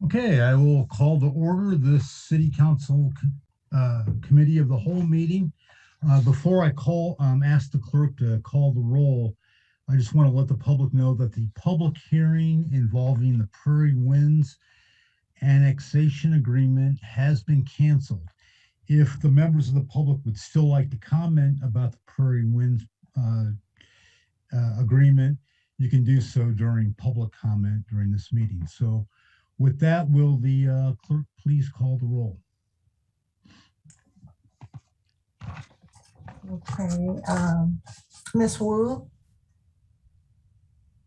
Okay, I will call to order this City Council Committee of the Whole meeting. Before I ask the clerk to call the roll, I just want to let the public know that the public hearing involving the Prairie Winds annexation agreement has been canceled. If the members of the public would still like to comment about the Prairie Winds uh, agreement, you can do so during public comment during this meeting. So with that, will the clerk please call the roll? Okay, Ms. Wu,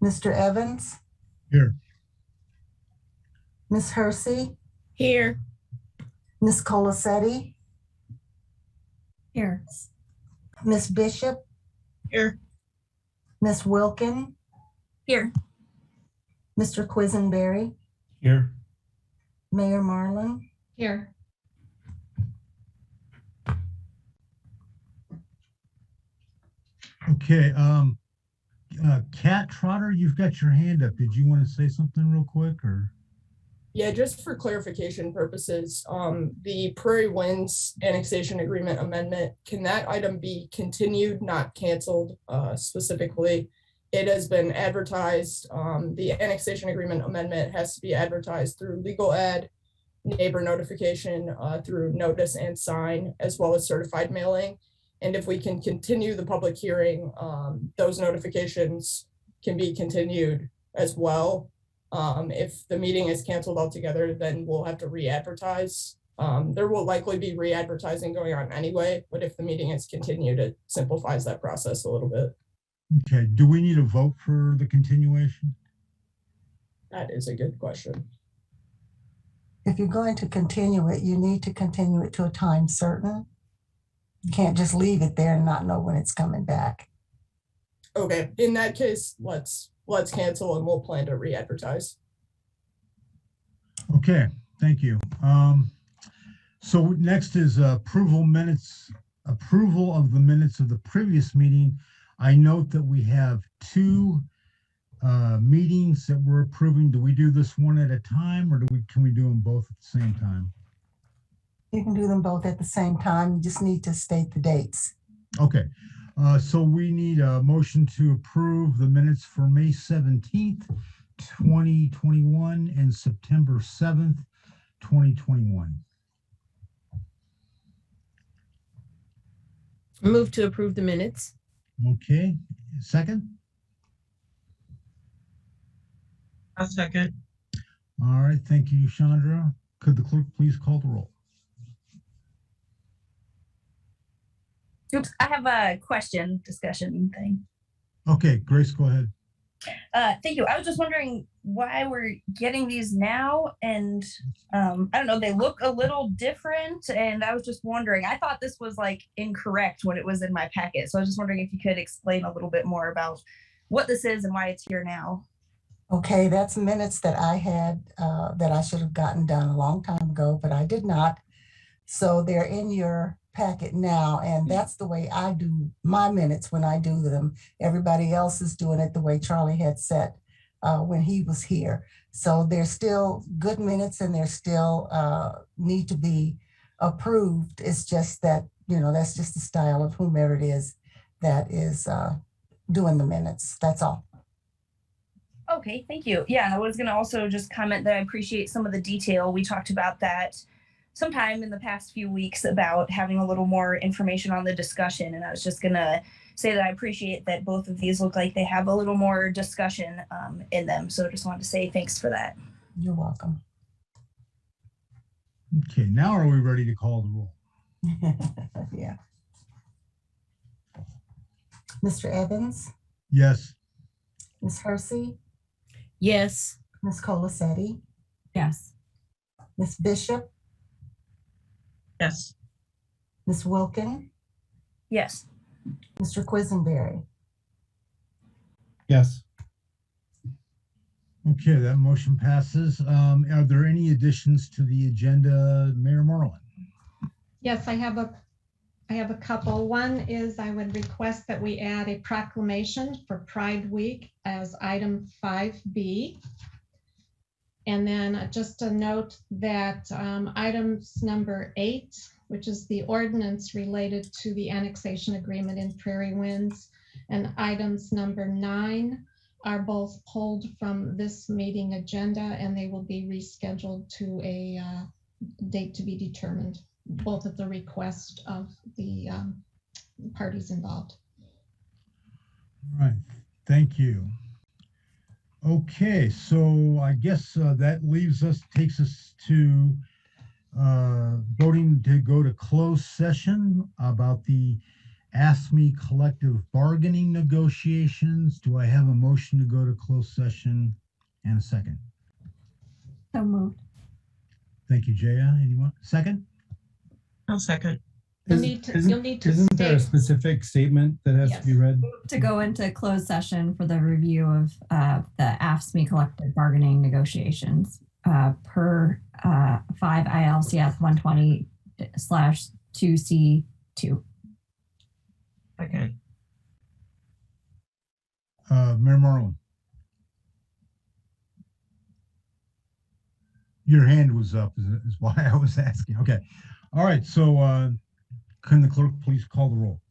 Mr. Evans, Here. Ms. Hersey, Here. Ms. Colasetti, Here. Ms. Bishop, Here. Ms. Wilkin, Here. Mr. Quisenberry, Here. Mayor Marlin. Here. Okay, Kat Trotter, you've got your hand up. Did you want to say something real quick or? Yeah, just for clarification purposes, the Prairie Winds annexation agreement amendment, can that item be continued, not canceled specifically? It has been advertised. The annexation agreement amendment has to be advertised through legal ad, neighbor notification, through notice and sign, as well as certified mailing. And if we can continue the public hearing, those notifications can be continued as well. If the meeting is canceled altogether, then we'll have to re-advertise. There will likely be re-advertising going on anyway, but if the meeting is continued, it simplifies that process a little bit. Okay, do we need a vote for the continuation? That is a good question. If you're going to continue it, you need to continue it to a time certain. You can't just leave it there and not know when it's coming back. Okay, in that case, let's cancel and we'll plan to re-advertise. Okay, thank you. So next is approval of the minutes of the previous meeting. I note that we have two meetings that we're approving. Do we do this one at a time or can we do them both at the same time? You can do them both at the same time. You just need to state the dates. Okay, so we need a motion to approve the minutes for May 17th, 2021 and September 7th, 2021. Move to approve the minutes. Okay, second? A second. All right, thank you, Chandra. Could the clerk please call the roll? Oops, I have a question discussion thing. Okay, Grace, go ahead. Thank you. I was just wondering why we're getting these now, and I don't know, they look a little different, and I was just wondering, I thought this was like incorrect when it was in my packet, so I was just wondering if you could explain a little bit more about what this is and why it's here now. Okay, that's minutes that I had that I should have gotten done a long time ago, but I did not. So they're in your packet now, and that's the way I do my minutes when I do them. Everybody else is doing it the way Charlie had said when he was here. So they're still good minutes and they're still need to be approved. It's just that, you know, that's just the style of whomever it is that is doing the minutes. That's all. Okay, thank you. Yeah, I was going to also just comment that I appreciate some of the detail. We talked about that sometime in the past few weeks about having a little more information on the discussion. And I was just going to say that I appreciate that both of these look like they have a little more discussion in them. So I just wanted to say thanks for that. You're welcome. Okay, now are we ready to call the roll? Yeah. Mr. Evans, Yes. Ms. Hersey, Yes. Ms. Colasetti, Yes. Ms. Bishop, Yes. Ms. Wilkin, Yes. Mr. Quisenberry. Yes. Okay, that motion passes. Are there any additions to the agenda, Mayor Marlin? Yes, I have a couple. One is I would request that we add a proclamation for Pride Week as item 5B. And then just a note that items number 8, which is the ordinance related to the annexation agreement in Prairie Winds, and items number 9 are both pulled from this meeting agenda, and they will be rescheduled to a date to be determined, both at the request of the parties involved. All right, thank you. Okay, so I guess that takes us to voting to go to closed session about the ASME collective bargaining negotiations. Do I have a motion to go to closed session and a second? So moved. Thank you, Jaya. Anyone? Second? I'll second. You'll need to Isn't there a state- specific statement that has to be read? To go into closed session for the review of the AFSCME collective bargaining negotiations per 5 ILCS 120/2C2. Second. Mayor Marlin. Your hand was up is why I was asking. Okay. All right. So can the clerk please call the roll?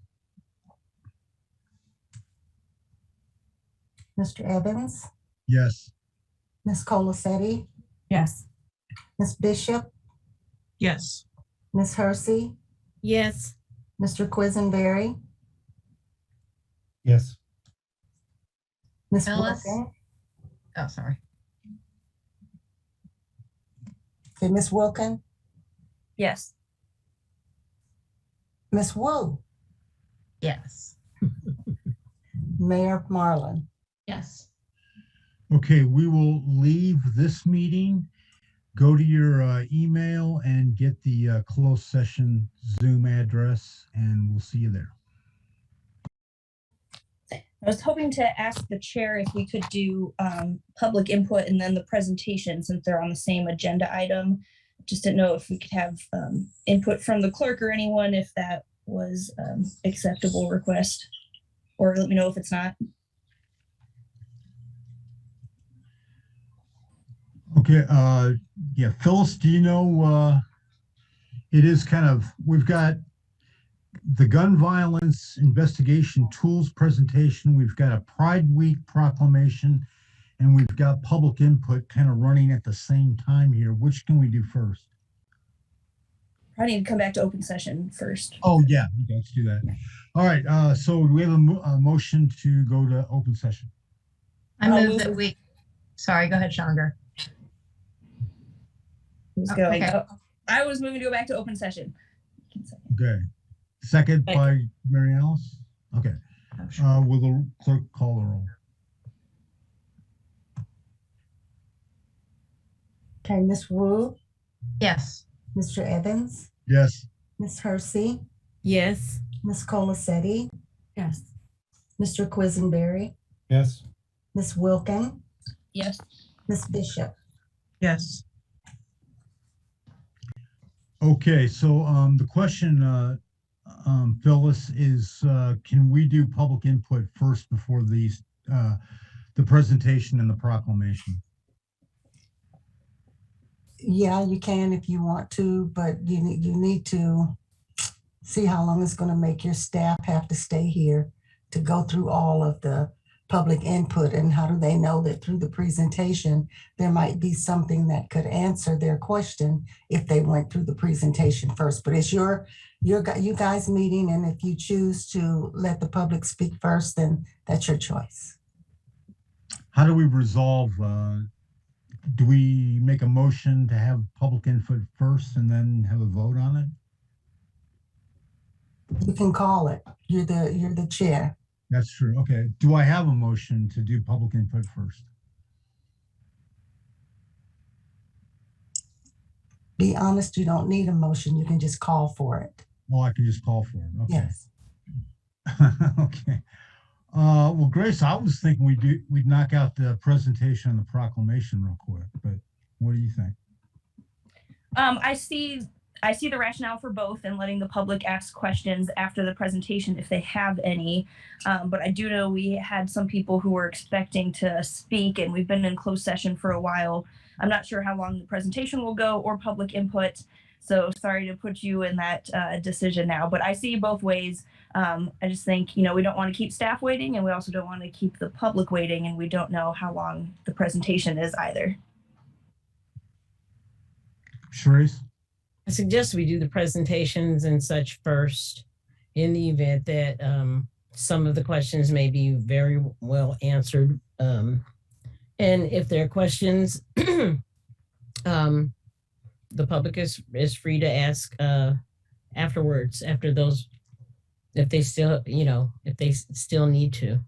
Mr. Evans, Yes. Ms. Colacetti, Yes. Ms. Bishop, Yes. Ms. Hersey, Yes. Mr. Quisenberry, Yes. Ms. Ellis? Wilkin. Oh, sorry. Okay, Ms. Wilkin, Yes. Ms. Wu, Yes. Mayor Marlin. Yes. Okay, we will leave this meeting, go to your email and get the closed session Zoom address, and we'll see you there. I was hoping to ask the chair if we could do public input and then the presentation since they're on the same agenda item. Just didn't know if we could have input from the clerk or anyone, if that was acceptable request, or let me know if it's not. Okay, yeah, Phyllis, do you know, it is kind of, we've got the gun violence investigation tools presentation, we've got a Pride Week proclamation, and we've got public input kind of running at the same time here. Which can we do first? I need to come back to open session first. Oh, yeah, okay, let's do that. All right, so we have a motion to go to open session. I'll I move move that we, sorry, go ahead, Chandra. Who's Oh, going? okay. Oh, I was moving to go back to open session. Okay, second Thank by Mary Alice? Okay, will the clerk call the roll? Okay, Ms. Wu, Yes. Mr. Evans, Yes. Ms. Hersey, Yes. Ms. Colacetti, Yes. Mr. Quisenberry, Yes. Ms. Wilkin, Yes. Ms. Bishop. Yes. Okay, so the question, Phyllis, is can we do public input first before the presentation and the proclamation? Yeah, you can if you want to, but you need to see how long it's going to make your staff have to stay here to go through all of the public input, and how do they know that through the presentation there might be something that could answer their question if they went through the presentation first. But it's you guys meeting, and if you choose to let the public speak first, then that's your choice. How do we resolve, do we make a motion to have public input first and then have a vote on it? You can call it. You're the chair. That's true. Okay. Do I have a motion to do public input first? Be honest, you don't need a motion. You can just call for it. Oh, I can just call for it. Okay. Yes. Okay. Well, Grace, I was thinking we'd knock out the presentation and the proclamation real quick, but what do you think? I see the rationale for both and letting the public ask questions after the presentation if they have any. But I do know we had some people who were expecting to speak, and we've been in closed session for a while. I'm not sure how long the presentation will go or public input. So sorry to put you in that decision now, but I see both ways. I just think, we don't want to keep staff waiting, and we also don't want to keep the public waiting, and we don't know how long the presentation is either. Sharice? I suggest we do the presentations and such first, in the event that some of the questions may be very well answered. And if there are questions, the public is free to ask afterwards, after those, if they still need to.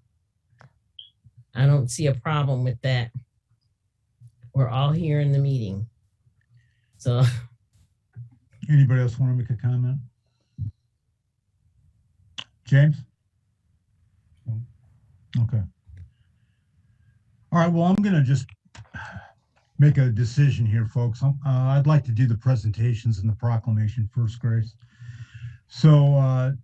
I don't see a problem with that. We're all here in the meeting. So. Anybody else want to make a comment? James? Okay. All right, well, I'm going to just make a decision here, folks. I'd like to do the presentations and the proclamation first, Grace. So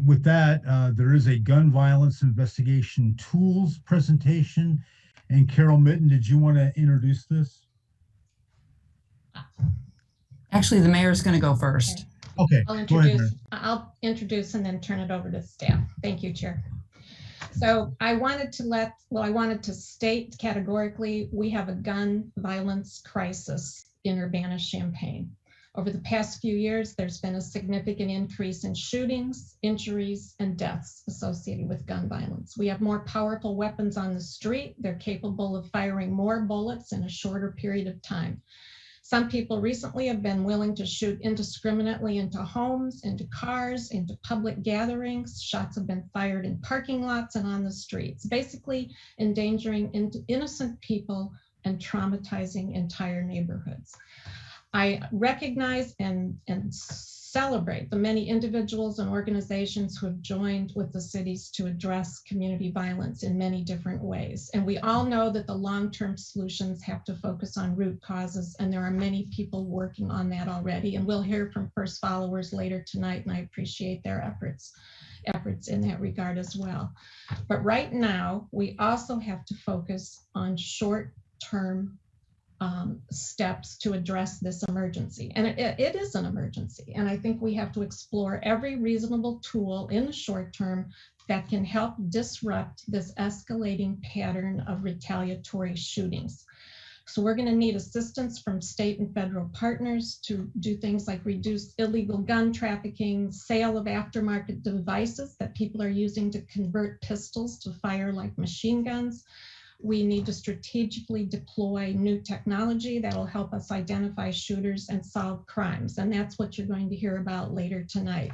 with that, there is a gun violence investigation tools presentation. And Carol Mitten, did you want to introduce this? Actually, the mayor is going to go first. Okay. I'll introduce and then turn it over to staff. Thank you, Chair. So I wanted to state categorically, we have a gun violence crisis in Urbana-Champaign. Over the past few years, there's been a significant increase in shootings, injuries, and deaths associated with gun violence. We have more powerful weapons on the street. They're capable of firing more bullets in a shorter period of time. Some people recently have been willing to shoot indiscriminately into homes, into cars, into public gatherings. Shots have been fired in parking lots and on the streets, basically endangering innocent people and traumatizing entire neighborhoods. I recognize and celebrate the many individuals and organizations who have joined with the cities to address community violence in many different ways. And we all know that the long-term solutions have to focus on root causes, and there are many people working on that already. And we'll hear from First Followers later tonight, and I appreciate their efforts in that regard as well. But right now, we also have to focus on short-term steps to address this emergency. And it is an emergency. And I think we have to explore every reasonable tool in the short term that can help disrupt this escalating pattern of retaliatory shootings. So we're going to need assistance from state and federal partners to do things like reduce illegal gun trafficking, sale of aftermarket devices that people are using to convert pistols to fire like machine guns. We need to strategically deploy new technology that will help us identify shooters and solve crimes. And that's what you're going to hear about later tonight.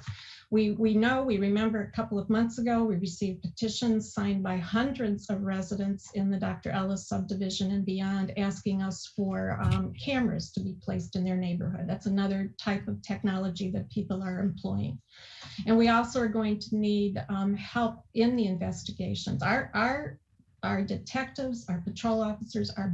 We remember a couple of months ago, we received petitions signed by hundreds of residents in the Dr. Ellis subdivision and beyond, asking us for cameras to be placed in their neighborhood. That's another type of technology that people are employing. And we also are going to need help in the investigations. Our detectives, our patrol officers are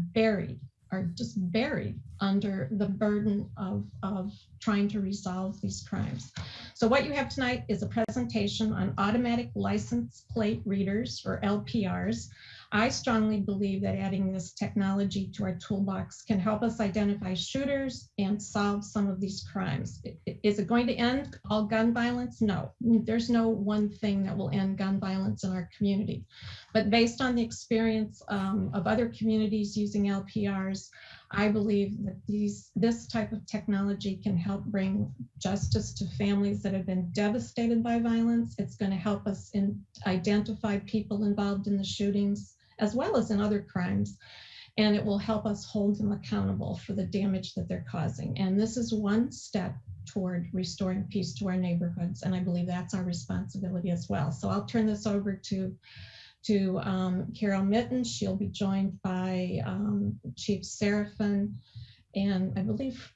just buried under the burden of trying to resolve these crimes. So what you have tonight is a presentation on automatic license plate readers, or LPRs. I strongly believe that adding this technology to our toolbox can help us identify shooters and solve some of these crimes. Is it going to end all gun violence? No, there's no one thing that will end gun violence in our community. But based on the experience of other communities using LPRs, I believe that this type of technology can help bring justice to families that have been devastated by violence. It's going to help us identify people involved in the shootings, as well as in other crimes, and it will help us hold them accountable for the damage that they're causing. And this is one step toward restoring peace to our neighborhoods, and I believe that's our responsibility as well. So I'll turn this over to Carol Mitten. She'll be joined by Chief Serafin and I believe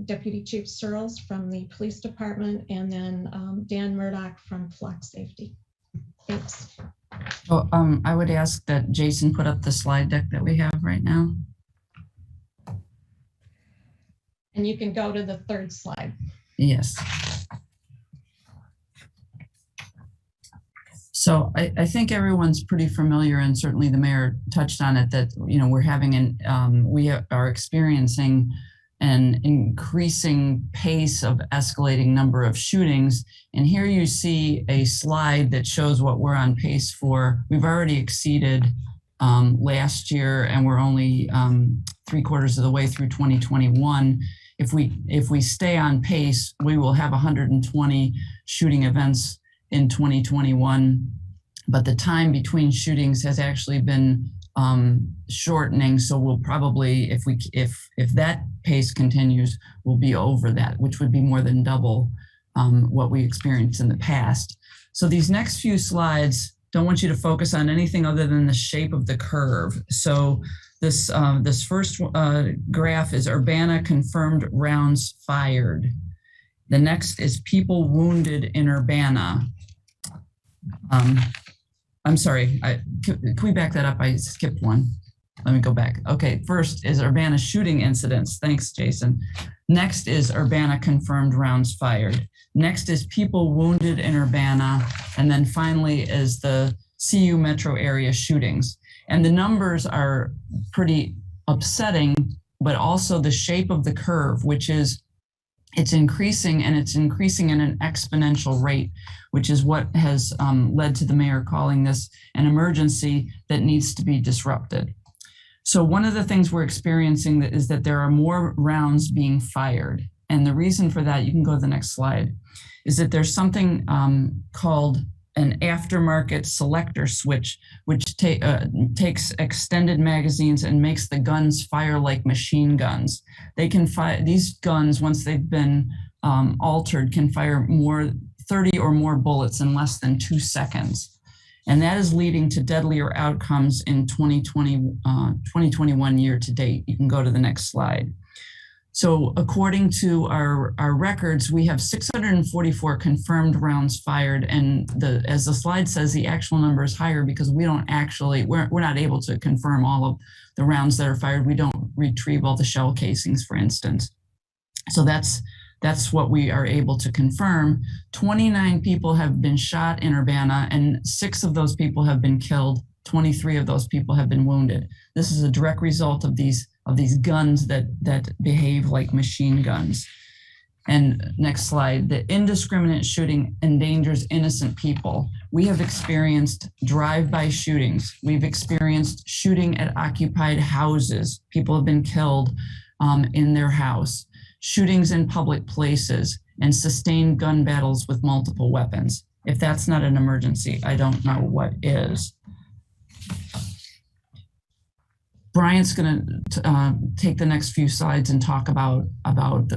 Deputy Chief Searles from the Police Department, and then Dan Murdoch from Flock Safety. Thanks. So I would ask that Jason put up the slide deck that we have right now. And you can go to the third slide. Yes. So I think everyone's pretty familiar, and certainly the mayor touched on it, that, we're having we are experiencing an increasing pace of escalating number of shootings. And here you see a slide that shows what we're on pace for. We've already exceeded last year, and we're only 3/4 of the way through 2021. If we stay on pace, we will have 120 shooting events in 2021, but the time between shootings has actually been shortening. So we'll probably, if that pace continues, we'll be over that, which would be more than double what we experienced in the past. So these next few slides, don't want you to focus on anything other than the shape of the curve. So this first graph is Urbana confirmed rounds fired. The next is people wounded in Urbana. I'm sorry, can we back that up? I skipped one. Let me go back. Okay, first is Urbana shooting incidents. Thanks, Jason. Next is Urbana confirmed rounds fired. Next is people wounded in Urbana. And then finally is the CU metro area shootings. And the numbers are pretty upsetting, but also the shape of the curve, which is it's increasing, and it's increasing at an exponential rate, which is what has led to the mayor calling this an emergency that needs to be disrupted. So one of the things we're experiencing is that there are more rounds being fired. And the reason for that, you can go to the next slide, is that there's something called an aftermarket selector switch, which takes extended magazines and makes the guns fire like machine guns. They can fire, these guns, once they've been altered, can fire 30 or more bullets in less than 2 seconds. And that is leading to deadlier outcomes in 2021 year to date. You can go to the next slide. So according to our records, we have 644 confirmed rounds fired. And as the slide says, the actual number is higher because we're not able to confirm all of the rounds that are fired. We don't retrieve all the shell casings, for instance. So that's what we are able to confirm. 29 people have been shot in Urbana, and 6 of those people have been killed. 23 of those people have been wounded. This is a direct result of these guns that behave like machine guns. And next slide, the indiscriminate shooting endangers innocent people. We have experienced drive-by shootings. We've experienced shooting at occupied houses. People have been killed in their house, shootings in public places, and sustained gun battles with multiple weapons. If that's not an emergency, I don't know what is. Bryant's going to take the next few slides and talk about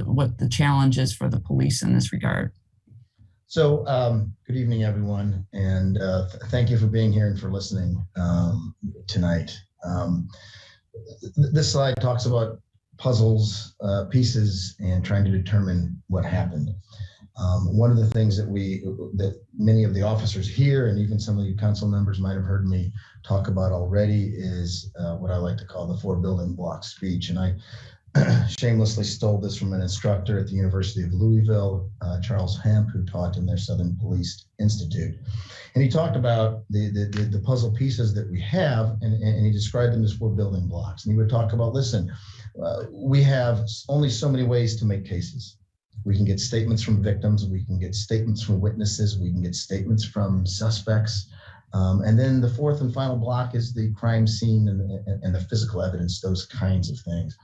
what the challenge is for the police in this regard. So good evening, everyone, and thank you for being here and for listening tonight. This slide talks about puzzles, pieces, and trying to determine what happened. One of the things that many of the officers here and even some of you council members might have heard me talk about already is what I like to call the 4 building block speech. And I shamelessly stole this from an instructor at the University of Louisville, Charles Hamp, who taught in their Southern Police Institute. And he talked about the puzzle pieces that we have, and he described them as 4 building blocks. And he would talk about, listen, we have only so many ways to make cases. We can get statements from victims, we can get statements from witnesses, we can get statements from suspects. And then the 4th and final block is the crime scene and the physical evidence, those kinds of things.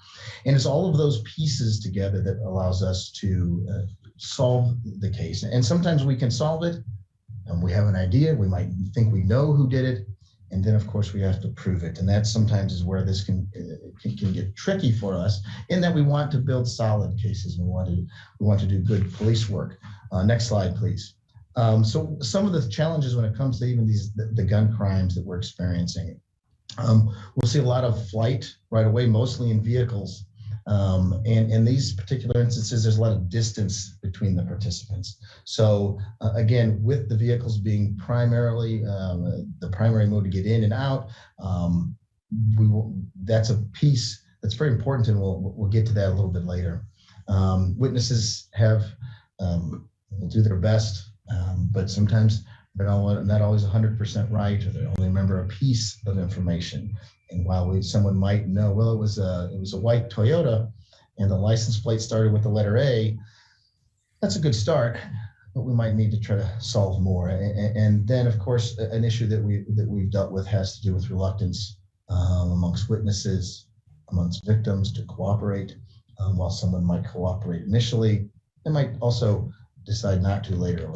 And it's all of those pieces together that allows us to solve the case. And sometimes we can solve it, and we have an idea, we might think we know who did it, and then of course we have to prove it. And that sometimes is where this can get tricky for us, in that we want to build solid cases. We want to do good police work. Next slide, please. So some of the challenges when it comes to even the gun crimes that we're experiencing, we'll see a lot of flight right away, mostly in vehicles. And in these particular instances, there's a lot of distance between the participants. So again, with the vehicles being primarily the primary mode to get in and out, that's a piece that's very important, and we'll get to that a little bit later. Witnesses will do their best, but sometimes they're not always 100% right, or they only remember a piece of information. And while someone might know, well, it was a white Toyota, and the license plate started with the letter A, that's a good start, but we might need to try to solve more. And then, of course, an issue that we've dealt with has to do with reluctance amongst witnesses, amongst victims to cooperate. While someone might cooperate initially, they might also decide not to later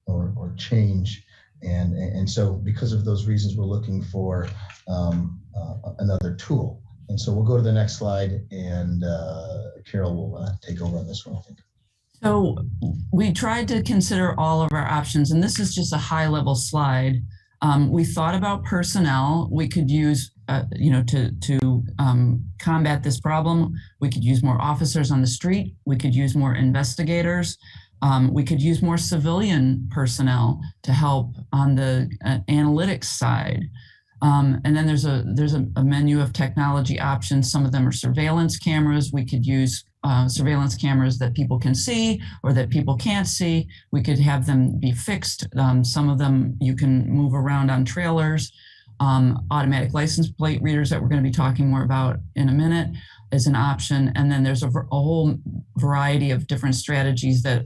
or change. And so because of those reasons, we're looking for another tool. And so we'll go to the next slide, and Carol will take over on this one, I think. So we tried to consider all of our options, and this is just a high-level slide. We thought about personnel. We could use, to combat this problem. We could use more officers on the street. We could use more investigators. We could use more civilian personnel to help on the analytics side. And then there's a menu of technology options. Some of them are surveillance cameras. We could use surveillance cameras that people can see or that people can't see. We could have them be fixed. Some of them you can move around on trailers. Automatic license plate readers that we're going to be talking more about in a minute is an option. And then there's a whole variety of different strategies that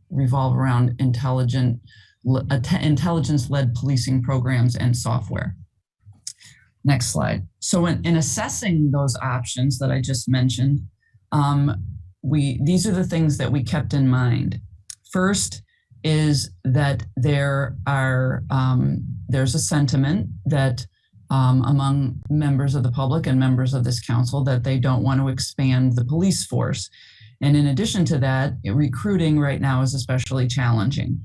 revolve around intelligence-led policing programs and software. Next slide. So in assessing those options that I just mentioned, these are the things that we kept in mind. First is that there's a sentiment that among members of the public and members of this council that they don't want to expand the police force. And in addition to that, recruiting right now is especially challenging.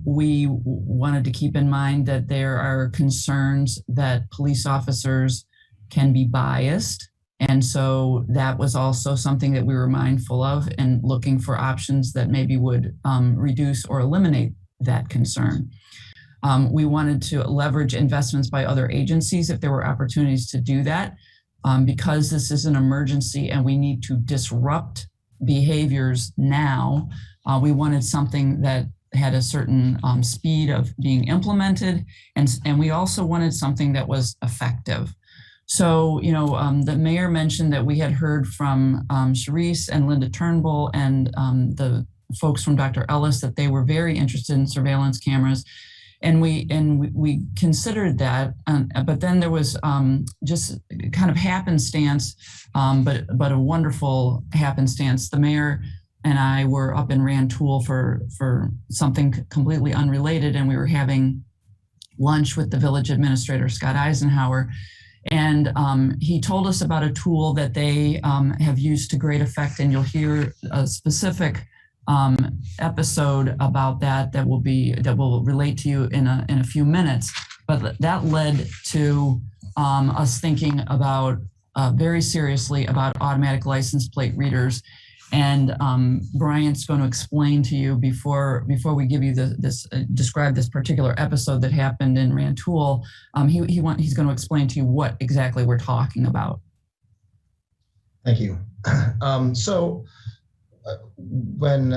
We wanted to keep in mind that there are concerns that police officers can be biased. And so that was also something that we were mindful of and looking for options that maybe would reduce or eliminate that concern. We wanted to leverage investments by other agencies if there were opportunities to do that. Because this is an emergency and we need to disrupt behaviors now, we wanted something that had a certain speed of being implemented, and we also wanted something that was effective. So, the mayor mentioned that we had heard from Sharice and Linda Turnbull and the folks from Dr. Ellis that they were very interested in surveillance cameras. And we considered that, but then there was just kind of happenstance, but a wonderful happenstance. The mayor and I were up in Rantoul for something completely unrelated, and we were having lunch with the village administrator, Scott Eisenhower. And he told us about a tool that they have used to great effect, and you'll hear a specific episode about that will relate to you in a few minutes. But that led to us thinking about very seriously about automatic license plate readers. And Bryant's going to explain to you before we give you describe this particular episode that happened in Rantoul. He's going to explain to you what exactly we're talking about. Thank you. When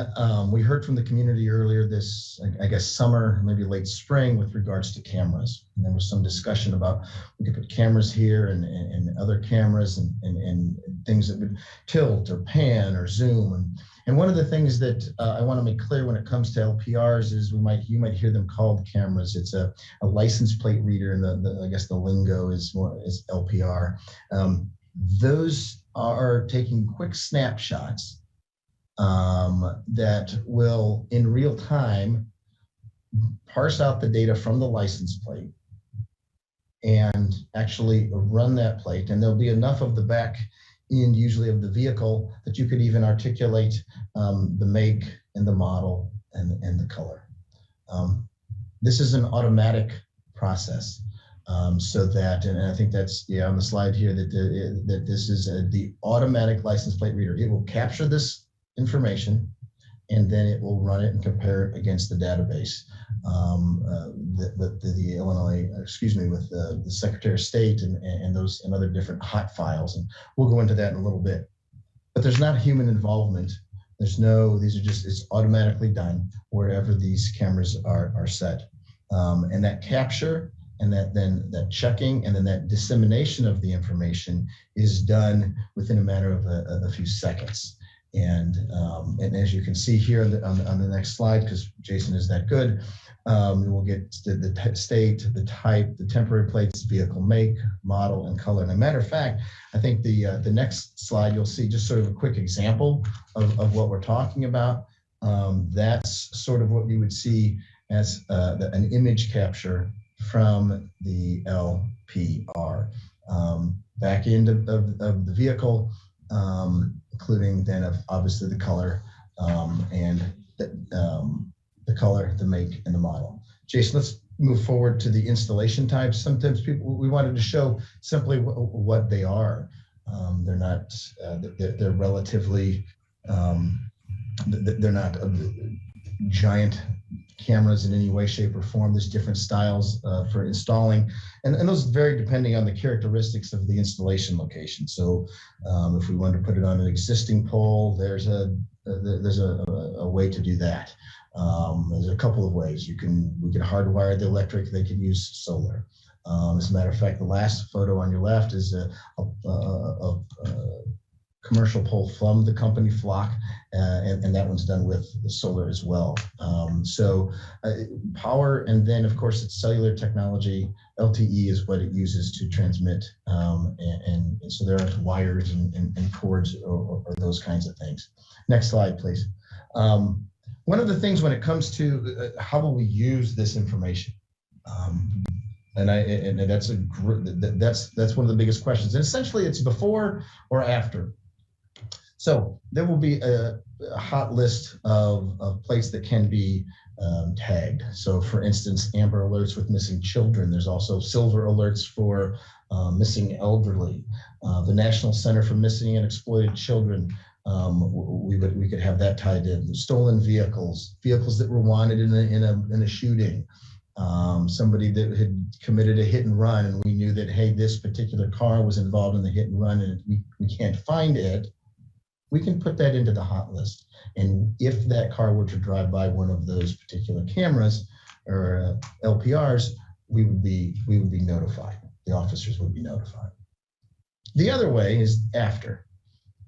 we heard from the community earlier this, I guess, summer, maybe late spring, with regards to cameras, and there was some discussion about we could put cameras here and other cameras and things that would tilt or pan or zoom. And one of the things that I want to make clear when it comes to LPRs is you might hear them called cameras. It's a license plate reader, and I guess the lingo is LPR. Those are taking quick snapshots that will in real time parse out the data from the license plate and actually run that plate. And there'll be enough of the back end, usually of the vehicle, that you could even articulate the make and the model and the color. This is an automatic process. So that, and I think that's on the slide here, that this is the automatic license plate reader. It will capture this information, and then it will run it and compare it against the database the Illinois, with the Secretary of State and those and other different hot files. And we'll go into that in a little bit. But there's not human involvement There's no, these are just, it's automatically done wherever these cameras are set. And that capture and that checking and then that dissemination of the information is done within a matter of a few seconds. And as you can see here on the next slide, because Jason is that good, we'll get the state, the type, the temporary plates, vehicle make, model, and color. And a matter of fact, I think the next slide, you'll see just sort of a quick example of what we're talking about. That's sort of what you would see as an image capture from the LPR. Back end of the vehicle, including then obviously the color and the color, the make, and the model. Jason, let's move forward to the installation types. Sometimes we wanted to show simply what they are. They're not, they're relatively, they're not giant cameras in any way, shape, or form. There's different styles for installing, and those vary depending on the characteristics of the installation location. So if we wanted to put it on an existing pole, there's a way to do that. There's a couple of ways. We can hardwire the electric. They can use solar. As a matter of fact, the last photo on your left is a commercial pole from the company Flock, and that one's done with the solar as well. Power, and then of course it's cellular technology. LTE is what it uses to transmit, and so there aren't wires and cords or those kinds of things. Next slide, please. One of the things when it comes to how will we use this information, and that's one of the biggest questions. And essentially, it's before or after. So there will be a hot list of plates that can be tagged. So for instance, amber alerts with missing children. There's also silver alerts for missing elderly. The National Center for Missing and Exploited Children, we could have that tied in. Stolen vehicles that were wanted in a shooting. Somebody that had committed a hit and run, and we knew that, hey, this particular car was involved in the hit and run, and we can't find it. We can put that into the hot list. And if that car were to drive by one of those particular cameras or LPRs, we would be notified. The officers would be notified. The other way is after.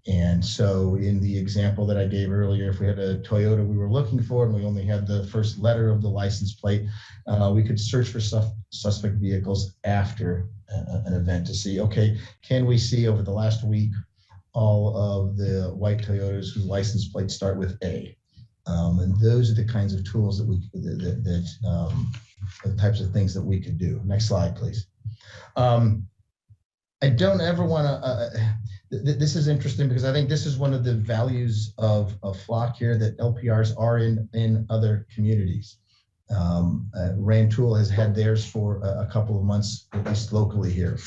And so in the example that I gave earlier, if we had a Toyota we were looking for and we only had the first letter of the license plate, we could search for suspect vehicles after an event to see, okay, can we see over the last week all of the white Toyotas whose license plates start with A? And those are the kinds of tools that the types of things that we could do. Next slide, please. I don't ever want to, this is interesting because I think this is one of the values of Flock here, that LPRs are in other communities. Rantoul has had theirs for a couple of months, at least locally here.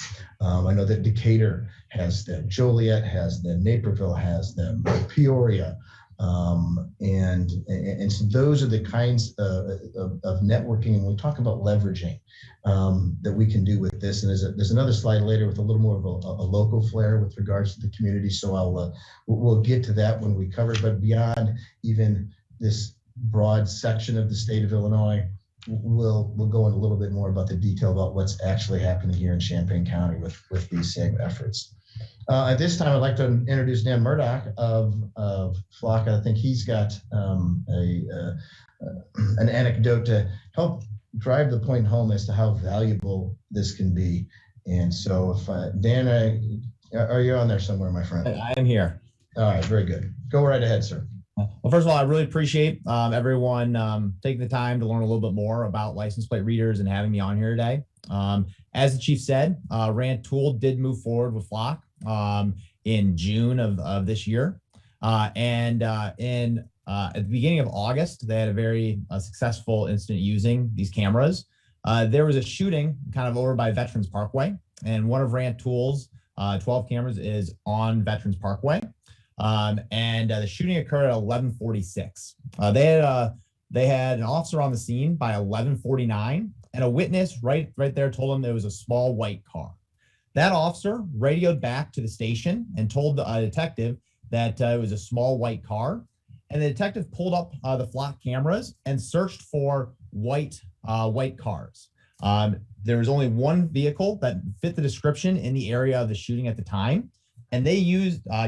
I know that Decatur has them, Joliet has them, Naperville has them, Peoria. And so those are the kinds of networking, and we talk about leveraging that we can do with this. And there's another slide later with a little more of a local flair with regards to the community. So we'll get to that when we cover it. But beyond even this broad section of the state of Illinois, we'll go in a little bit more about the detail about what's actually happening here in Champaign County with these same efforts. At this time, I'd like to introduce Dan Murdoch of Flock. I think he's got an anecdote to help drive the point home as to how valuable this can be. And so, if Dan, are you on there somewhere, my friend? I am here. All right, very good. Go right ahead, sir. Well, first of all, I really appreciate everyone taking the time to learn a little bit more about license plate readers and having me on here today. As the chief said, Rantoul did move forward with Flock in June of this year. At the beginning of August, they had a very successful incident using these cameras. There was a shooting kind of over by Veterans Parkway, and one of Rantoul's 12 cameras is on Veterans Parkway. The shooting occurred at 11:46. They had an officer on the scene by 11:49, and a witness right there told them there was a small white car. That officer radioed back to the station and told the detective that it was a small white car. and the detective pulled up the flock cameras and searched for white cars. There was only one vehicle that fit the description in the area of the shooting at the time, and they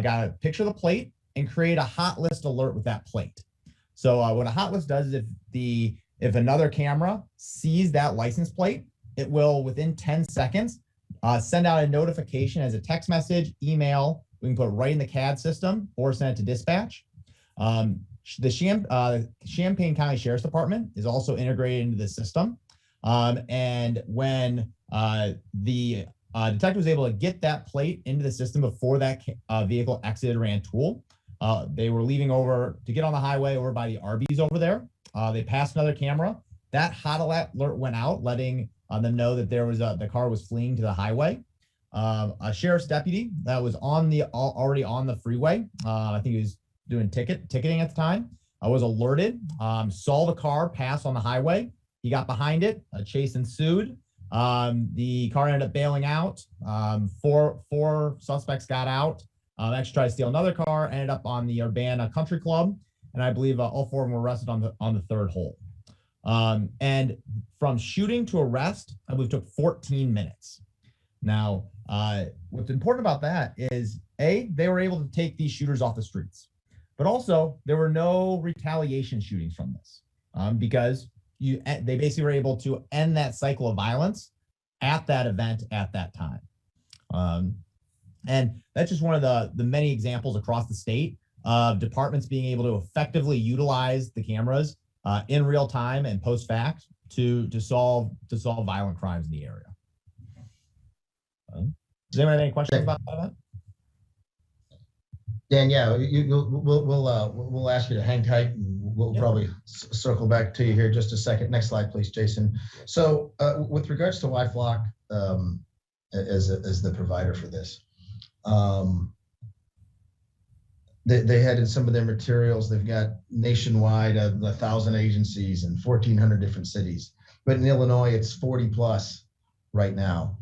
got a picture of the plate and create a hot list alert with that plate. So what a hot list does is if another camera sees that license plate, it will within 10 seconds send out a notification as a text message, email. We can put it right in the CAD system or send it to dispatch. The Champaign County Sheriff's Department is also integrated into the system. And when the detective was able to get that plate into the system before that vehicle exited Rantoul, they were leaving over to get on the highway over by the Arby's over there. They passed another camera. That hot alert went out, letting them know that there was the car was fleeing to the highway. A sheriff's deputy that was already on the freeway, I think he was doing ticketing at the time, was alerted, saw the car pass on the highway. He got behind it, a chase ensued. The car ended up bailing out. Four suspects got out. Actually tried to steal another car, ended up on the Urbana Country Club, and I believe all four of them were arrested on the third hole. And from shooting to arrest, I believe took 14 minutes. Now, what's important about that is they were able to take these shooters off the streets, but also there were no retaliation shootings from this because they basically were able to end that cycle of violence at that event at that time. And that's just one of the many examples across the state of departments being able to effectively utilize the cameras in real time and post fact to solve violent crimes in the area. Does anyone have any questions about that? Dan, yeah, we'll ask you to hang tight, and we'll probably circle back to you here just a second. Next slide, please, Jason. So with regards to YFlock as the provider for this, they had in some of their materials, they've got nationwide 1,000 agencies and 1,400 different cities, but in Illinois it's 40 plus right now.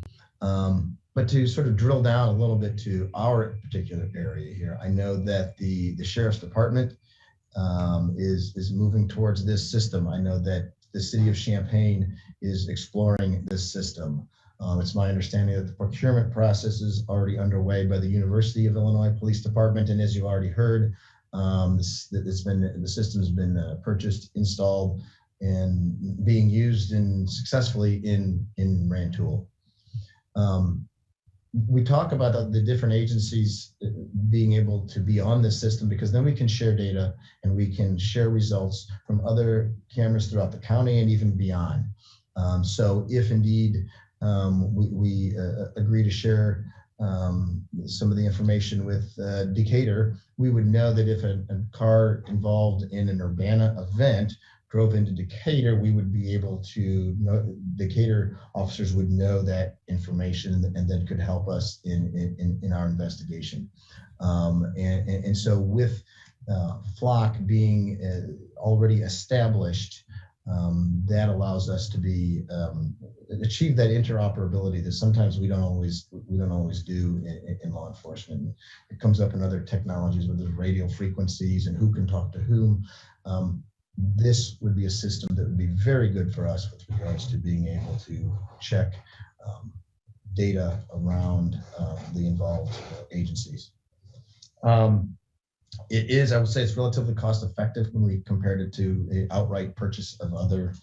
But to sort of drill down a little bit to our particular area here, I know that the Sheriff's Department is moving towards this system. I know that the city of Champaign is exploring this system. It's my understanding that the procurement process is already underway by the University of Illinois Police Department, and as you already heard, the system's been purchased, installed, and being used successfully in Rantoul. We talk about the different agencies being able to be on this system because then we can share data and we can share results from other cameras throughout the county and even beyond. So if indeed we agree to share some of the information with Decatur, we would know that if a car involved in an Urbana event drove into Decatur, we would be able to know, Decatur officers would know that information and then could help us in our investigation. And so with Flock being already established, that allows us to achieve that interoperability that sometimes we don't always do in law enforcement. It comes up in other technologies where there's radio frequencies and who can talk to whom. This would be a system that would be very good for us with regards to being able to check data around the involved agencies. It is, I would say, it's relatively cost effective when we compared it to an outright purchase of other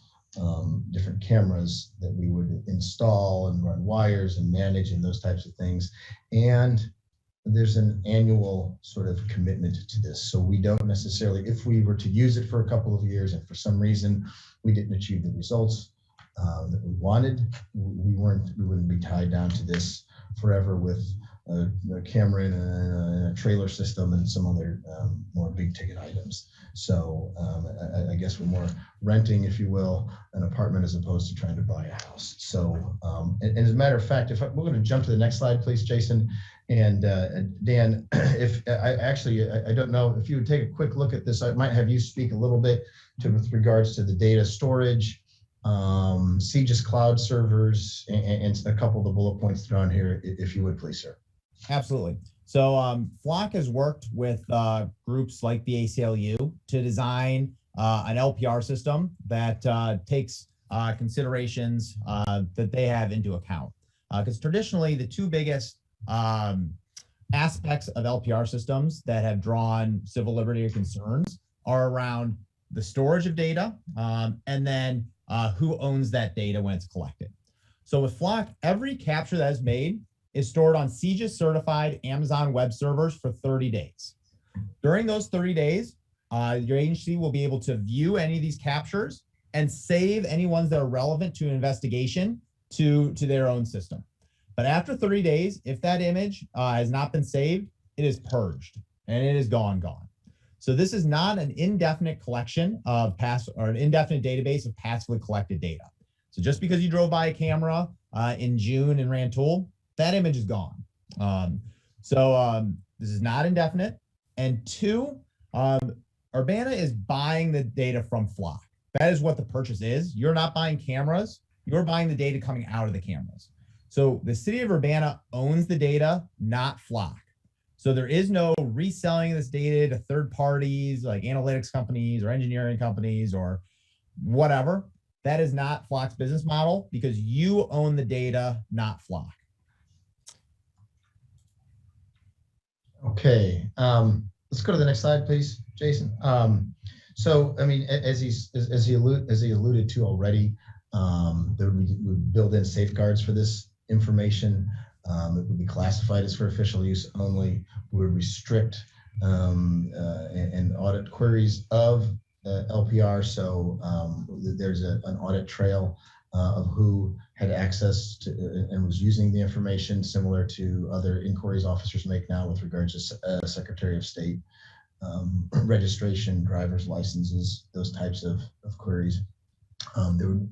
different cameras that we would install and run wires and manage and those types of things. And there's an annual sort of commitment to this. So we don't necessarily, if we were to use it for a couple of years and for some reason we didn't achieve the results that we wanted, we wouldn't be tied down to this forever with a camera in a trailer system and some other more big ticket items. So I guess we're more renting, if you will, an apartment as opposed to trying to buy a house. So, and as a matter of fact, we're going to jump to the next slide, please, Jason. And Dan, if I don't know if you would take a quick look at this, I might have you speak a little bit with regards to the data storage, CGIS cloud servers, and a couple of the bullet points thrown here, if you would, please, sir. Absolutely. So Flock has worked with groups like the ACLU to design an LPR system that takes considerations that they have into account. Because traditionally, the two biggest aspects of LPR systems that have drawn civil liberty concerns are around the storage of data and then who owns that data when it's collected. So with Flock, every capture that is made is stored on CJIS certified Amazon web servers for 30 days. During those 30 days, your agency will be able to view any of these captures and save any ones that are relevant to an investigation to their own system. But after 30 days, if that image has not been saved, it is purged and it is gone. So this is not an indefinite collection of an indefinite database of passively collected data. So just because you drove by a camera in June in Rantoul, that image is gone. This is not indefinite. And two, Urbana is buying the data from Flock. That is what the purchase is. You're not buying cameras. You're buying the data coming out of the cameras. So the city of Urbana owns the data, not Flock. So there is no reselling of this data to third parties like analytics companies or engineering companies or whatever. That is not Flock's business model because you own the data, not Flock. Okay, let's go to the next slide, please, Jason. So, I mean, as he alluded to already, there would build in safeguards for this information. It would be classified as for official use only. We would restrict and audit queries of LPR. So there's an audit trail of who had access to and was using the information, similar to other inquiries officers make now with regards to Secretary of State registration, driver's licenses, those types of queries.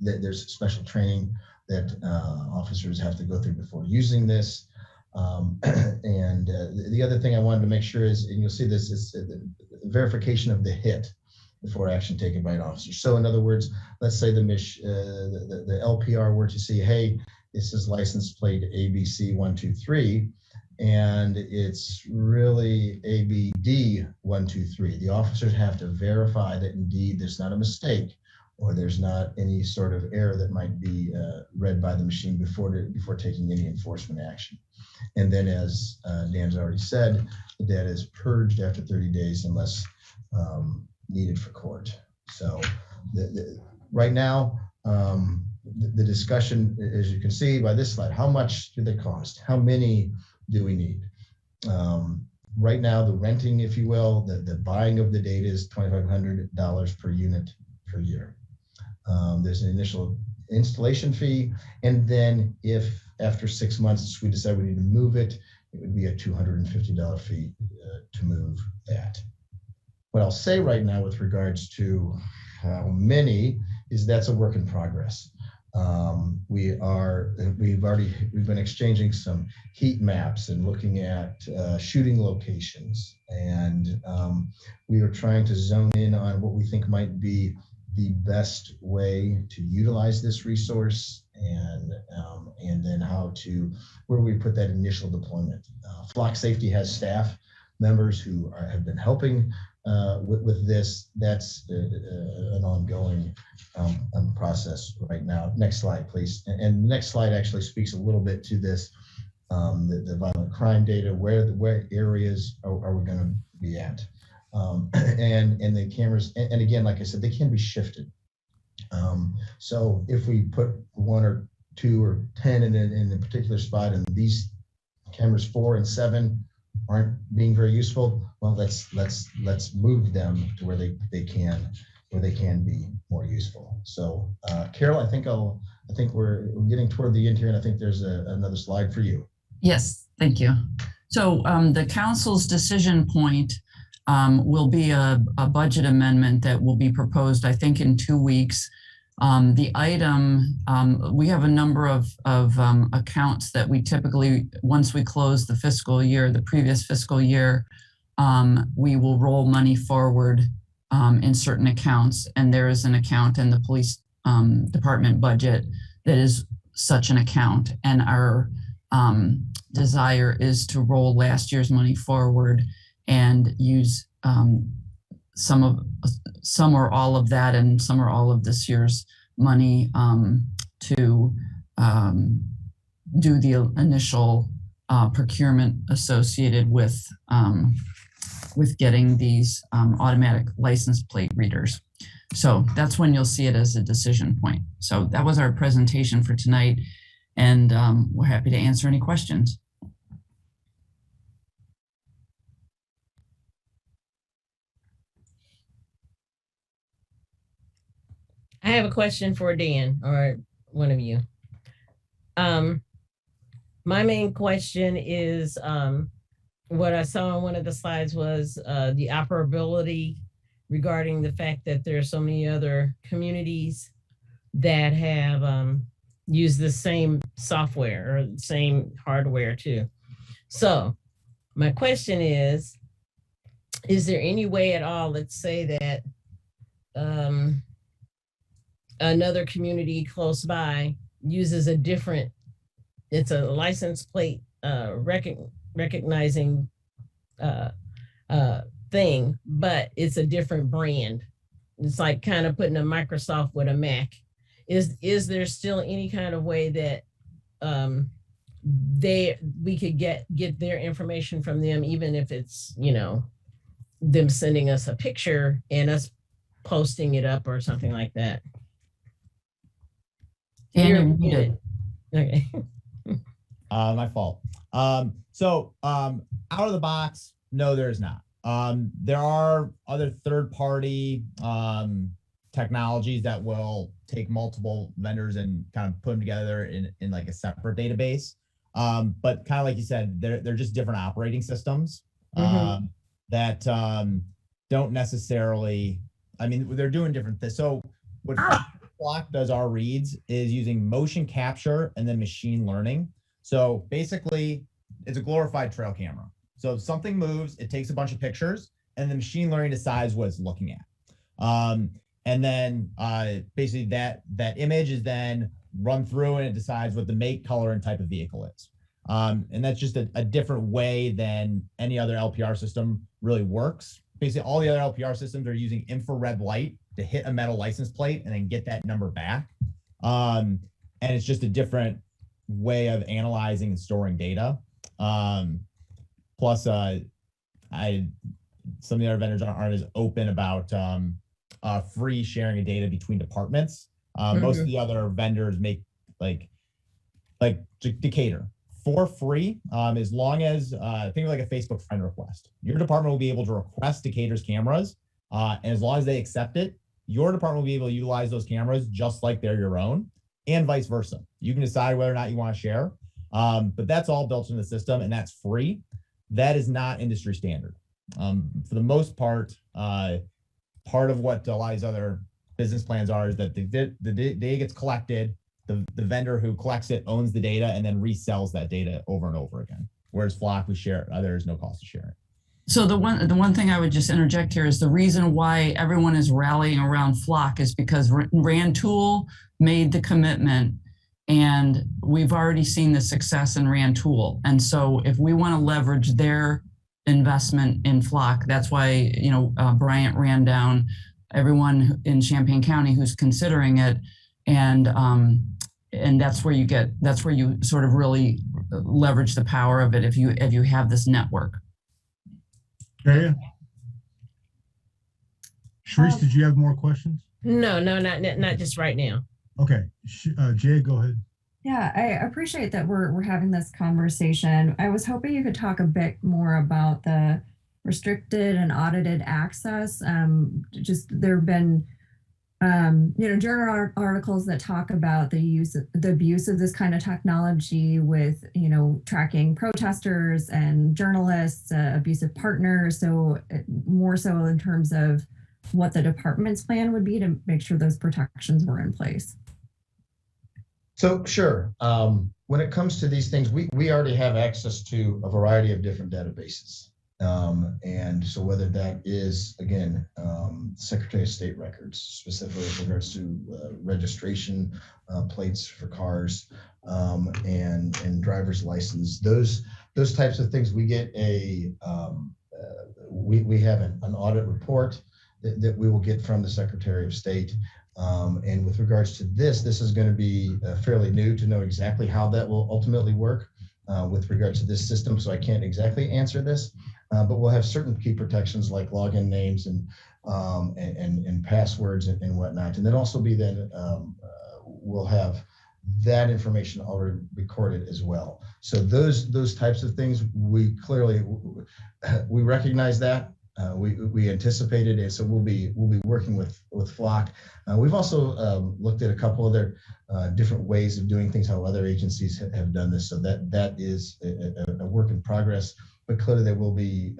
There's special training that officers have to go through before using this. The other thing I wanted to make sure is, and you'll see this, is the verification of the hit before action taken by an officer. So in other words, let's say the LPR were to see, hey, this is license plate ABC123, and it's really ABD123. The officers have to verify that indeed there's not a mistake or there's not any sort of error that might be read by the machine before taking any enforcement action. And then, as Dan's already said, the data is purged after 30 days unless needed for court. So right now, the discussion, as you can see by this slide, how much do they cost? How many do we need? Right now, the renting, if you will, the buying of the data is $2,500 per unit per year. There's an initial installation fee, and then if after 6 months we decide we need to move it, it would be a $250 fee to move that. What I'll say right now with regards to how many is that's a work in progress. We've been exchanging some heat maps and looking at shooting locations, and we are trying to zone in on what we think might be the best way to utilize this resource, and then where we put that initial deployment. Flock Safety has staff members who have been helping with this. That's an ongoing process right now. Next slide, please. And the next slide actually speaks a little bit to this, the violent crime data, where areas are we going to be at. And the cameras, and again, like I said, they can be shifted. So if we put 1 or 2 or 10 in a particular spot, and these cameras 4 and 7 aren't being very useful, well, let's move them to where they can be more useful. So Carol, I think we're getting toward the end here, and I think there's another slide for you. Yes, thank you. So the council's decision point will be a budget amendment that will be proposed, I think, in 2 weeks. The item, we have a number of accounts that we typically, once we close the previous fiscal year, we will roll money forward in certain accounts. And there is an account in the police department budget that is such an account. And our desire is to roll last year's money forward and use some or all of that and some or all of this year's money to do the initial procurement associated with getting these automatic license plate readers. So that's when you'll see it as a decision point. So that was our presentation for tonight, and we're happy to answer any questions. I have a question for Dan or one of you. My main question is what I saw on one of the slides was the operability regarding the fact that there are so many other communities that have used the same software or the same hardware too. So my question is there any way at all, let's say that another community close by uses a different, it's a license plate recognizing thing, but it's a different brand. It's like kind of putting a Microsoft with a Mac. Is there still any kind of way that we could get their information from them, even if it's, you know, them sending us a picture and us posting it up or something like that? And you did. Okay. My fault. So out of the box, no, there's not. There are other third-party technologies that will take multiple vendors and kind of put them together in like a separate database. But kind of like you said, they're just different operating systems that don't necessarily, I mean, they're doing different things. So what Flock does our reads is using motion capture and then machine learning. So basically, it's a glorified trail camera. So if something moves, it takes a bunch of pictures, and the machine learning decides what it's looking at. And then basically that image is then run through, and it decides what the make, color, and type of vehicle is. And that's just a different way than any other LPR system really works. Basically, all the other LPR systems are using infrared light to hit a metal license plate and then get that number back. And it's just a different way of analyzing and storing data. Plus, some of the other vendors aren't as open about free sharing of data between departments. Most of the other vendors make like Decatur for free, as long as think of like a Facebook friend request. Your department will be able to request Decatur's cameras, and as long as they accept it, your department will be able to utilize those cameras just like they're your own, and vice versa. You can decide whether or not you want to share, but that's all built into the system, and that's free. That is not industry standard. For the most part, part of what a lot of these other business plans are is that the data gets collected, the vendor who collects it owns the data and then resells that data over and over again. Whereas Flock, we share, there is no cost to share it. So the one thing I would just interject here is the reason why everyone is rallying around Flock is because Rantoul made the commitment, and we've already seen the success in Rantoul. And so if we want to leverage their investment in Flock, that's why, you know, Bryant ran down everyone in Champaign County who's considering it. And that's where you sort of really leverage the power of it if you have this network. Okay. Sharice, did you have more questions? No, not just right now. Okay, Jay, go ahead. Yeah, I appreciate that we're having this conversation. I was hoping you could talk a bit more about the restricted and audited access. Just there have been, journal articles that talk about the abuse of this kind of technology with, tracking protesters and journalists, abusive partners. So more so in terms of what the department's plan would be to make sure those protections were in place. So sure. When it comes to these things, we already have access to a variety of different databases. And so whether that is, again, Secretary of State records, specifically with regards to registration plates for cars, and driver's license, those types of things, we get we have an audit report that we will get from the Secretary of State. And with regards to this is going to be fairly new to know exactly how that will ultimately work with regards to this system. So I can't exactly answer this, but we'll have certain key protections like login names and passwords and whatnot. And then also we'll have that information already recorded as well. So those types of things, we recognize that. We anticipated it, so we'll be working with Flock. We've also looked at a couple other different ways of doing things, how other agencies have done this. So that is a work in progress. But clearly, there will be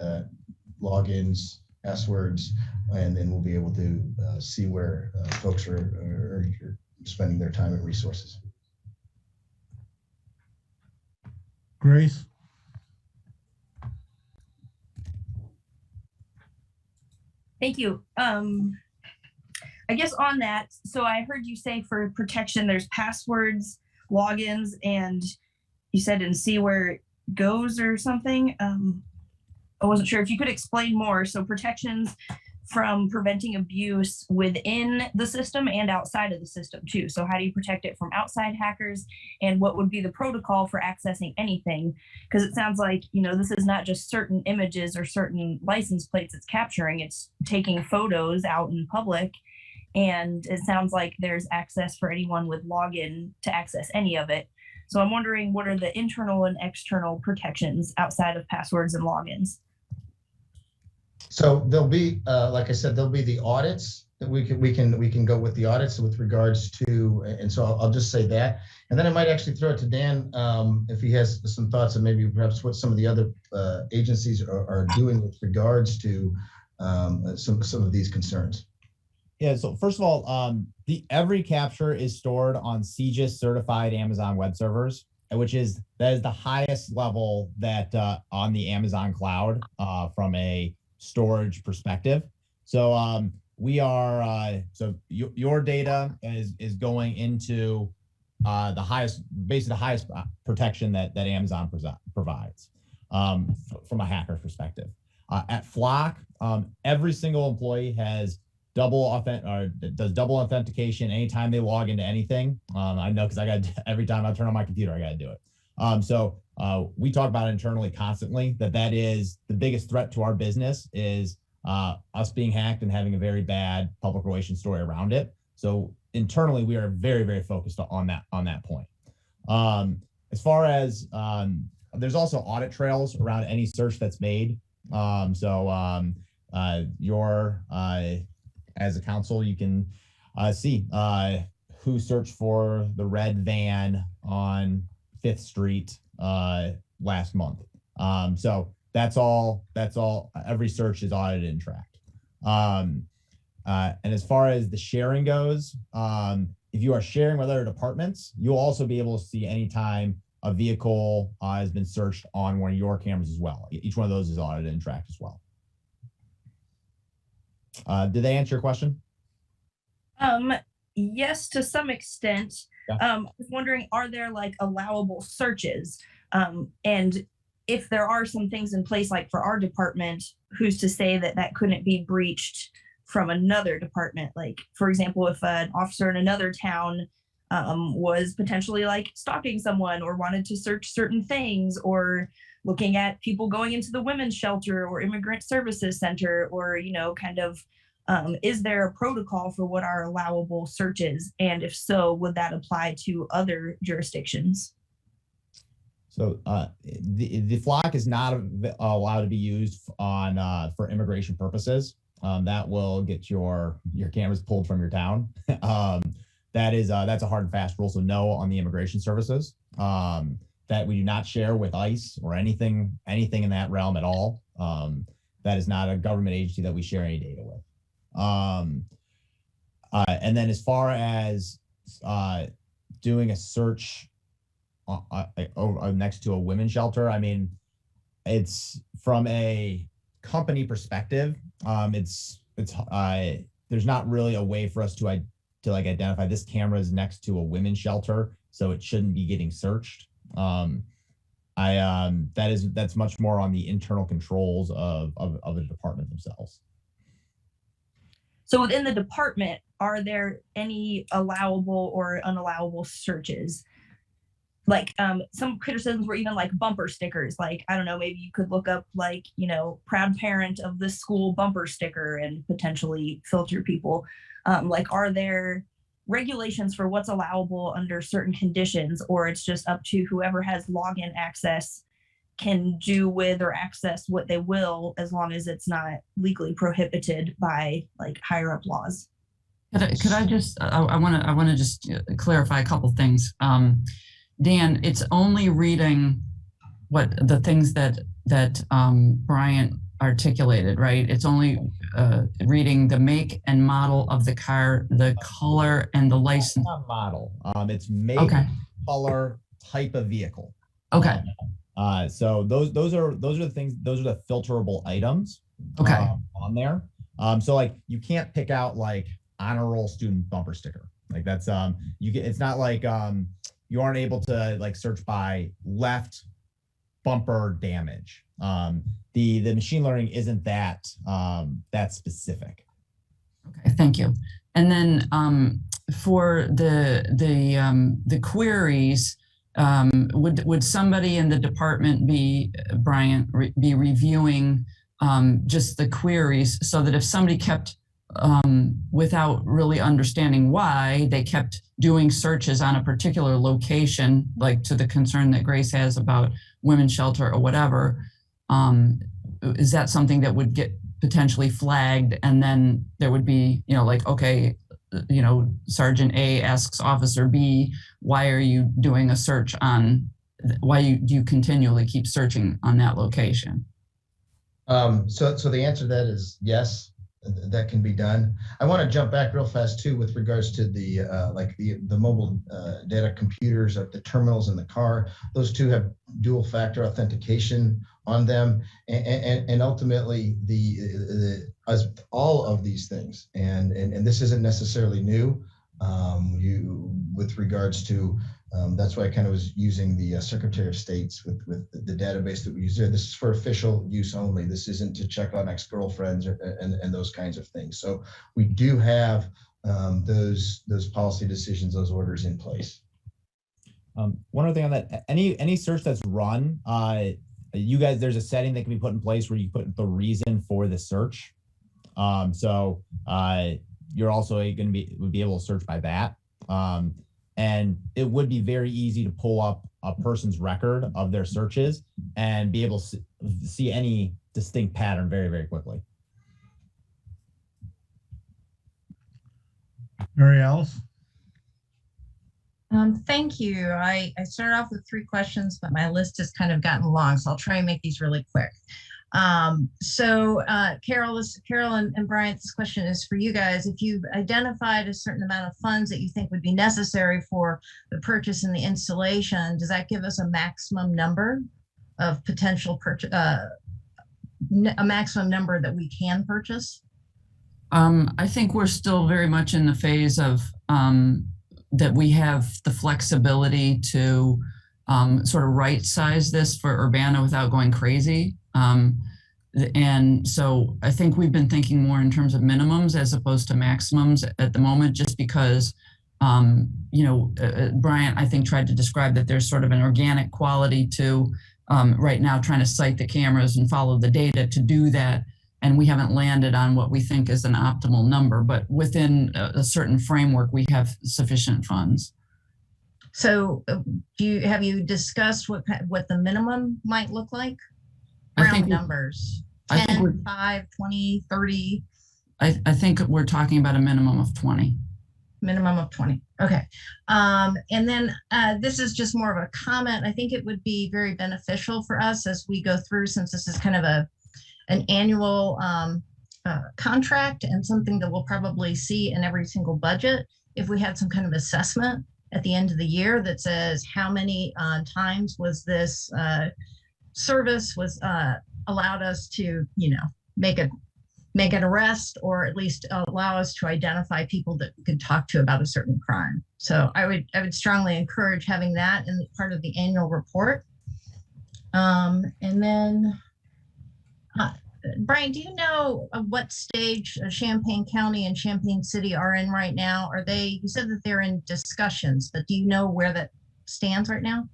logins, passwords, and then we'll be able to see where folks are spending their time and resources. Grace? Thank you. I guess on that, so I heard you say for protection, there's passwords, logins, and you said and see where it goes or something. I wasn't sure if you could explain more. So protections from preventing abuse within the system and outside of the system too. So how do you protect it from outside hackers, and what would be the protocol for accessing anything? Because it sounds like, this is not just certain images or certain license plates it's capturing, it's taking photos out in public. And it sounds like there's access for anyone with login to access any of it. So I'm wondering, what are the internal and external protections outside of passwords and logins? So there'll be, like I said, there'll be the audits that we can go with the audits with regards to, and so I'll just say that, and then I might actually throw it to Dan if he has some thoughts and maybe perhaps what some of the other agencies are doing with regards to some of these concerns. Yeah. So first of all, every capture is stored on CGIS certified Amazon web servers, that is the highest level that on the Amazon cloud from a storage perspective. So we are your data is going into the highest protection that Amazon provides from a hacker perspective. At Flock, every single employee has does double authentication anytime they log into anything. I know because every time I turn on my computer, I got to do it. So we talk about it internally constantly that is the biggest threat to our business is us being hacked and having a very bad public relations story around it. So internally, we are very, very focused on that point. As far as there's also audit trails around any search that's made. As a council, you can see who searched for the red van on 5th Street last month. So that's all, every search is audited and tracked. And as far as the sharing goes, if you are sharing with other departments, you'll also be able to see anytime a vehicle has been searched on one of your cameras as well. Each one of those is audited and tracked as well. Did they answer your question? Yes, to some extent. Yeah. I was wondering, are there like allowable searches? And if there are some things in place, like for our department, who's to say that couldn't be breached from another department? Like, for example, if an officer in another town was potentially like stalking someone or wanted to search certain things, or looking at people going into the women's shelter or immigrant services center, or, is there a protocol for what are allowable searches? And if so, would that apply to other jurisdictions? So the Flock is not allowed to be used for immigration purposes. That will get your cameras pulled from your town. That's a hard and fast rule. So no on the immigration services. That we do not share with ICE or anything in that realm at all. That is not a government agency that we share any data with. And then as far as doing a search next to a women's shelter, I mean, it's from a company perspective, there's not really a way for us to like identify this camera is next to a women's shelter, so it shouldn't be getting searched. That's much more on the internal controls of the department themselves. So within the department, are there any allowable or unallowable searches? Like some criticisms were even like bumper stickers. Like, I don't know, maybe you could look up like, you know, proud parent of this school bumper sticker and potentially filter people. Like, are there regulations for what's allowable under certain conditions, or it's just up to whoever has login access can do with or access what they will, as long as it's not legally prohibited by like higher up laws? Could I just, I want to just clarify a couple things. Dan, it's only reading what the things that Bryant articulated, right? It's only reading the make and model of the car, the color, and the license. Not model. It's make, okay, color, type of vehicle. Okay. So those are the things. Those are the filterable items. Okay. On there. So like you can't pick out like honor roll student bumper sticker. Like that's it's not like you aren't able to like search by left bumper damage. The machine learning isn't that specific. Okay, thank you. And then for the queries, would somebody in the department Bryant, be reviewing just the queries, so that if somebody kept without really understanding why they kept doing searches on a particular location, like to the concern that Grace has about women's shelter or whatever, is that something that would get potentially flagged? And then there would be, you know, like, okay, you know, Sergeant A asks Officer B, why are you doing a search on, do you continually keep searching on that location? So the answer to that is yes, that can be done. I want to jump back real fast too with regards to the mobile data computers at the terminals in the car. Those two have dual factor authentication on them, and ultimately as all of these things, and this isn't necessarily new. With regards to that's why I kind of was using the Secretary of State's with the database that we use there. This is for official use only. This isn't to check on ex-girlfriends and those kinds of things. So we do have those policy decisions, those orders in place. One other thing on that, any search that's run, you guys, there's a setting that can be put in place where you put the reason for the search. So you're also would be able to search by that. And it would be very easy to pull up a person's record of their searches and be able to see any distinct pattern very, very quickly. Mary Alice? Thank you. I started off with 3 questions, but my list has kind of gotten long, so I'll try and make these really quick. Carol and Bryant, this question is for you guys. If you've identified a certain amount of funds that you think would be necessary for the purchase and the installation, does that give us a maximum number of potential purchase, a maximum number that we can purchase? I think we're still very much in the phase of that we have the flexibility to sort of right size this for Urbana without going crazy. And so I think we've been thinking more in terms of minimums as opposed to maximums at the moment, just because, Bryant, I think, tried to describe that there's sort of an organic quality to right now trying to site the cameras and follow the data to do that. And we haven't landed on what we think is an optimal number, but within a certain framework, we have sufficient funds. So have you discussed what the minimum might look like? Round numbers, 10, 5, 20, 30. I think we're talking about a minimum of 20. Minimum of 20. Okay. And then this is just more of a comment. I think it would be very beneficial for us as we go through, since this is kind of an annual contract and something that we'll probably see in every single budget, if we had some kind of assessment at the end of the year that says how many times was this service was allowed us to, make an arrest, or at least allow us to identify people that we could talk to about a certain crime. So I would strongly encourage having that in part of the annual report. And then, Brian, do you know what stage Champaign County and Champaign City are in right now? You said that they're in discussions, but do you know where that stands right now?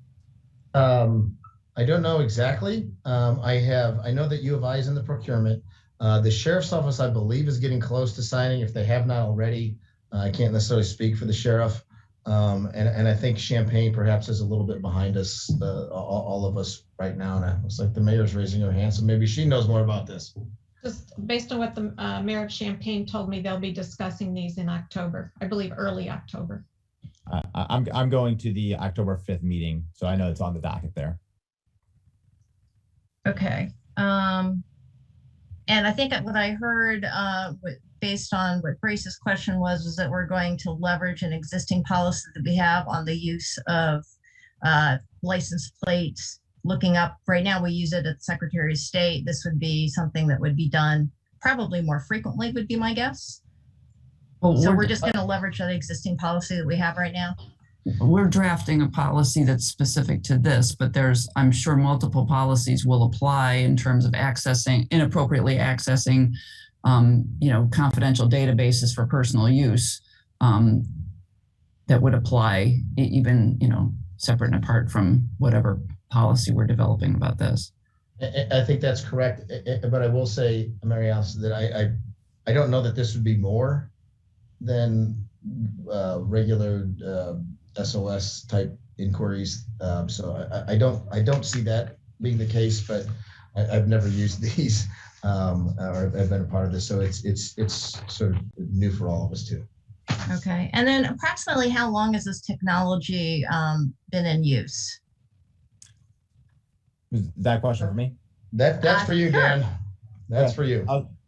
I don't know exactly. I know that U of I is in the procurement. The sheriff's office, I believe, is getting close to signing, if they have not already. I can't necessarily speak for the sheriff. And I think Champaign perhaps is a little bit behind us, all of us right now. And it looks like the mayor's raising her hand, so maybe she knows more about this. Just based on what the mayor of Champaign told me, they'll be discussing these in October, I believe early October. I'm going to the October 5th meeting, so I know it's on the docket there. Okay. And I think what I heard based on what Grace's question was that we're going to leverage an existing policy that we have on the use of license plates. Looking up, right now we use it at the Secretary of State. This would be something that would be done probably more frequently, would be my guess. Well, So we're just going to leverage that existing policy that we have right now. We're drafting a policy that's specific to this, but I'm sure multiple policies will apply in terms of inappropriately accessing, confidential databases for personal use, that would apply even, separate and apart from whatever policy we're developing about this. I think that's correct, but I will say, Mary Alice, that I don't know that this would be more than regular SOS type inquiries. So I don't see that being the case, but I've never used these or I've been a part of this. So it's sort of new for all of us too. Okay. And then approximately how long has this technology been in use? Is that a question for me? That's for you, sure. Dan. That's for you.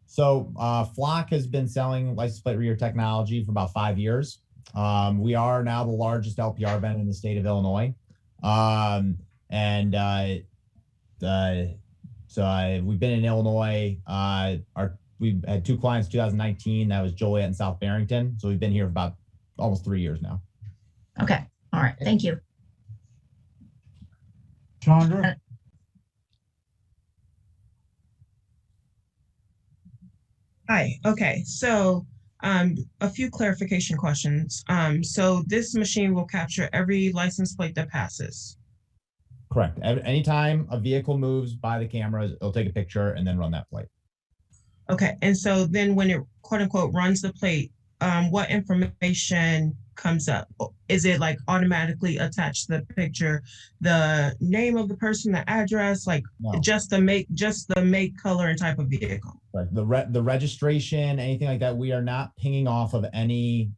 So Flock has been selling license plate reader technology for about 5 years. We are now the largest LPR vendor in the state of Illinois. We've been in Illinois. We've had 2 clients in 2019. That was Joliet and South Barrington. So we've been here for about almost 3 years now. Okay. All right. Thank you. Chandra? Hi. Okay. So a few clarification questions. So this machine will capture every license plate that passes. Correct. Anytime a vehicle moves by the cameras, it'll take a picture and then run that plate. Okay. And so then when it quote unquote runs the plate, what information comes up? Is it like automatically attached to the picture, the name of the person, the address, like No. just the make, color, and type of vehicle? Right. The registration, anything like that, we are not pinging off of any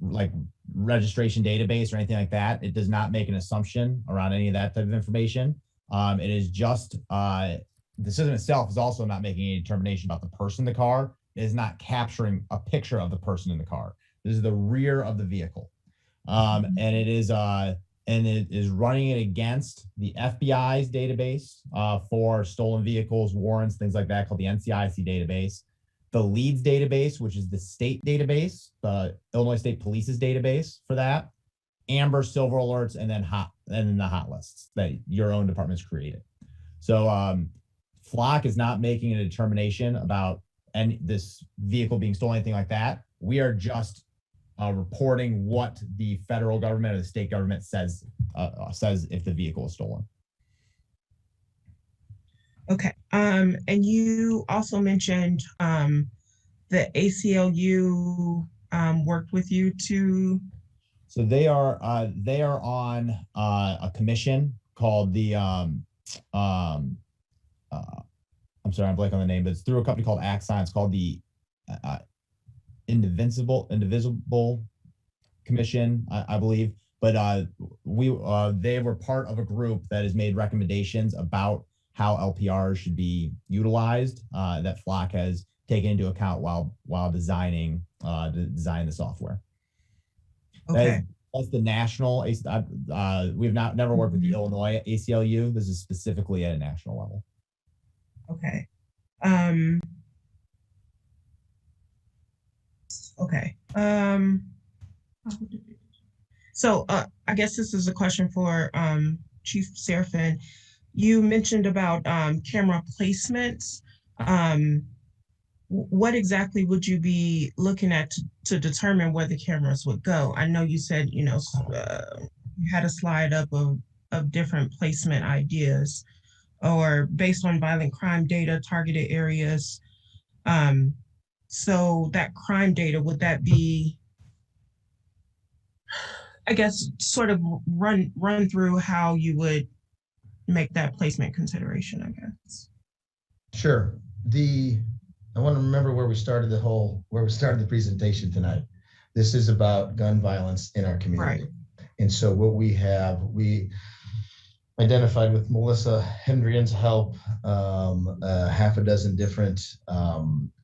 like registration database or anything like that. It does not make an assumption around any of that type of information. It is just the system itself is also not making any determination about the person in the car. It is not capturing a picture of the person in the car. This is the rear of the vehicle. And it is running it against the FBI's database for stolen vehicles, warrants, things like that, called the NCIC database. The LEADS database, which is the state database, the Illinois State Police's database for that, Amber, Silver Alerts, and then the hot lists that your own department's created. So Flock is not making a determination about this vehicle being stolen, anything like that. We are just reporting what the federal government or the state government says if the vehicle is stolen. Okay. And you also mentioned the ACLU worked with you to. So they are on a commission called the I'm sorry, I'm blanking on the name, but it's through a company called Axon. It's called the Indivisible Commission, I believe. But they were part of a group that has made recommendations about how LPRs should be utilized that Flock has taken into account while designing the software. Okay. That's the national. We've never worked with the Illinois ACLU. This is specifically at a national level. Okay. Okay. So I guess this is a question for Chief Serafin. You mentioned about camera placements. What exactly would you be looking at to determine where the cameras would go? I know you said, you had a slide up of different placement ideas, or based on violent crime data, targeted areas. So that crime data, would that be, I guess, sort of run through how you would make that placement consideration, I guess? Sure. I want to remember where we started the presentation tonight. This is about gun violence in our community. Right. And so what we identified with Melissa Hendrian's help, half a dozen different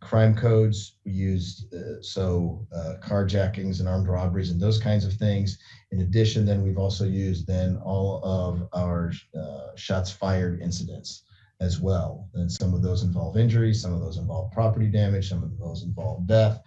crime codes. We used carjackings and armed robberies and those kinds of things. In addition, then we've also used then all of our shots fired incidents as well. And some of those involve injuries, some of those involve property damage, some of those involve death,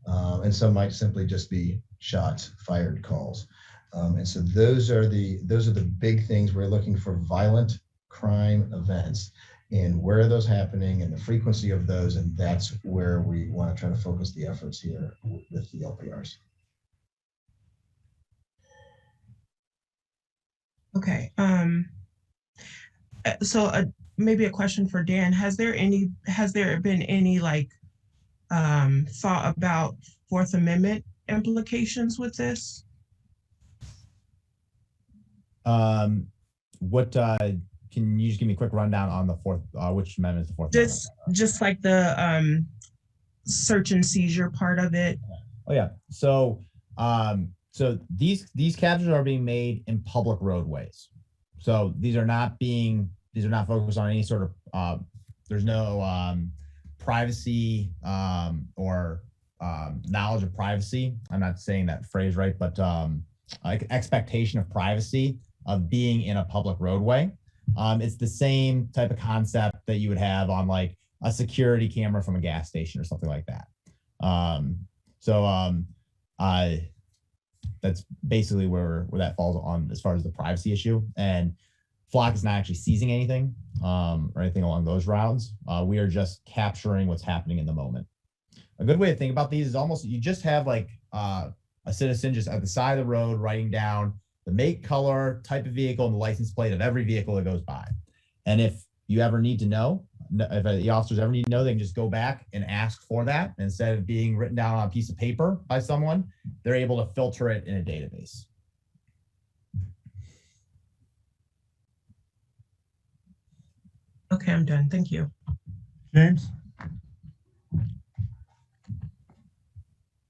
and some might simply just be shots fired calls. And so those are the big things. We're looking for violent crime events and where are those happening and the frequency of those. And that's where we want to try to focus the efforts here with the LPRs. Okay. So maybe a question for Dan. Has there been any thought about Fourth Amendment implications with this? Can you just give me a quick rundown on the fourth, which amendment is the Fourth Amendment? Just like the search and seizure part of it. Oh yeah. So these captures are being made in public roadways. So these are not focused on any sort of, there's no privacy or knowledge of privacy. I'm not saying that phrase right, but like expectation of privacy of being in a public roadway. It's the same type of concept that you would have on like a security camera from a gas station or something like that. That's basically where that falls on as far as the privacy issue. And Flock is not actually seizing anything or anything along those routes. We are just capturing what's happening in the moment. A good way to think about these is almost you just have like a citizen just at the side of the road writing down the make, color, type of vehicle, and the license plate of every vehicle that goes by. And if you ever need to know, if the officers ever need to know, they can just go back and ask for that. Instead of being written down on a piece of paper by someone, they're able to filter it in a database. Okay, I'm done. Thank you. James?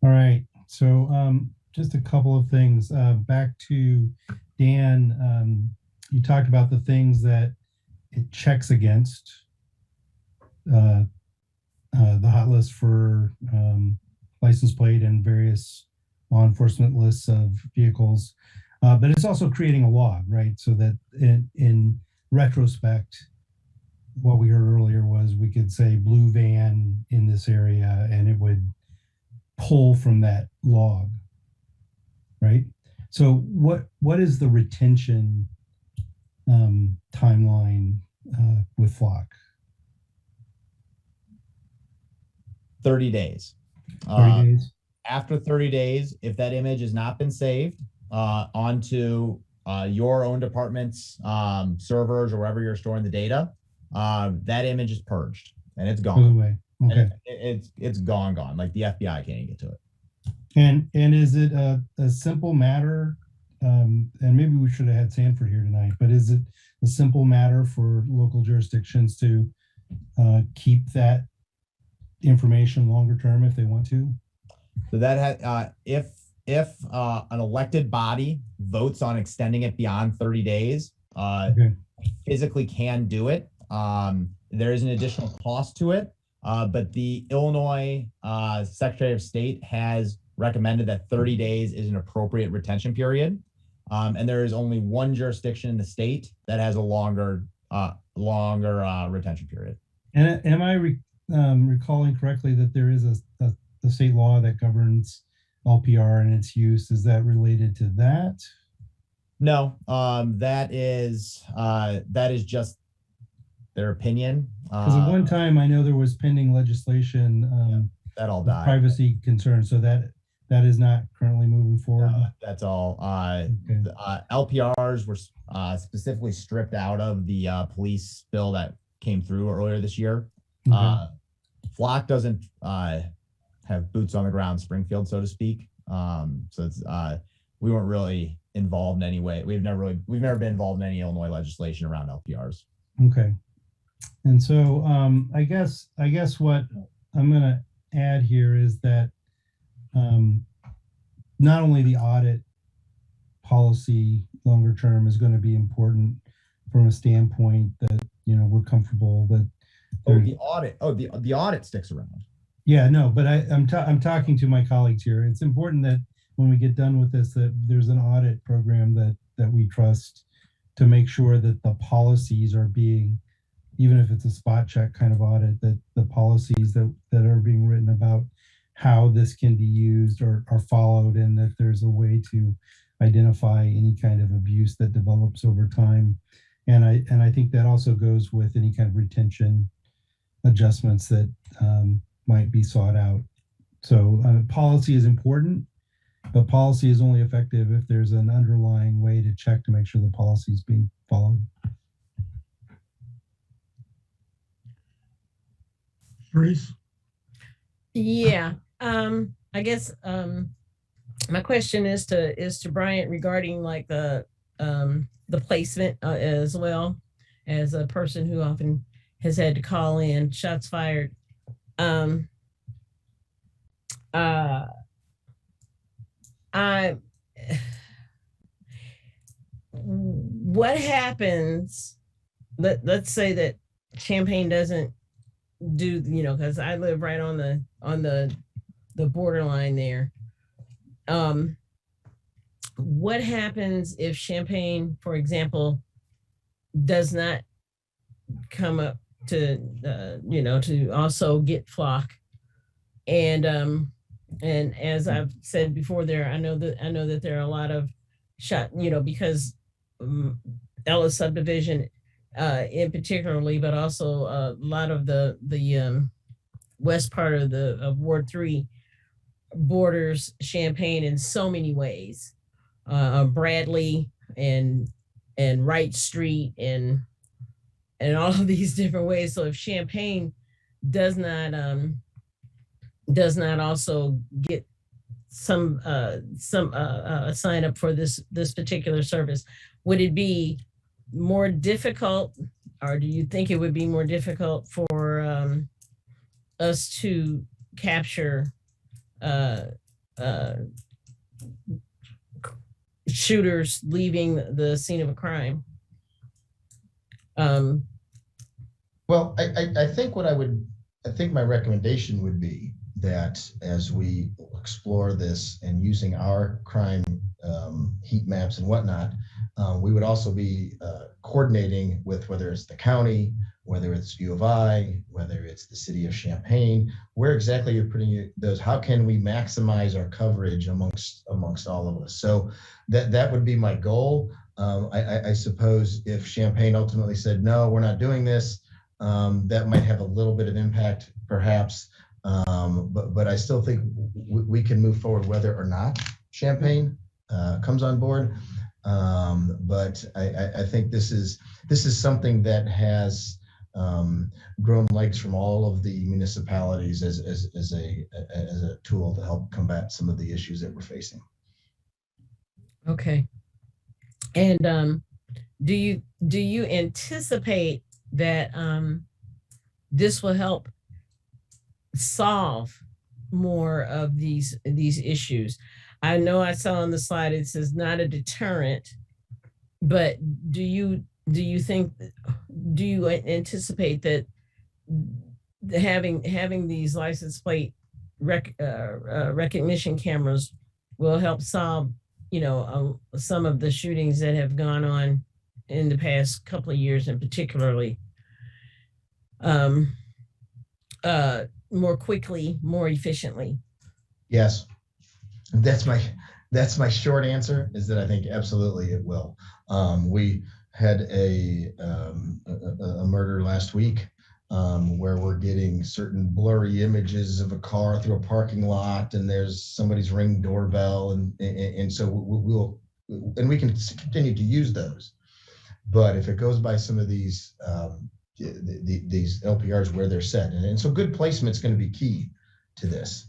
All right. So just a couple of things. Back to Dan, you talked about the things that it checks against. The hot list for license plate and various law enforcement lists of vehicles. But it's also creating a log, right? So that in retrospect, what we heard earlier was we could say blue van in this area and it would pull from that log, right? So what is the retention timeline with Flock? 30 days. 30 days? After 30 days, if that image has not been saved onto your own department's servers or wherever you're storing the data, that image is purged and it's gone. Away. Okay. It's gone. Like the FBI can't even get to it. And is it a simple matter? And maybe we should have had Sanford here tonight, but is it a simple matter for local jurisdictions to keep that information longer term if they want to? So that if an elected body votes on extending it beyond 30 days, physically can do it. There is an additional cost to it, but the Illinois Secretary of State has recommended that 30 days is an appropriate retention period. And there is only one jurisdiction in the state that has a longer retention period. And am I recalling correctly that there is a state law that governs LPR and its use? Is that related to that? No, that is just their opinion. Because at one time I know there was pending legislation that all died. Privacy concerns, so that is not currently moving forward. That's all. LPRs were specifically stripped out of the police bill that came through earlier this year. Okay. Flock doesn't have boots on the ground, Springfield, so to speak. So it's we weren't really involved in any way. We've never been involved in any Illinois legislation around LPRs. Okay. And so I guess what I'm going to add here is that not only the audit policy longer term is going to be important from a standpoint that, you know, we're comfortable that the audit sticks around. Yeah, no, but I'm talking to my colleagues here. It's important that when we get done with this, that there's an audit program that we trust to make sure that the policies are being, even if it's a spot check kind of audit, that the policies that are being written about how this can be used are followed, and that there's a way to identify any kind of abuse that develops over time. And I think that also goes with any kind of retention adjustments that might be sought out. So policy is important, but policy is only effective if there's an underlying way to check to make sure the policy is being followed. Therese? Yeah, I guess my question is to Bryant regarding like the placement as well, as a person who often has had to call in shots fired. What happens? Let's say that Champaign doesn't do, you know, because I live right on the borderline there. What happens if Champaign, for example, does not come up to to also get Flock? And as I've said before, I know that there are a lot of because Ellis subdivision in particularly, but also a lot of the west part of Ward 3 borders Champaign in so many ways, Bradley and Wright Street and all of these different ways. So if Champaign does not also get some sign up for this particular service, would it be more difficult, or do you think it would be more difficult for us to capture shooters leaving the scene of a crime? Well, I think my recommendation would be that as we explore this and using our crime heat maps and whatnot, we would also be coordinating with whether it's the county, whether it's U of I, whether it's the city of Champaign, where exactly you're putting those, how can we maximize our coverage amongst all of us? So that would be my goal. I suppose if Champaign ultimately said, no, we're not doing this, that might have a little bit of impact perhaps. But I still think we can move forward whether or not Champaign comes on board. But I think this is something that has grown legs from all of the municipalities as a tool to help combat some of the issues that we're facing. Okay. And do you anticipate that this will help solve more of these issues? I know I saw on the slide it says not a deterrent, but do you anticipate that having these license plate recognition cameras will help solve, some of the shootings that have gone on in the past couple of years, and particularly more quickly, more efficiently. Yes, that's my short answer, is that I think absolutely it will. We had a murder last week where we're getting certain blurry images of a car through a parking lot, and there's somebody's Ring doorbell, and so we can continue to use those. But if it goes by some of these LPRs where they're set, and so good placement is going to be key to this.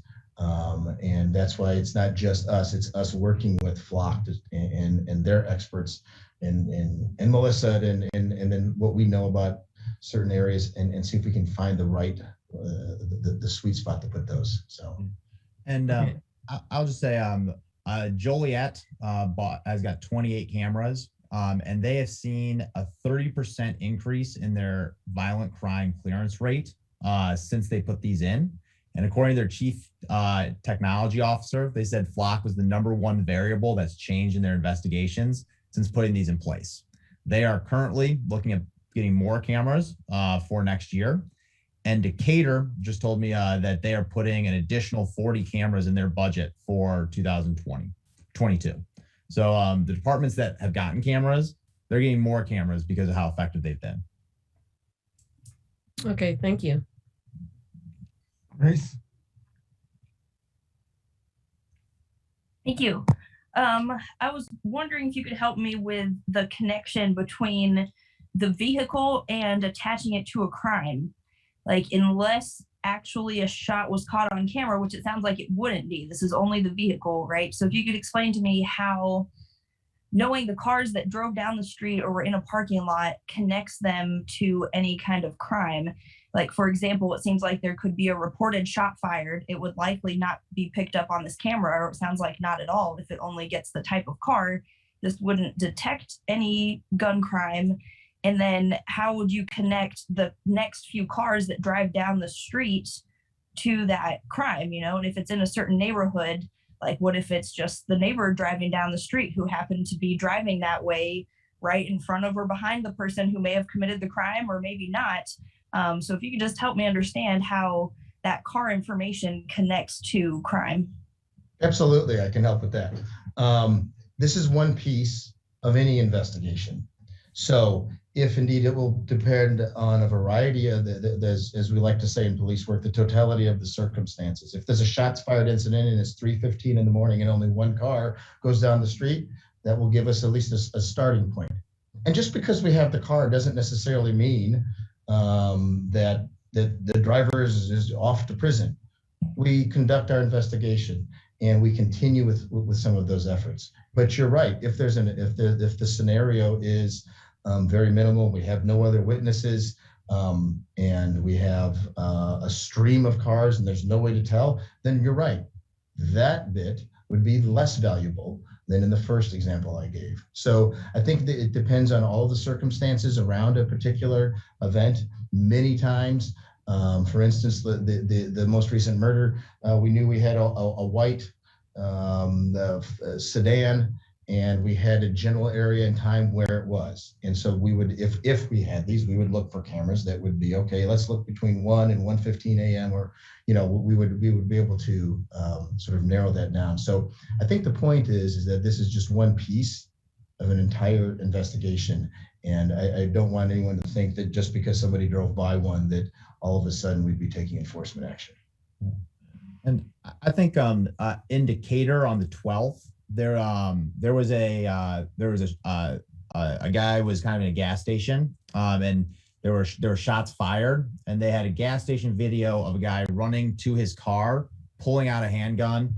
And that's why it's not just us, it's us working with Flock and their experts and Melissa and then what we know about certain areas and see if we can find the right, the sweet spot to put those. So. And I'll just say, Joliet has got 28 cameras, and they have seen a 30% increase in their violent crime clearance rate since they put these in. And according to their chief technology officer, they said Flock was the #1 variable that's changed in their investigations since putting these in place. They are currently looking at getting more cameras for next year. And Decatur just told me that they are putting an additional 40 cameras in their budget for 2022. So the departments that have gotten cameras, they're getting more cameras because of how effective they've been. Okay, thank you. Grace? Thank you. I was wondering if you could help me with the connection between the vehicle and attaching it to a crime. Like, unless actually a shot was caught on camera, which it sounds like it wouldn't be. This is only the vehicle, right? So if you could explain to me how knowing the cars that drove down the street or were in a parking lot connects them to any kind of crime. Like, for example, it seems like there could be a reported shot fired. It would likely not be picked up on this camera, or it sounds like not at all. If it only gets the type of car, this wouldn't detect any gun crime. And then how would you connect the next few cars that drive down the street to that crime, And if it's in a certain neighborhood, like, what if it's just the neighbor driving down the street who happened to be driving that way right in front of or behind the person who may have committed the crime, or maybe not. So if you could just help me understand how that car information connects to crime. Absolutely, I can help with that. This is one piece of any investigation. So if indeed it will depend on a variety of, as we like to say in police work, the totality of the circumstances. If there's a shots fired incident and it's 3:15 in the morning and only one car goes down the street, that will give us at least a starting point. And just because we have the car doesn't necessarily mean that the driver is off to prison. We conduct our investigation and we continue with some of those efforts. But you're right. If the scenario is very minimal, we have no other witnesses, and we have a stream of cars and there's no way to tell, then you're right. That bit would be less valuable than in the first example I gave. So I think that it depends on all the circumstances around a particular event. Many times, for instance, the most recent murder, we knew we had a white sedan, and we had a general area and time where it was. And so we would, if we had these, we would look for cameras that would be, okay, let's look between 1 and 1:15 a.m. or, we would be able to sort of narrow that down. So I think the point is that this is just one piece of an entire investigation. And I don't want anyone to think that just because somebody drove by one, that all of a sudden we'd be taking enforcement action. And I think in Decatur on the 12th, there was a guy was kind of in a gas station, and there were shots fired, and they had a gas station video of a guy running to his car, pulling out a handgun,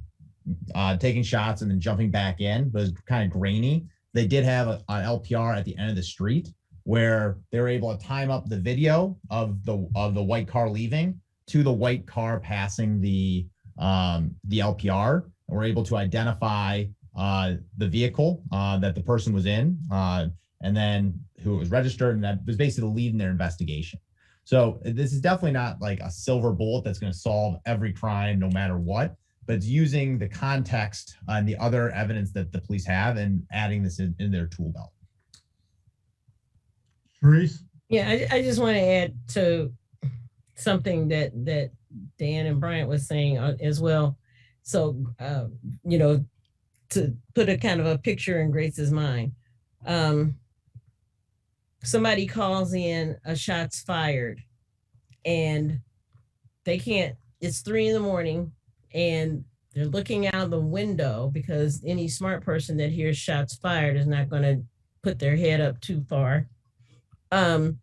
taking shots, and then jumping back in. But it was kind of grainy. They did have an LPR at the end of the street where they were able to time up the video of the white car leaving to the white car passing the LPR. And we're able to identify the vehicle that the person was in, and then who it was registered, and that was basically the lead in their investigation. So this is definitely not like a silver bullet that's going to solve every crime no matter what, but it's using the context and the other evidence that the police have and adding this in their tool belt. Therese? Yeah, I just want to add to something that Dan and Bryant was saying as well. So, you know, to put a kind of a picture in Grace's mind, somebody calls in a shots fired and they can't, it's 3 a.m. and they're looking out the window because any smart person that hears shots fired is not going to put their head up too far. And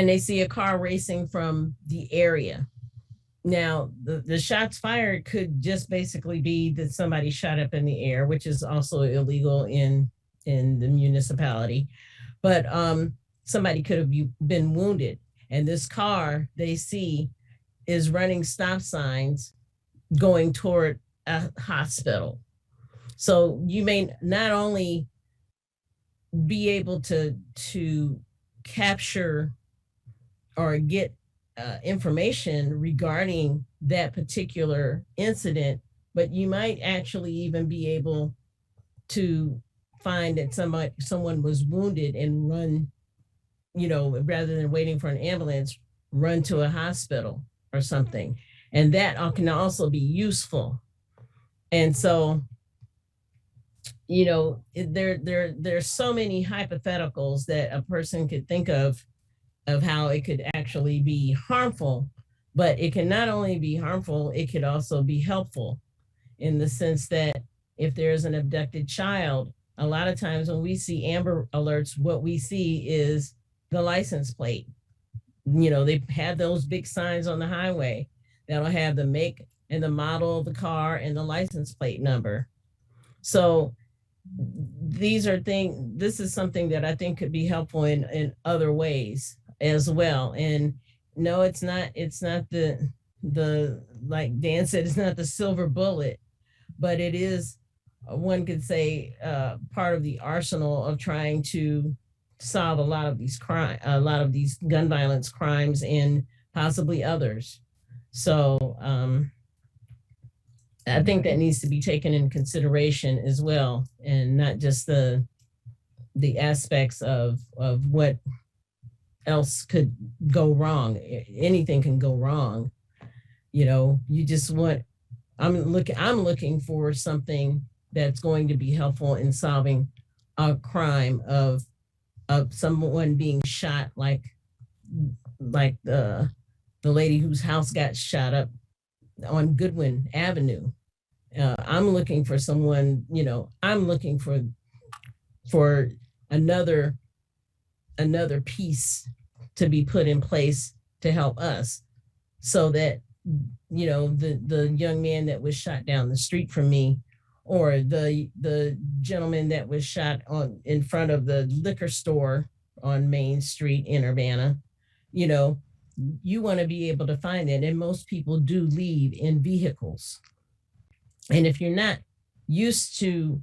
they see a car racing from the area. Now, the shots fired could just basically be that somebody shot up in the air, which is also illegal in the municipality. But somebody could have been wounded. And this car they see is running stop signs going toward a hospital. So you may not only be able to capture or get information regarding that particular incident, but you might actually even be able to find that someone was wounded and run, you know, rather than waiting for an ambulance, run to a hospital or something. And that can also be useful. And so, you know, there's so many hypotheticals that a person could think of how it could actually be harmful, but it can not only be harmful, it could also be helpful in the sense that if there's an abducted child, a lot of times when we see Amber Alerts, what we see is the license plate. You know, they have those big signs on the highway that'll have the make and the model of the car and the license plate number. So these are things, this is something that I think could be helpful in other ways as well. And no, it's not the like Dan said, it's not the silver bullet, but it is, one could say, part of the arsenal of trying to solve a lot of these gun violence crimes and possibly others. So I think that needs to be taken in consideration as well, and not just the aspects of what else could go wrong. Anything can go wrong. You know, you just want, I'm looking for something that's going to be helpful in solving a crime of someone being shot, like the lady whose house got shot up on Goodwin Avenue. I'm looking for someone, you know, I'm looking for another piece to be put in place to help us, so that, you know, the young man that was shot down the street from me, or the gentleman that was shot in front of the liquor store on Main Street in Urbana, you know, you want to be able to find it. And most people do leave in vehicles. And if you're not used to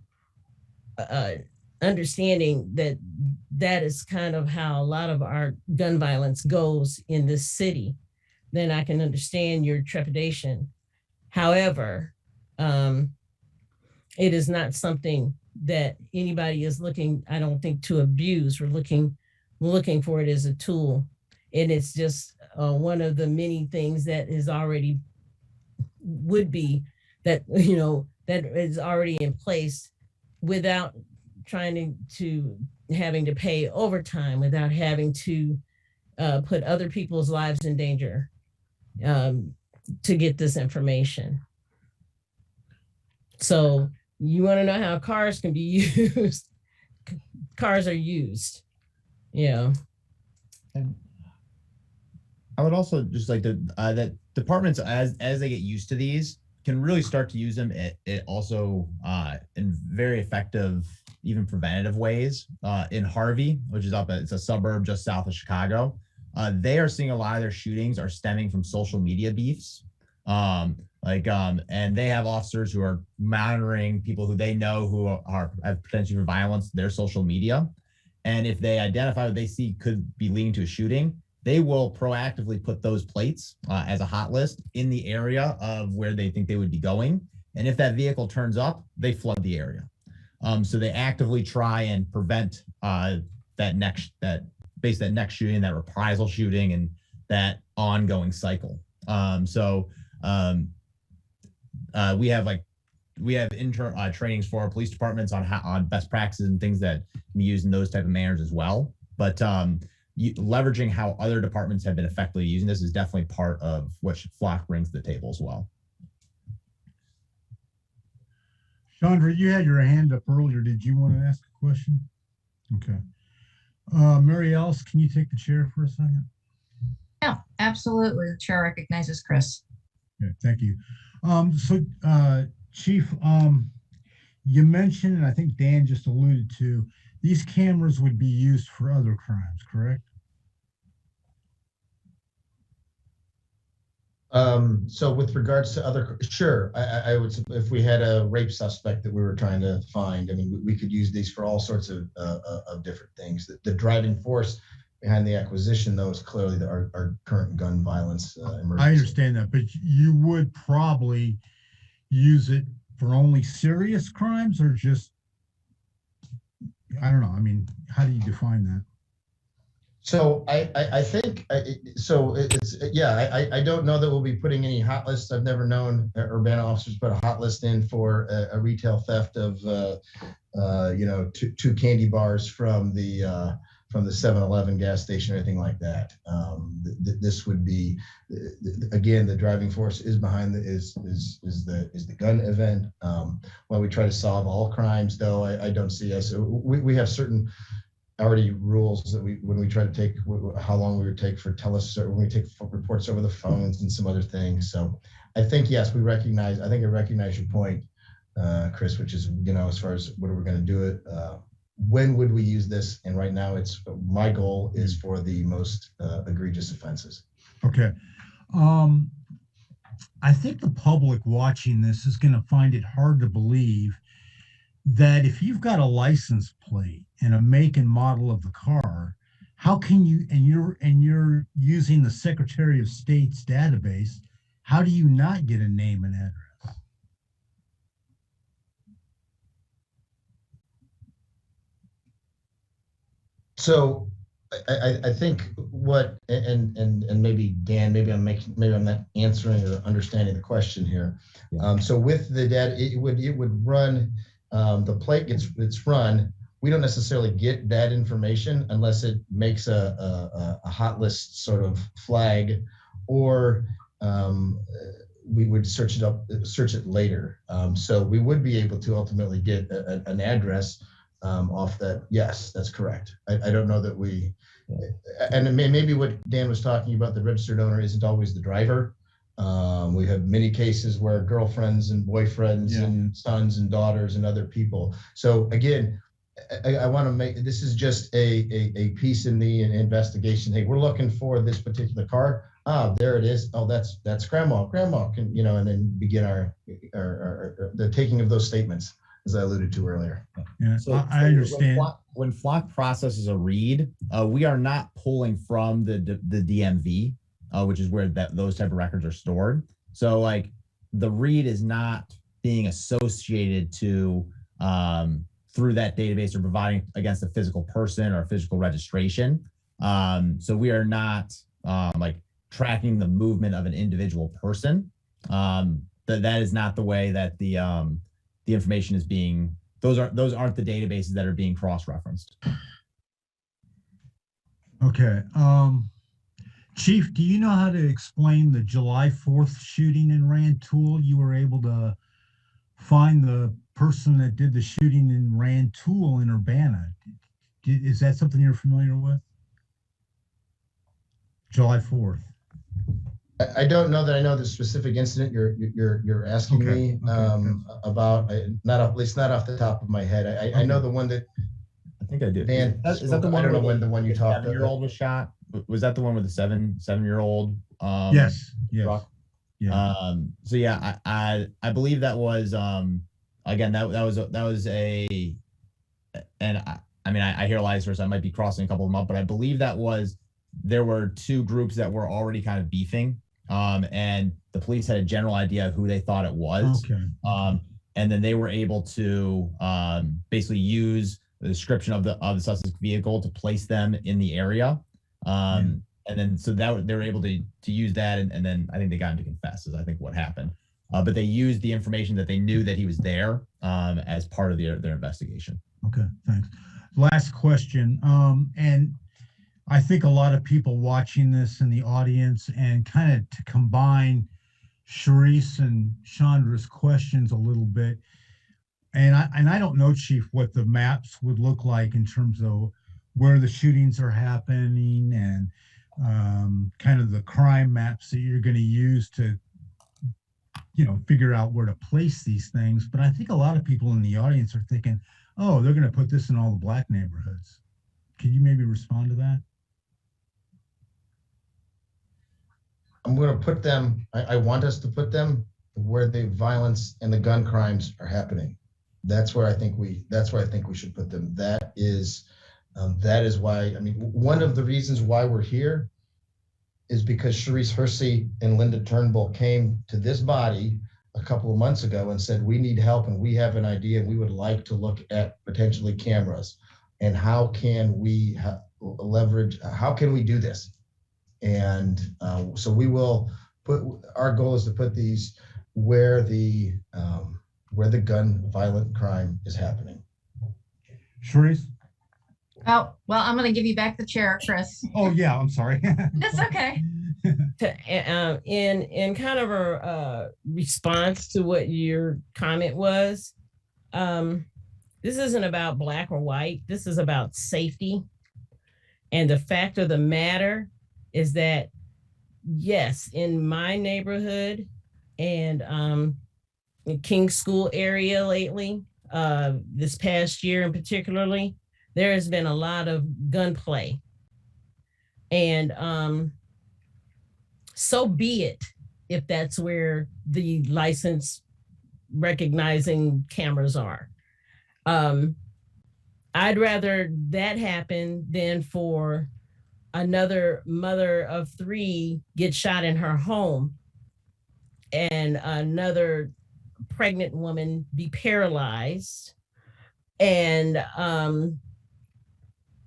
understanding that is kind of how a lot of our gun violence goes in this city, then I can understand your trepidation. However, it is not something that anybody is looking, I don't think, to abuse. We're looking for it as a tool. And it's just one of the many things that is already would be that, you know, that is already in place without trying to having to pay overtime, without having to put other people's lives in danger to get this information. So you want to know how cars can be used? Cars are used, yeah. And I would also just like to that departments, as they get used to these, can really start to use them it also in very effective, even preventative ways. In Harvey, which is it's a suburb just south of Chicago, they are seeing a lot of their shootings are stemming from social media beefs. And they have officers who are monitoring people who they know who have potential for violence, their social media. And if they identify what they see could be leading to a shooting, they will proactively put those plates as a hot list in the area of where they think they would be going. And if that vehicle turns up, they flood the area. So they actively try and prevent that next shooting, that reprisal shooting, and that ongoing cycle. We have intern trainings for our police departments on best practices and things that can be used in those type of manners as well. But leveraging how other departments have been effectively using this is definitely part of what Flock brings to the table as well. Chandra, you had your hand up earlier. Did you want to ask a question? Okay. Mary Alice, can you take the chair for a second? Yeah, absolutely. The chair recognizes Chris. Okay, thank you. Chief, you mentioned, and I think Dan just alluded to, these cameras would be used for other crimes, correct? So with regards to sure, I would, if we had a rape suspect that we were trying to find, I mean, we could use these for all sorts of different things. The driving force behind the acquisition, though, is clearly our current gun violence emergency. I understand that, but you would probably use it for only serious crimes, or just, I don't know. I mean, how do you define that? So I think so. I don't know that we'll be putting any hot lists. I've never known Urbana officers put a hot list in for a retail theft of two candy bars from the 7-Eleven gas station or anything like that. This would be, again, the driving force is behind is the gun event. While we try to solve all crimes, though, I don't see us. We have certain already rules that when we try to take how long we would take for when we take reports over the phones and some other things. So I think, yes, I recognize your point, Chris, which is, as far as what are we going to do it, when would we use this? And right now my goal is for the most egregious offenses. Okay. I think the public watching this is going to find it hard to believe that if you've got a license plate and a make and model of the car, how can you, and you're using the Secretary of State's database, how do you not get a name and address? So I think and maybe Dan, maybe I'm not answering or understanding the question here. Yeah. So with the data, it would run, the plate gets run. We don't necessarily get that information unless it makes a hot list sort of flag, or we would search it later. So we would be able to ultimately get an address off that. Yes, that's correct. I don't know that and maybe what Dan was talking about, the registered owner isn't always the driver. We have many cases where girlfriends and boyfriends and sons and daughters and other people. So again, I want to make, this is just a piece in the investigation. Hey, we're looking for this particular car. Ah, there it is. Oh, that's grandma can, and then begin the taking of those statements, as I alluded to earlier. Yeah, so I understand. When Flock processes a read, we are not pulling from the DMV, which is where those type of records are stored. So like the read is not being associated to through that database or providing against a physical person or a physical registration. So we are not like tracking the movement of an individual person. That is not the way that the information is being, those aren't the databases that are being cross-referenced. Okay. Chief, do you know how to explain the July 4th shooting in Rantoul? You were able to find the person that did the shooting in Rantoul in Urbana. Is that something you're familiar with? July 4th. I don't know that I know the specific incident you're asking me about. At least not off the top of my head. I know the one that I think I do. Dan, is that the one? I don't know when the one you talked about. 7-year-old was shot. Was that the one with the 7-year-old? Yes. Truck? Yeah. So yeah, I believe that was again that was a, and I mean I hear a lot of stories. I might be crossing a couple of them up, but I believe that was there were two groups that were already kind of beefing, and the police had a general idea of who they thought it was. Okay. And then they were able to basically use the description of the suspect vehicle to place them in the area. And then so that they were able to use that, and then I think they got him to confess is I think what happened. But they used the information that they knew that he was there as part of their investigation. Okay, thanks. Last question. And I think a lot of people watching this in the audience, and kind of to combine Sharice and Chandra's questions a little bit. And I don't know, Chief, what the maps would look like in terms of where the shootings are happening and kind of the crime maps that you're going to use to, figure out where to place these things. But I think a lot of people in the audience are thinking, oh, they're going to put this in all the Black neighborhoods. Can you maybe respond to that? I'm going to put them, I want us to put them where the violence and the gun crimes are happening. That's where I think we should put them. That is why, one of the reasons why we're here is because Sharice Hersey and Linda Turnbull came to this body a couple of months ago and said, we need help and we have an idea and we would like to look at potentially cameras and how can we how can we do this? And so we will our goal is to put these where the gun violent crime is happening. Sharice? Oh, well, I'm going to give you back the chair, Chris. Oh, yeah, I'm sorry. That's okay. In kind of a response to what your comment was, this isn't about Black or white. This is about safety. And the fact of the matter is that, yes, in my neighborhood and in King School area lately, this past year in particularly, there has been a lot of gunplay. And so be it if that's where the license recognizing cameras are. I'd rather that happen than for another mother of 3 get shot in her home and another pregnant woman be paralyzed. And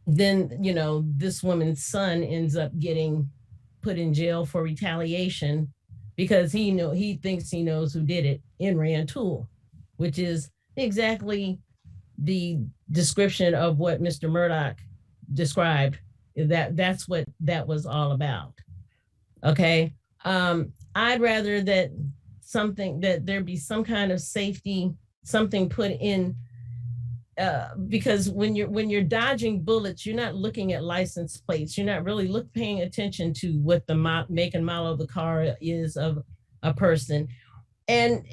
then, this woman's son ends up getting put in jail for retaliation because he thinks he knows who did it in Rantoul, which is exactly the description of what Mr. Murdoch described. That's what that was all about. Okay. I'd rather that there be some kind of safety, something put in, because when you're dodging bullets, you're not looking at license plates. You're not really paying attention to what the make and model of the car is of a person. And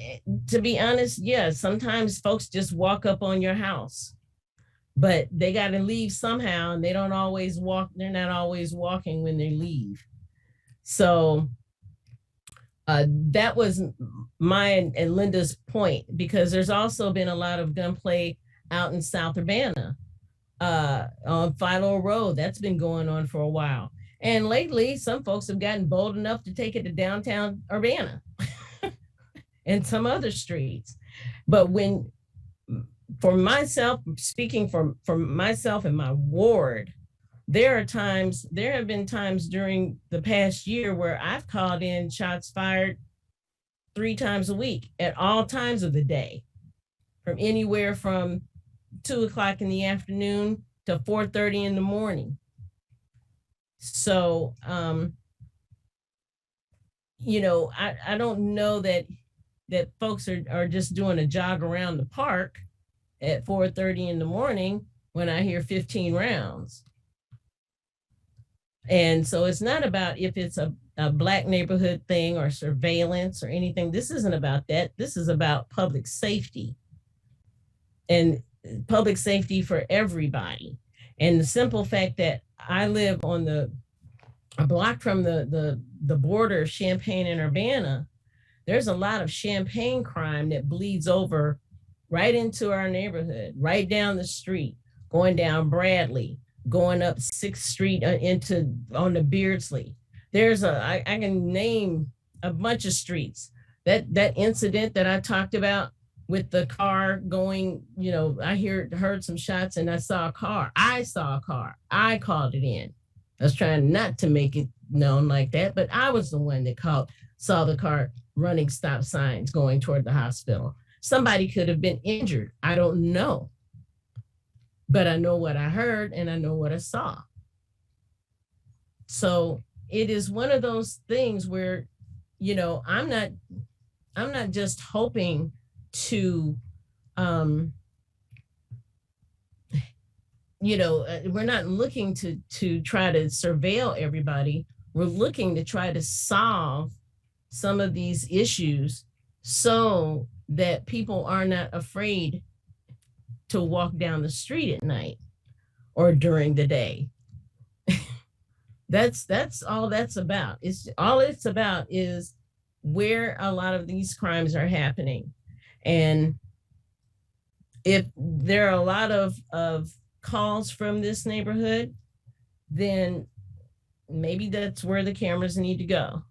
to be honest, yeah, sometimes folks just walk up on your house, but they got to leave somehow, and they don't always walk. They're not always walking when they leave. So that was mine and Linda's point, because there's also been a lot of gunplay out in South Urbana, on Philo Road. That's been going on for a while. And lately, some folks have gotten bold enough to take it to downtown Urbana and some other streets. But for myself, speaking for myself and my ward, there have been times during the past year where I've called in shots fired 3 times a week at all times of the day, from anywhere from 2:00 in the afternoon to 4:30 in the morning. So, I don't know that folks are just doing a jog around the park at 4:30 in the morning when I hear 15 rounds. And so it's not about if it's a Black neighborhood thing or surveillance or anything. This isn't about that. This is about public safety. And public safety for everybody. And the simple fact that I live on a block from the border of Champaign and Urbana, there's a lot of Champaign crime that bleeds over right into our neighborhood, right down the street, going down Bradley, going up 6th Street into on the Beardsley. There's I can name a bunch of streets. That incident that I talked about with the car going, I heard some shots and I saw a car. I called it in. I was trying not to make it known like that, but I was the one that saw the car running stop signs going toward the hospital. Somebody could have been injured. I don't know. But I know what I heard and I know what I saw. So it is one of those things where, I'm not just hoping to, we're not looking to try to surveil everybody. We're looking to try to solve some of these issues so that people are not afraid to walk down the street at night or during the day. That's all that's about. It's about is where a lot of these crimes are happening. And if there are a lot of calls from this neighborhood, then maybe that's where the cameras need to go.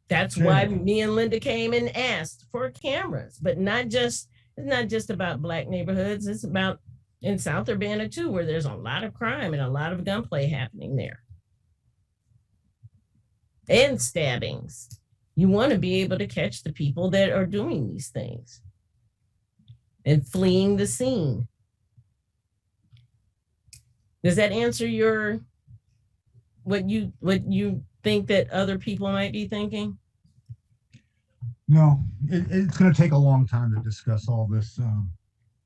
That's why me and Linda came and asked for cameras, but it's not just about Black neighborhoods. It's about in South Urbana too, where there's a lot of crime and a lot of gunplay happening there. And stabbings. You want to be able to catch the people that are doing these things and fleeing the scene. Does that answer what you think that other people might be thinking? No, it's going to take a long time to discuss all this.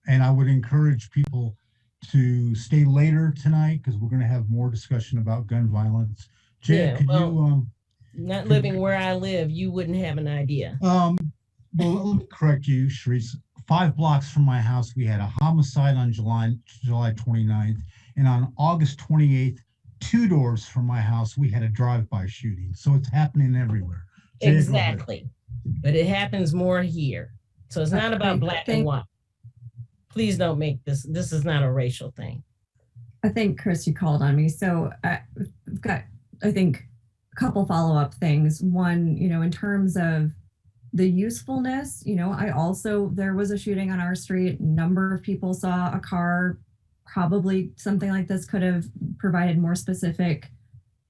And I would encourage people to stay later tonight because we're going to have more discussion about gun violence. Jay, not living where I live, you wouldn't have an idea. Well, let me correct you, Sharice. 5 blocks from my house, we had a homicide on July 29th. And on August 28th, 2 doors from my house, we had a drive-by shooting. So it's happening everywhere. Jay, exactly. But it happens more here. So it's not about Black and white. Please don't make this is not a racial thing. I think, Chris, you called on me. So I've got, I think, a couple follow-up things. One, in terms of the usefulness, there was a shooting on our street. A number of people saw a car. Probably something like this could have provided more specific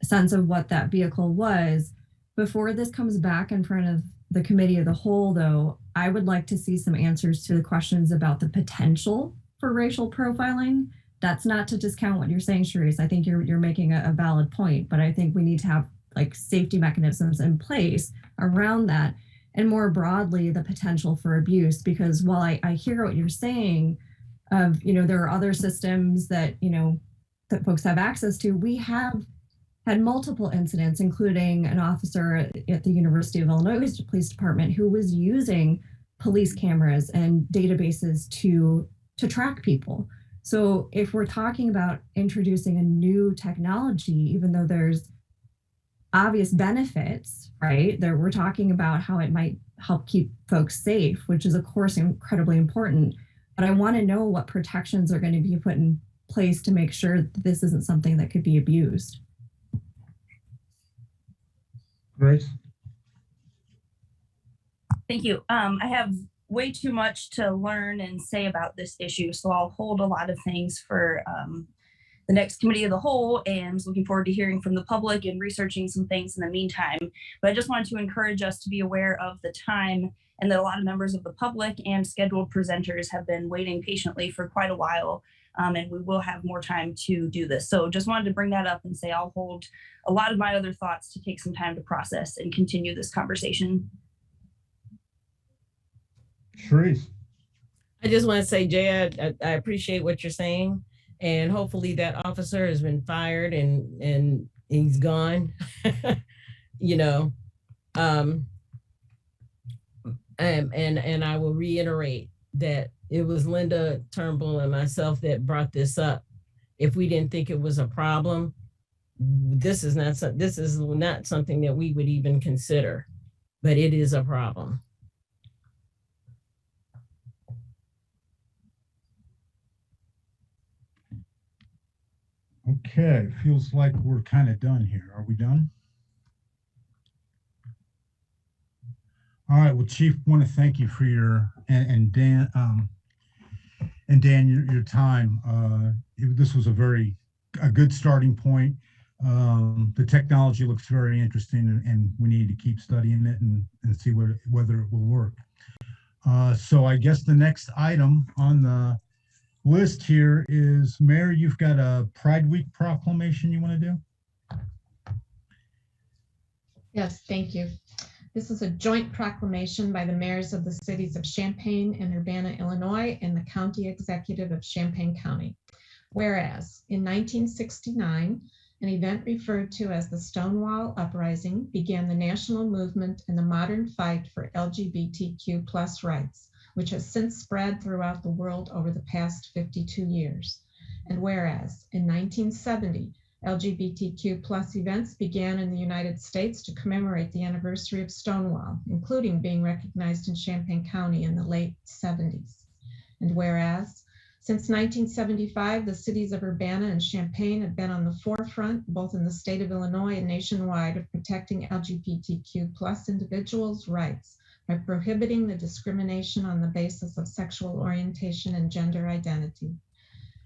sense of what that vehicle was. Before this comes back in front of the committee of the whole, though, I would like to see some answers to the questions about the potential for racial profiling. That's not to discount what you're saying, Sharice. I think you're making a valid point, but I think we need to have safety mechanisms in place around that. And more broadly, the potential for abuse, because while I hear what you're saying of, there are other systems that, that folks have access to, we have had multiple incidents, including an officer at the University of Illinois Police Department who was using police cameras and databases to track people. So if we're talking about introducing a new technology, even though there's obvious benefits, right? We're talking about how it might help keep folks safe, which is of course incredibly important. But I want to know what protections are going to be put in place to make sure that this isn't something that could be abused. Grace? Thank you. I have way too much to learn and say about this issue, so I'll hold a lot of things for the next committee of the whole, and looking forward to hearing from the public and researching some things in the meantime. But I just wanted to encourage us to be aware of the time and that a lot of members of the public and scheduled presenters have been waiting patiently for quite a while, and we will have more time to do this. So just wanted to bring that up and say I'll hold a lot of my other thoughts to take some time to process and continue this conversation. Sharice? I just want to say, Jay, I appreciate what you're saying. And hopefully that officer has been fired and he's gone, and I will reiterate that it was Linda Turnbull and myself that brought this up. If we didn't think it was a problem, this is not something that we would even consider, but it is a problem. Okay, feels like we're kind of done here. Are we done? All right, well, Chief, want to thank you for your, and Dan, your time. This was a good starting point. The technology looks very interesting, and we need to keep studying it and see whether it will work. So I guess the next item on the list here is, Mayor, you've got a Pride Week proclamation you want to do? Yes, thank you. This is a joint proclamation by the mayors of the cities of Champaign and Urbana, Illinois, and the county executive of Champaign County. Whereas in 1969, an event referred to as the Stonewall Uprising began the national movement and the modern fight for LGBTQ+ rights, which has since spread throughout the world over the past 52 years. And whereas in 1970, LGBTQ+ events began in the United States to commemorate the anniversary of Stonewall, including being recognized in Champaign County in the late 70s. And whereas since 1975, the cities of Urbana and Champaign have been on the forefront, both in the state of Illinois and nationwide, of protecting LGBTQ+ individuals' rights by prohibiting the discrimination on the basis of sexual orientation and gender identity.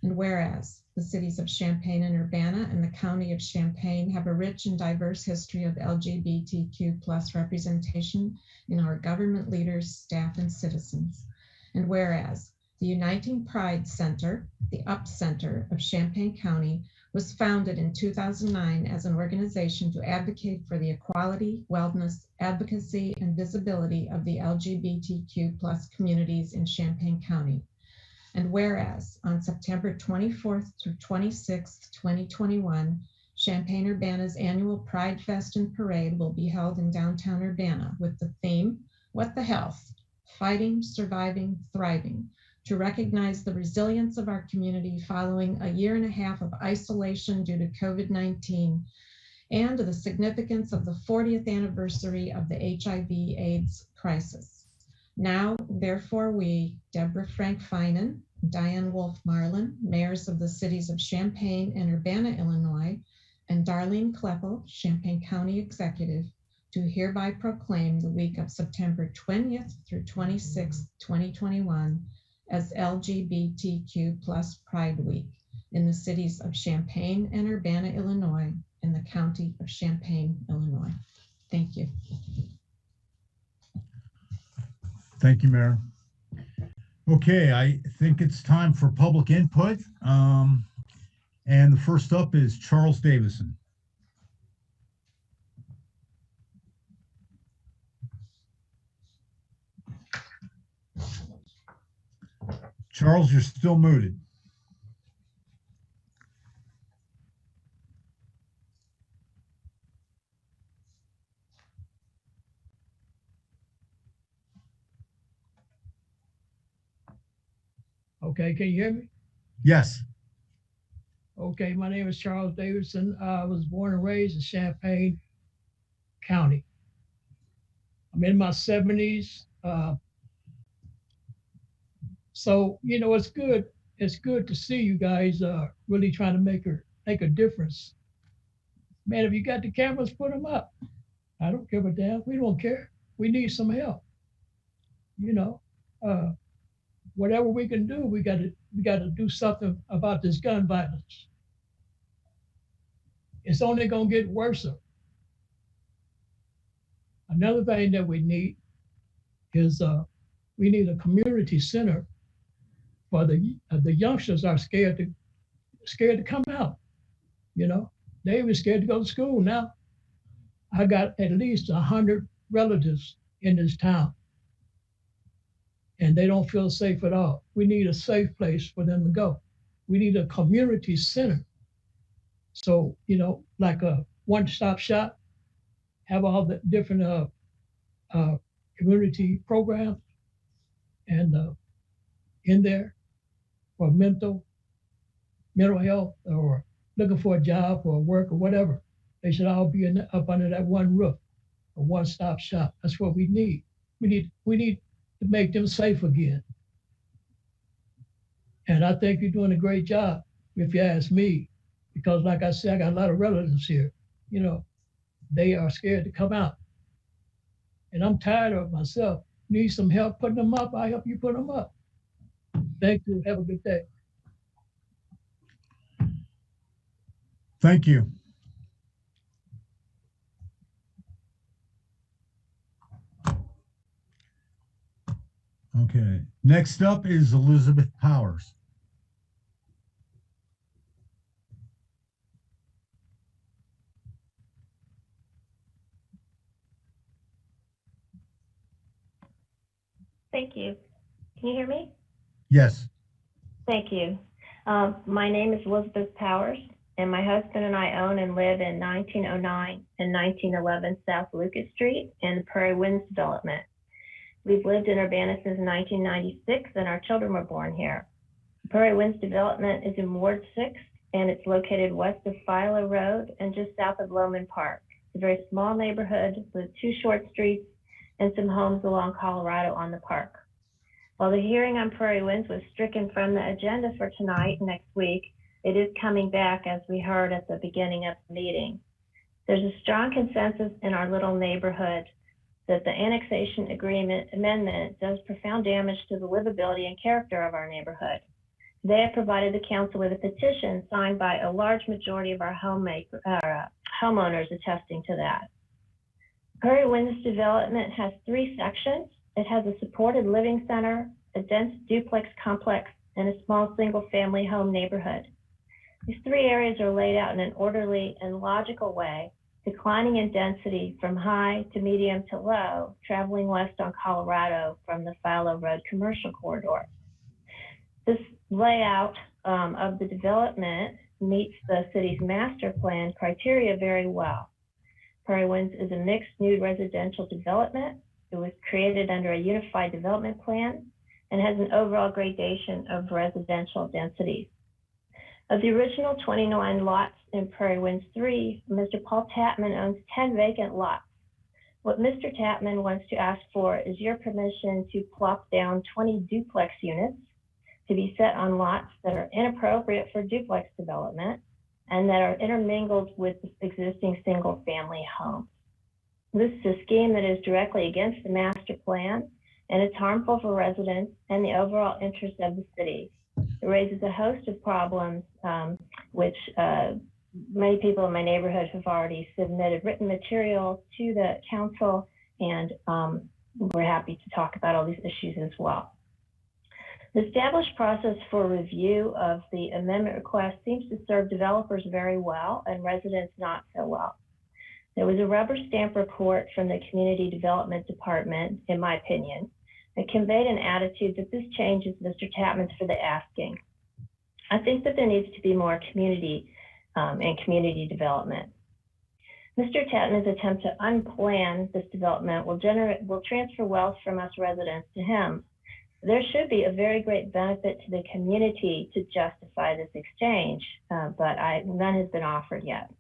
And whereas the cities of Champaign and Urbana and the county of Champaign have a rich and diverse history of LGBTQ+ representation in our government leaders, staff, and citizens. And whereas the Uniting Pride Center, the UP Center of Champaign County, was founded in 2009 as an organization to advocate for the equality, wellness, advocacy, and visibility of the LGBTQ+ communities in Champaign County. And whereas on September 24th through 26th, 2021, Champaign-Urbana's annual Pride Fest and Parade will be held in downtown Urbana with the theme, What the Health? Fighting, Surviving, Thriving, to recognize the resilience of our community following a year and a half of isolation due to COVID-19, and the significance of the 40th anniversary of the HIV/AIDS crisis. Now, therefore, we, Deborah Frank Finan, Diane Wolf Marlin, mayors of the cities of Champaign and Urbana, Illinois, and Darlene Kleppel, Champaign County Executive, do hereby proclaim the week of September 20th through 26th, 2021 as LGBTQ+ Pride Week in the cities of Champaign and Urbana, Illinois, and the county of Champaign, Illinois. Thank you. Thank you, Mayor. Okay, I think it's time for public input. And the first up is Charles Davison. Charles, you're still muted. Okay, can you hear me? Yes. Okay, my name is Charles Davidson. I was born and raised in Champaign County. I'm in my 70s. So, you know, it's good. It's good to see you guys really trying to make a difference. Man, if you got the cameras, put them up. I don't give a damn. We don't care. We need some help. You know, whatever we can do, we got to do something about this gun violence. It's only going to get worse. Another thing that we need is we need a community center for the youngsters are scared to come out. You know, they were scared to go to school. Now I got at least 100 relatives in this town, and they don't feel safe at all. We need a safe place for them to go. We need a community center. So, you know, like a one-stop shop, have all the different community programs and in there for mental health or looking for a job or work or whatever. They should all be up under that one roof, a one-stop shop. That's what we need. We need to make them safe again. And I think you're doing a great job, if you ask me. because like I said, I got a lot of relatives here, you know, they are scared to come out. And I'm tired of myself. Need some help putting them up, I help you put them up. Thank you, have a good day. Thank you. Okay, next up is Elizabeth Powers. Thank you. Can you hear me? Yes. Thank you. My name is Elizabeth Powers, and my husband and I own and live in 1909 and 1911 South Lucas Street in the Prairie Winds development. We've lived in Urbana since 1996, and our children were born here. Prairie Winds development is in Ward 6, and it's located west of Philo Road and just south of Loman Park. It's a very small neighborhood with 2 short streets and some homes along Colorado on the park. While the hearing on Prairie Winds was stricken from the agenda for tonight and next week, it is coming back as we heard at the beginning of the meeting. There's a strong consensus in our little neighborhood that the annexation agreement amendment does profound damage to the livability and character of our neighborhood. They have provided the council with a petition signed by a large majority of our homeowners attesting to that. Prairie Winds development has 3 sections. It has a supported living center, a dense duplex complex, and a small single-family home neighborhood. These 3 areas are laid out in an orderly and logical way, declining in density from high to medium to low, traveling west on Colorado from the Philo Road commercial corridor. This layout of the development meets the city's master plan criteria very well. Prairie Winds is a mixed new residential development. It was created under a unified development plan and has an overall gradation of residential densities. Of the original 29 lots in Prairie Winds 3, Mr. Paul Tapman owns 10 vacant lots. What Mr. Tapman wants to ask for is your permission to plop down 20 duplex units to be set on lots that are inappropriate for duplex development and that are intermingled with existing single-family homes. This is a scheme that is directly against the master plan, and it's harmful for residents and the overall interest of the city. It raises a host of problems, which many people in my neighborhood have already submitted written material to the council, and we're happy to talk about all these issues as well. The established process for review of the amendment request seems to serve developers very well and residents not so well. There was a rubber stamp report from the Community Development Department, in my opinion, that conveyed an attitude that this change is Mr. Tapman's for the asking. I think that there needs to be more community and community development. Mr. Tapman's attempt to unplan this development will transfer wealth from us residents to him. There should be a very great benefit to the community to justify this exchange, but none has been offered yet.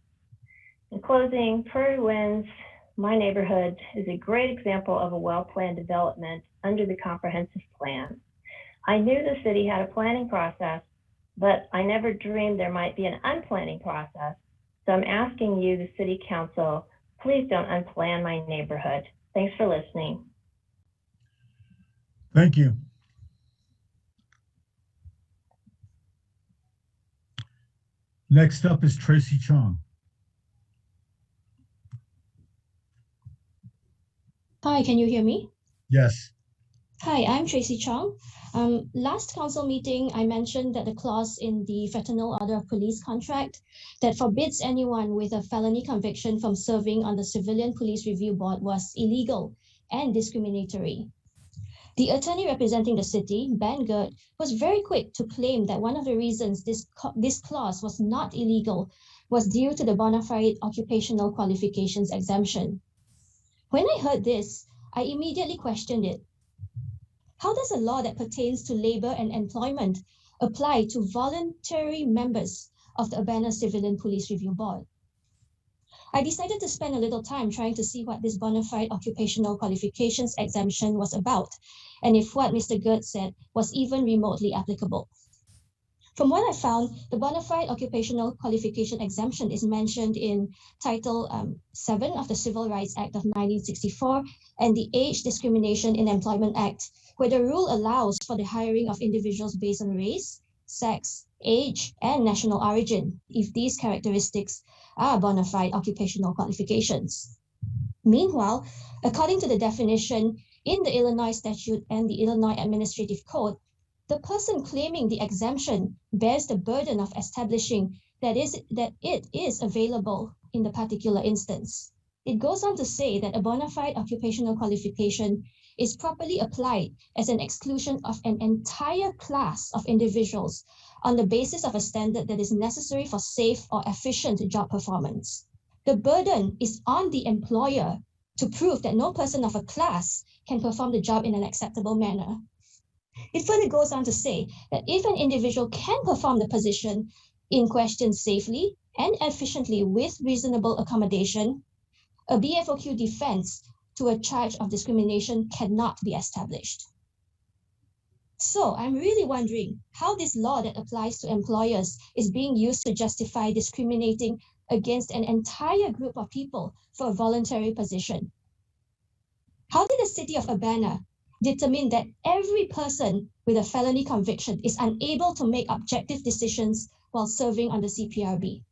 In closing, Prairie Winds, my neighborhood, is a great example of a well-planned development under the comprehensive plan. I knew the city had a planning process, but I never dreamed there might be an unplanning process. So I'm asking you, the city council, please don't unplan my neighborhood. Thanks for listening. Thank you. Next up is Tracy Chong. Hi, can you hear me? Yes. Hi, I'm Tracy Chong. Last council meeting, I mentioned that the clause in the Fraternal Order of Police contract that forbids anyone with a felony conviction from serving on the Civilian Police Review Board was illegal and discriminatory. The attorney representing the city, Ben Gert, was very quick to claim that one of the reasons this clause was not illegal was due to the bona fide occupational qualifications exemption. When I heard this, I immediately questioned it. How does a law that pertains to labor and employment apply to voluntary members of the Urbana Civilian Police Review Board? I decided to spend a little time trying to see what this bona fide occupational qualifications exemption was about, and if what Mr. Gert said was even remotely applicable. From what I found, the bona fide occupational qualification exemption is mentioned in Title 7 of the Civil Rights Act of 1964 and the Age Discrimination in Employment Act, where the rule allows for the hiring of individuals based on race, sex, age, and national origin, if these characteristics are bona fide occupational qualifications. Meanwhile, according to the definition in the Illinois statute and the Illinois Administrative Code, the person claiming the exemption bears the burden of establishing that it is available in the particular instance. It goes on to say that a bona fide occupational qualification is properly applied as an exclusion of an entire class of individuals on the basis of a standard that is necessary for safe or efficient job performance. The burden is on the employer to prove that no person of a class can perform the job in an acceptable manner. It further goes on to say that if an individual can perform the position in question safely and efficiently with reasonable accommodation, a BFOQ defense to a charge of discrimination cannot be established. So I'm really wondering how this law that applies to employers is being used to justify discriminating against an entire group of people for a voluntary position. How did the city of Urbana determine that every person with a felony conviction is unable to make objective decisions while serving on the CPRB?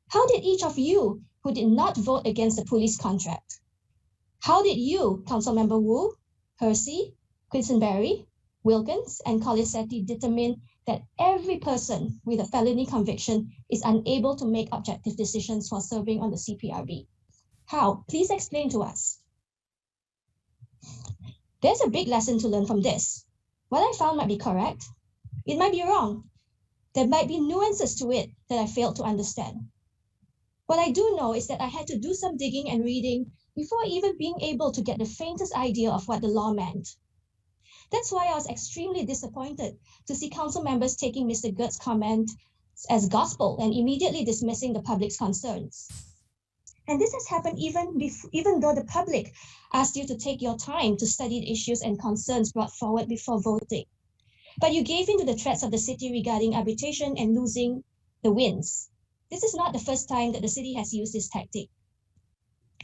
How did each of you who did not vote against the police contract? How did you, Councilmember Wu, Hersey, Quisenberry, Wilkins, and Colisetti determine that every person with a felony conviction is unable to make objective decisions while serving on the CPRB? How? Please explain to us. There's a big lesson to learn from this. What I found might be correct. It might be wrong. There might be nuances to it that I failed to understand. What I do know is that I had to do some digging and reading before even being able to get the faintest idea of what the law meant. That's why I was extremely disappointed to see council members taking Mr. Gert's comment as gospel and immediately dismissing the public's concerns. And this has happened even though the public asked you to take your time to study the issues and concerns brought forward before voting. But you gave in to the threats of the city regarding arbitration and losing the wins. This is not the first time that the city has used this tactic.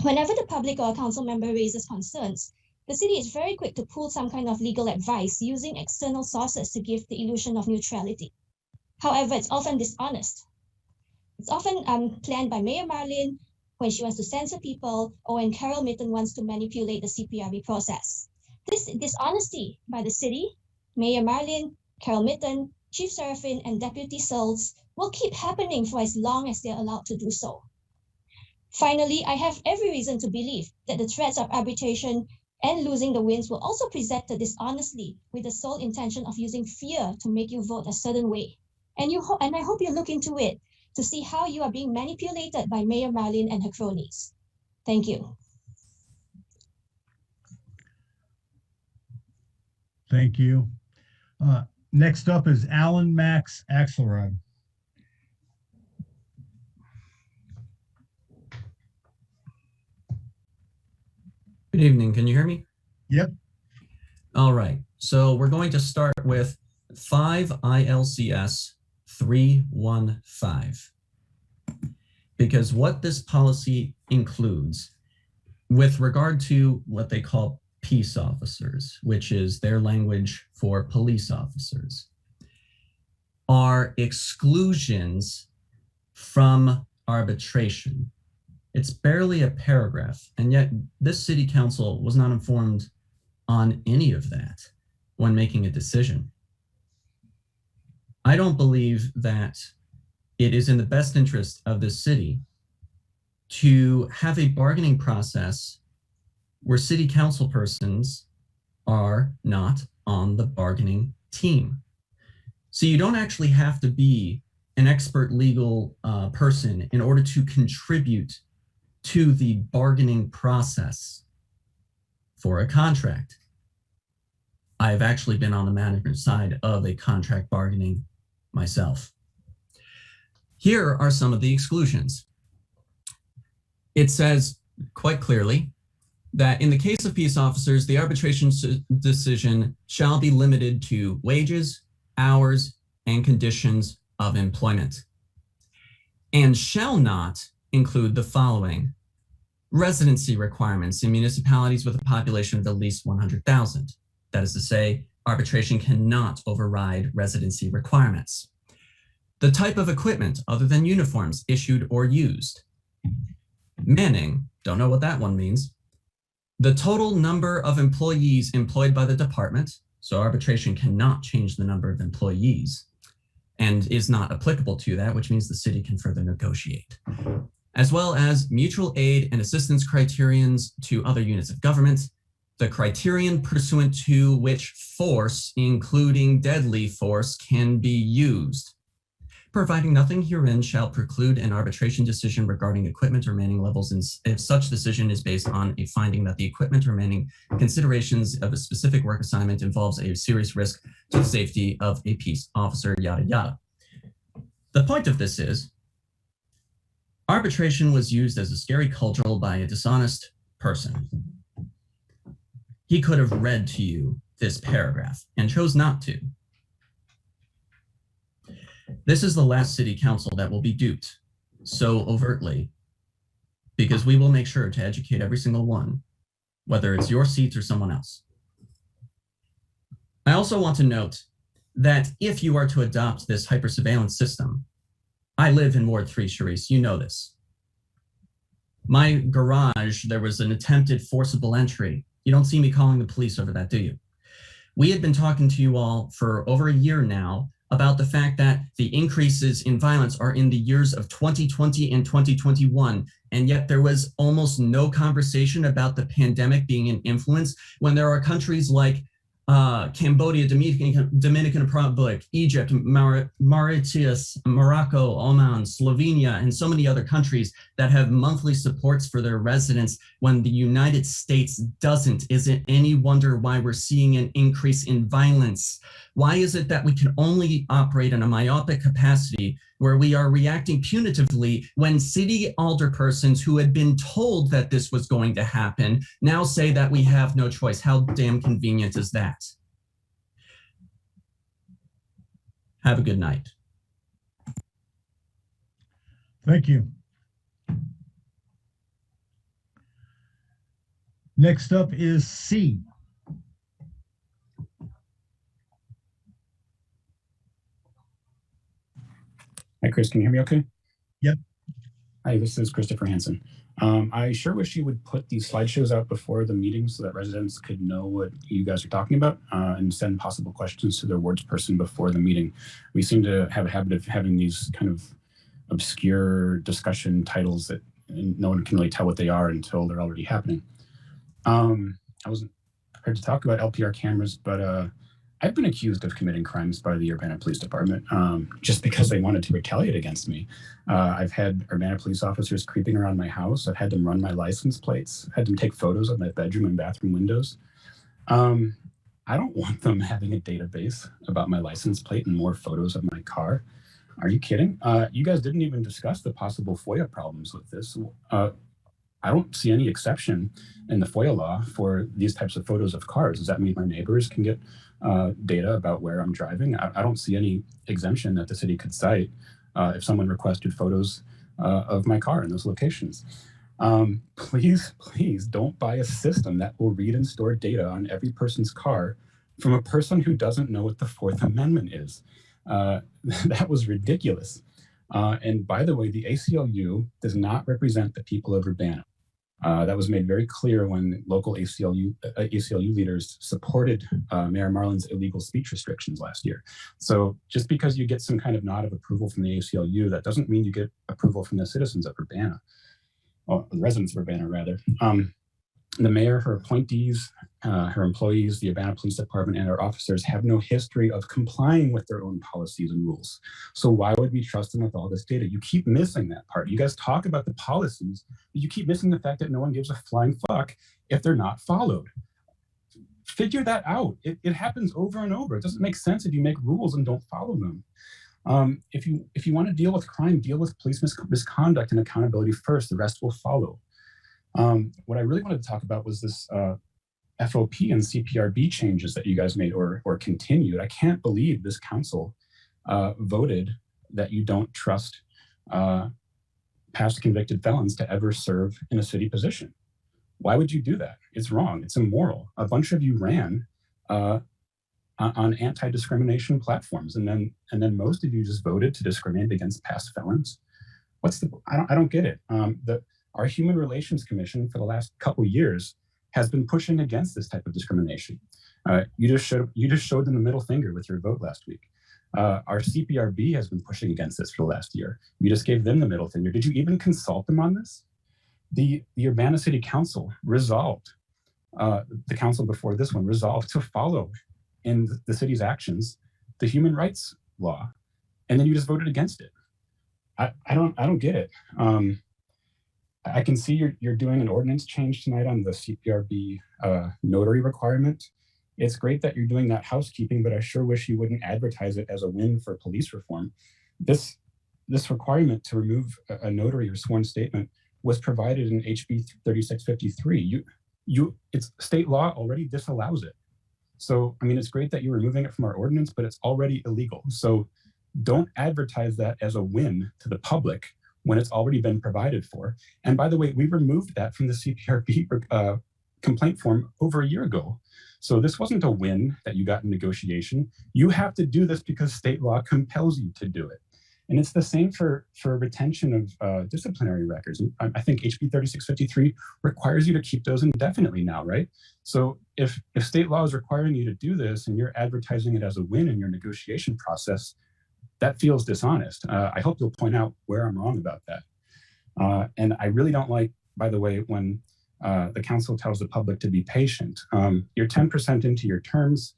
Whenever the public or a council member raises concerns, the city is very quick to pull some kind of legal advice using external sources to give the illusion of neutrality. However, it's often dishonest. It's often planned by Mayor Marlin when she wants to censor people or when Carol Mitten wants to manipulate the CPRB process. This dishonesty by the city, Mayor Marlin, Carol Mitten, Chief Serafin, and Deputy Searles will keep happening for as long as they're allowed to do so. Finally, I have every reason to believe that the threats of arbitration and losing the wins were also presented dishonestly with the sole intention of using fear to make you vote a certain way. And I hope you look into it to see how you are being manipulated by Mayor Marlin and her cronies. Thank you. Thank you. Next up is Alan Max Axelrod. Good evening. Can you hear me? Yep. All right. So we're going to start with 5 ILCS 315. Because what this policy includes with regard to what they call peace officers, which is their language for police officers, are exclusions from arbitration. It's barely a paragraph, and yet this city council was not informed on any of that when making a decision. I don't believe that it is in the best interest of this city to have a bargaining process where city council persons are not on the bargaining team. So you don't actually have to be an expert legal person in order to contribute to the bargaining process for a contract. I've actually been on the management side of a contract bargaining myself. Here are some of the exclusions. It says quite clearly that in the case of peace officers, the arbitration decision shall be limited to wages, hours, and conditions of employment, and shall not include the following: residency requirements in municipalities with a population of at least 100,000. That is to say, arbitration cannot override residency requirements. The type of equipment other than uniforms issued or used. Manning, don't know what that one means. The total number of employees employed by the department, so arbitration cannot change the number of employees and is not applicable to that, which means the city can further negotiate. As well as mutual aid and assistance criterions to other units of government, the criterion pursuant to which force, including deadly force, can be used, providing nothing herein shall preclude an arbitration decision regarding equipment or manning levels if such decision is based on a finding that the equipment or manning considerations of a specific work assignment involves a serious risk to the safety of a peace officer, yada, yada. The point of this is, arbitration was used as a scary cudgel by a dishonest person. He could have read to you this paragraph and chose not to. This is the last city council that will be duped so overtly, because we will make sure to educate every single one, whether it's your seats or someone else. I also want to note that if you are to adopt this hyper-surveillance system, I live in Ward 3, Charisse, you know this. My garage, there was an attempted forcible entry. You don't see me calling the police over that, do you? We had been talking to you all for over a year now about the fact that the increases in violence are in the years of 2020 and 2021, and yet there was almost no conversation about the pandemic being an influence when there are countries like Cambodia, Dominican Republic, Egypt, Mauritius, Morocco, Oman, Slovenia, and so many other countries that have monthly supports for their residents when the United States doesn't. Is it any wonder why we're seeing an increase in violence? Why is it that we can only operate in a myopic capacity where we are reacting punitively when city alderpersons who had been told that this was going to happen now say that we have no choice? How damn convenient is that? Have a good night. Thank you. Next up is C. Hi, Chris, can you hear me okay? Yep. Hi, this is Christopher Hansen. I sure wish you would put these slideshows out before the meeting so that residents could know what you guys are talking about and send possible questions to their wards person before the meeting. We seem to have a habit of having these kind of obscure discussion titles that no one can really tell what they are until they're already happening. I wasn't prepared to talk about LPR cameras, but I've been accused of committing crimes by the Urbana Police Department just because they wanted to retaliate against me. I've had Urbana police officers creeping around my house. I've had them run my license plates, had them take photos of my bedroom and bathroom windows. I don't want them having a database about my license plate and more photos of my car. Are you kidding? You guys didn't even discuss the possible FOIA problems with this. I don't see any exception in the FOIA law for these types of photos of cars. Does that mean my neighbors can get data about where I'm driving? I don't see any exemption that the city could cite if someone requested photos of my car in those locations. Please don't buy a system that will read and store data on every person's car from a person who doesn't know what the Fourth Amendment is. That was ridiculous. And by the way, the ACLU does not represent the people of Urbana. That was made very clear when local ACLU leaders supported Mayor Marlin's illegal speech restrictions last year. So just because you get some kind of nod of approval from the ACLU, that doesn't mean you get approval from the citizens of Urbana, or the residents of Urbana, rather. The mayor, her appointees, her employees, the Urbana Police Department, and our officers have no history of complying with their own policies and rules. So why would we trust them with all this data? You keep missing that part. You guys talk about the policies, but you keep missing the fact that no one gives a flying fuck if they're not followed. Figure that out. It happens over and over. It doesn't make sense if you make rules and don't follow them. If you want to deal with crime, deal with police misconduct and accountability first. The rest will follow. What I really wanted to talk about was this FOP and CPRB changes that you guys made or continued. I can't believe this council voted that you don't trust past convicted felons to ever serve in a city position. Why would you do that? It's wrong. It's immoral. A bunch of you ran on anti-discrimination platforms, and then most of you just voted to discriminate against past felons. I don't get it. Our Human Relations Commission for the last couple years has been pushing against this type of discrimination. You just showed them the middle finger with your vote last week. Our CPRB has been pushing against this for the last year. You just gave them the middle finger. Did you even consult them on this? The Urbana City Council resolved, the council before this one resolved to follow in the city's actions the human rights law, and then you just voted against it. I don't get it. I can see you're doing an ordinance change tonight on the CPRB notary requirement. It's great that you're doing that housekeeping, but I sure wish you wouldn't advertise it as a win for police reform. This requirement to remove a notary or sworn statement was provided in HB 3653. It's state law already disallows it. So, I mean, it's great that you're removing it from our ordinance, but it's already illegal. So don't advertise that as a win to the public when it's already been provided for. And by the way, we removed that from the CPRB complaint form over a year ago. So this wasn't a win that you got in negotiation. You have to do this because state law compels you to do it. And it's the same for retention of disciplinary records. I think HB 3653 requires you to keep those indefinitely now, right? So if state law is requiring you to do this and you're advertising it as a win in your negotiation process, that feels dishonest. I hope you'll point out where I'm wrong about that. And I really don't like, by the way, when the council tells the public to be patient. You're 10% into your terms.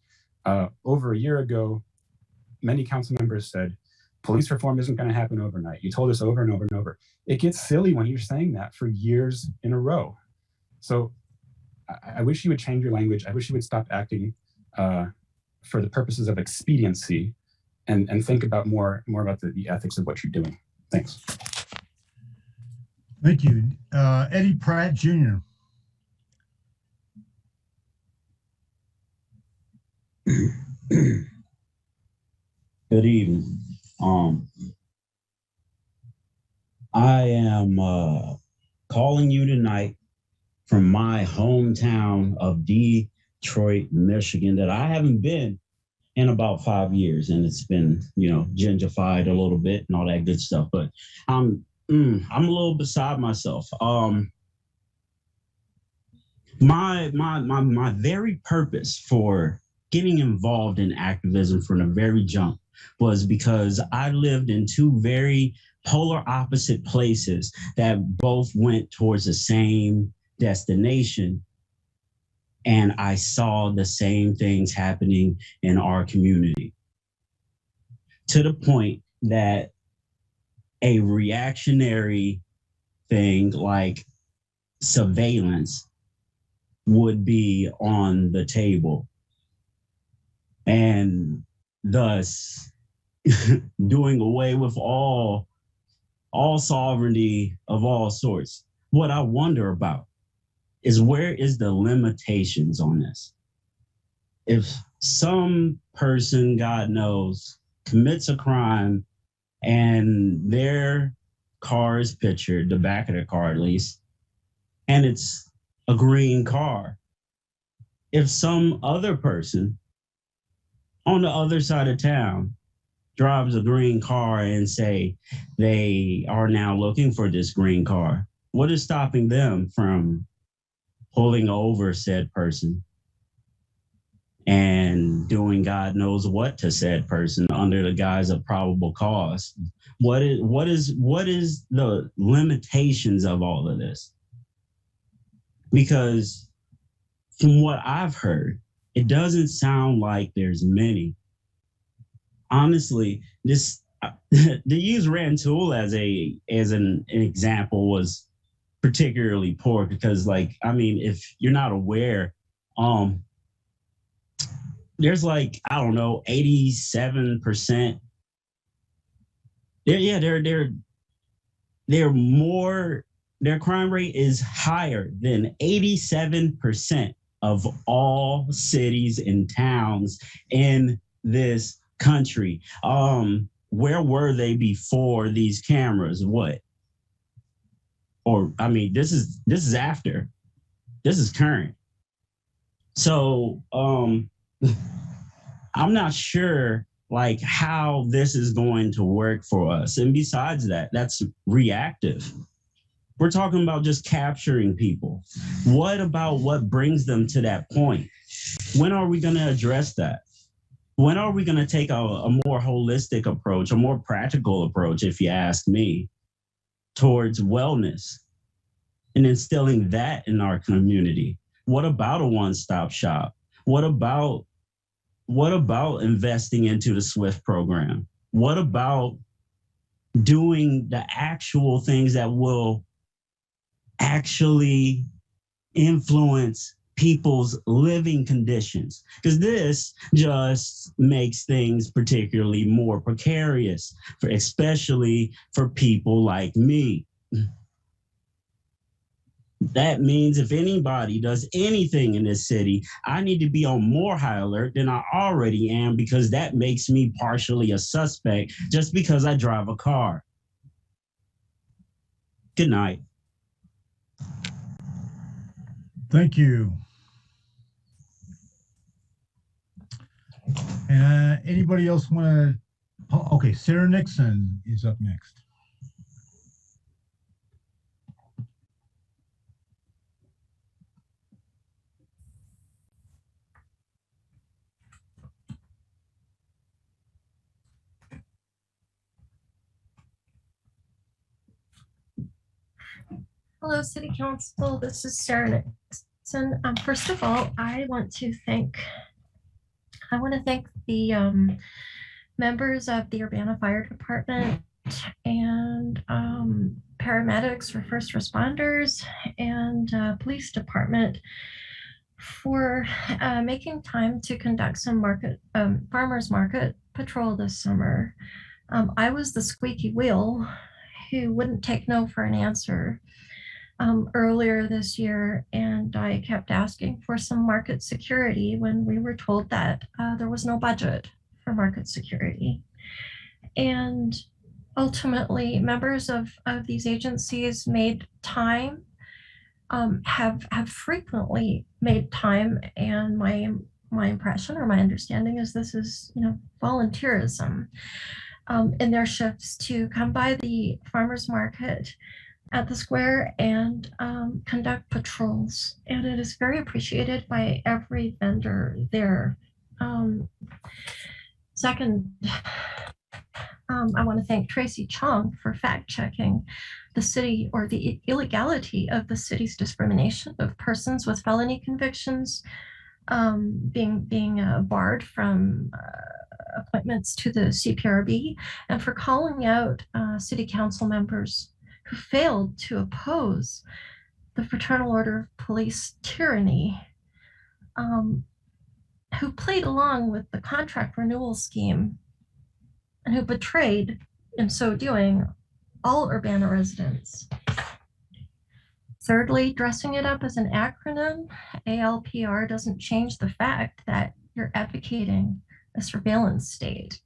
Over a year ago, many council members said, police reform isn't going to happen overnight. You told us over and over and over. It gets silly when you're saying that for years in a row. So I wish you would change your language. I wish you would stop acting for the purposes of expediency and think about more about the ethics of what you're doing. Thanks. Thank you. Eddie Pratt Jr. Good evening. I am calling you tonight from my hometown of Detroit, Michigan, that I haven't been in about 5 years, and it's been, gentrified a little bit and all that good stuff. But I'm a little beside myself. My very purpose for getting involved in activism from the very jump was because I lived in two very polar opposite places that both went towards the same destination. And I saw the same things happening in our community, to the point that a reactionary thing like surveillance would be on the table, and thus doing away with all sovereignty of all sorts. What I wonder about is, where is the limitations on this? If some person, God knows, commits a crime and their car is pictured, the back of their car at least, and it's a green car. If some other person on the other side of town drives a green car and say they are now looking for this green car, what is stopping them from pulling over said person and doing God knows what to said person under the guise of probable cause? What is the limitations of all of this? Because from what I've heard, it doesn't sound like there's many. Honestly, this to use Rantoul as an example was particularly poor, because if you're not aware, there's 87%. They're more, their crime rate is higher than 87% of all cities and towns in this country. Where were they before these cameras? What? Or I mean, this is after. This is current. So I'm not sure like how this is going to work for us. And besides that, that's reactive. We're talking about just capturing people. What about what brings them to that point? When are we going to address that? When are we going to take a more holistic approach, a more practical approach, if you ask me, towards wellness and instilling that in our community? What about a one-stop shop? What about investing into the SWIFT program? What about doing the actual things that will actually influence people's living conditions? Because this just makes things particularly more precarious, especially for people like me. That means if anybody does anything in this city, I need to be on more high alert than I already am, because that makes me partially a suspect just because I drive a car. Good night. Thank you. And anybody else want to? Okay, Sarah Nixon is up next. Hello, City Council. This is Sarah Nixon. First of all, I want to thank the members of the Urbana Fire Department and paramedics for first responders and police department for making time to conduct some farmers market patrol this summer. I was the squeaky wheel who wouldn't take no for an answer earlier this year, and I kept asking for some market security when we were told that there was no budget for market security. And ultimately, members of these agencies made time, have frequently made time, and my impression or my understanding is this is, volunteerism in their shifts to come by the farmers market at the square and conduct patrols. And it is very appreciated by every vendor there. Second, I want to thank Tracy Chong for fact checking the city or the illegality of the city's discrimination of persons with felony convictions being barred from appointments to the CPRB, and for calling out city council members who failed to oppose the Fraternal Order of Police tyranny, who played along with the contract renewal scheme, and who betrayed, in so doing, all Urbana residents. Thirdly, dressing it up as an acronym, ALPR, doesn't change the fact that you're advocating a surveillance state.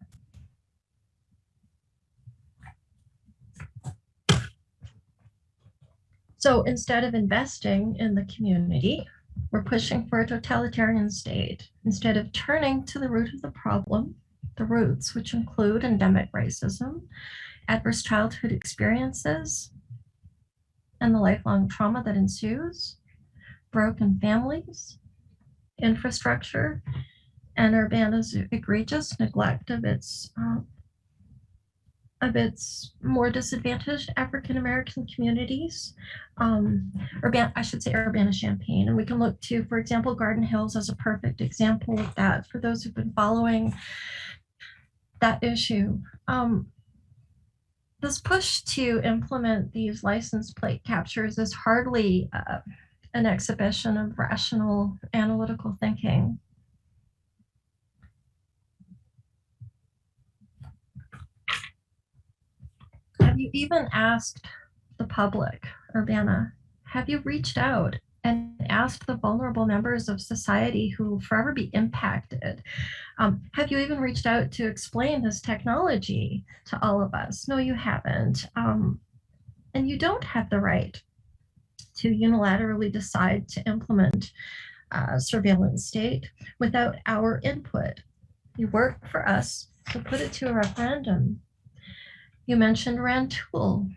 So instead of investing in the community, we're pushing for a totalitarian state. Instead of turning to the root of the problem, the roots, which include endemic racism, adverse childhood experiences, and the lifelong trauma that ensues, broken families, infrastructure, and Urbana's egregious neglect of its more disadvantaged African-American communities, Urbana-Champaign. And we can look to, for example, Garden Hills as a perfect example of that for those who've been following that issue. This push to implement these license plate captures is hardly an exhibition of rational analytical thinking. Have you even asked the public, Urbana? Have you reached out and asked the vulnerable members of society who will forever be impacted, have you even reached out to explain this technology to all of us? No, you haven't. And you don't have the right to unilaterally decide to implement a surveillance state without our input. You work for us to put it to a referendum. You mentioned Rantoul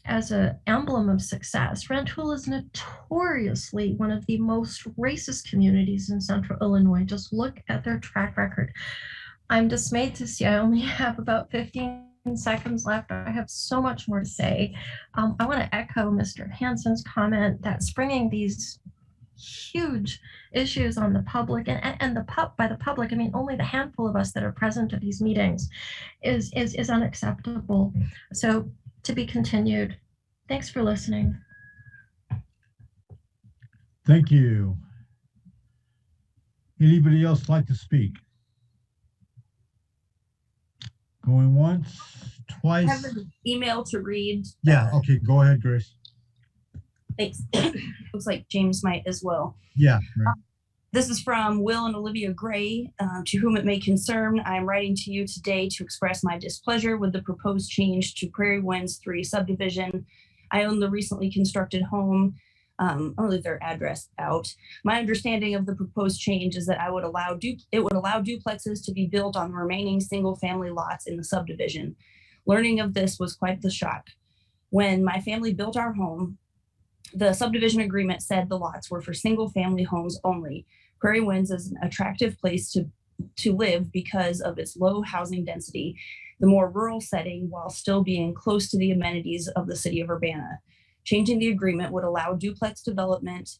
as an emblem of success. Rantoul is notoriously one of the most racist communities in central Illinois. Just look at their track record. I'm dismayed to see I only have about 15 seconds left. I have so much more to say. I want to echo Mr. Hansen's comment that springing these huge issues on the public and by the public, I mean only the handful of us that are present at these meetings is unacceptable. So to be continued. Thanks for listening. Thank you. Anybody else like to speak? Going once, twice. I have an email to read. Yeah, okay, go ahead, Grace. Thanks. Looks like James might as well. Yeah, right. This is from Will and Olivia Gray. To whom it may concern, I am writing to you today to express my displeasure with the proposed change to Prairie Winds 3 subdivision. I own the recently constructed home. I'll leave their address out. My understanding of the proposed change is that it would allow duplexes to be built on the remaining single-family lots in the subdivision. Learning of this was quite the shock. When my family built our home, the subdivision agreement said the lots were for single-family homes only. Prairie Winds is an attractive place to live because of its low housing density, the more rural setting, while still being close to the amenities of the city of Urbana. Changing the agreement would allow duplex development,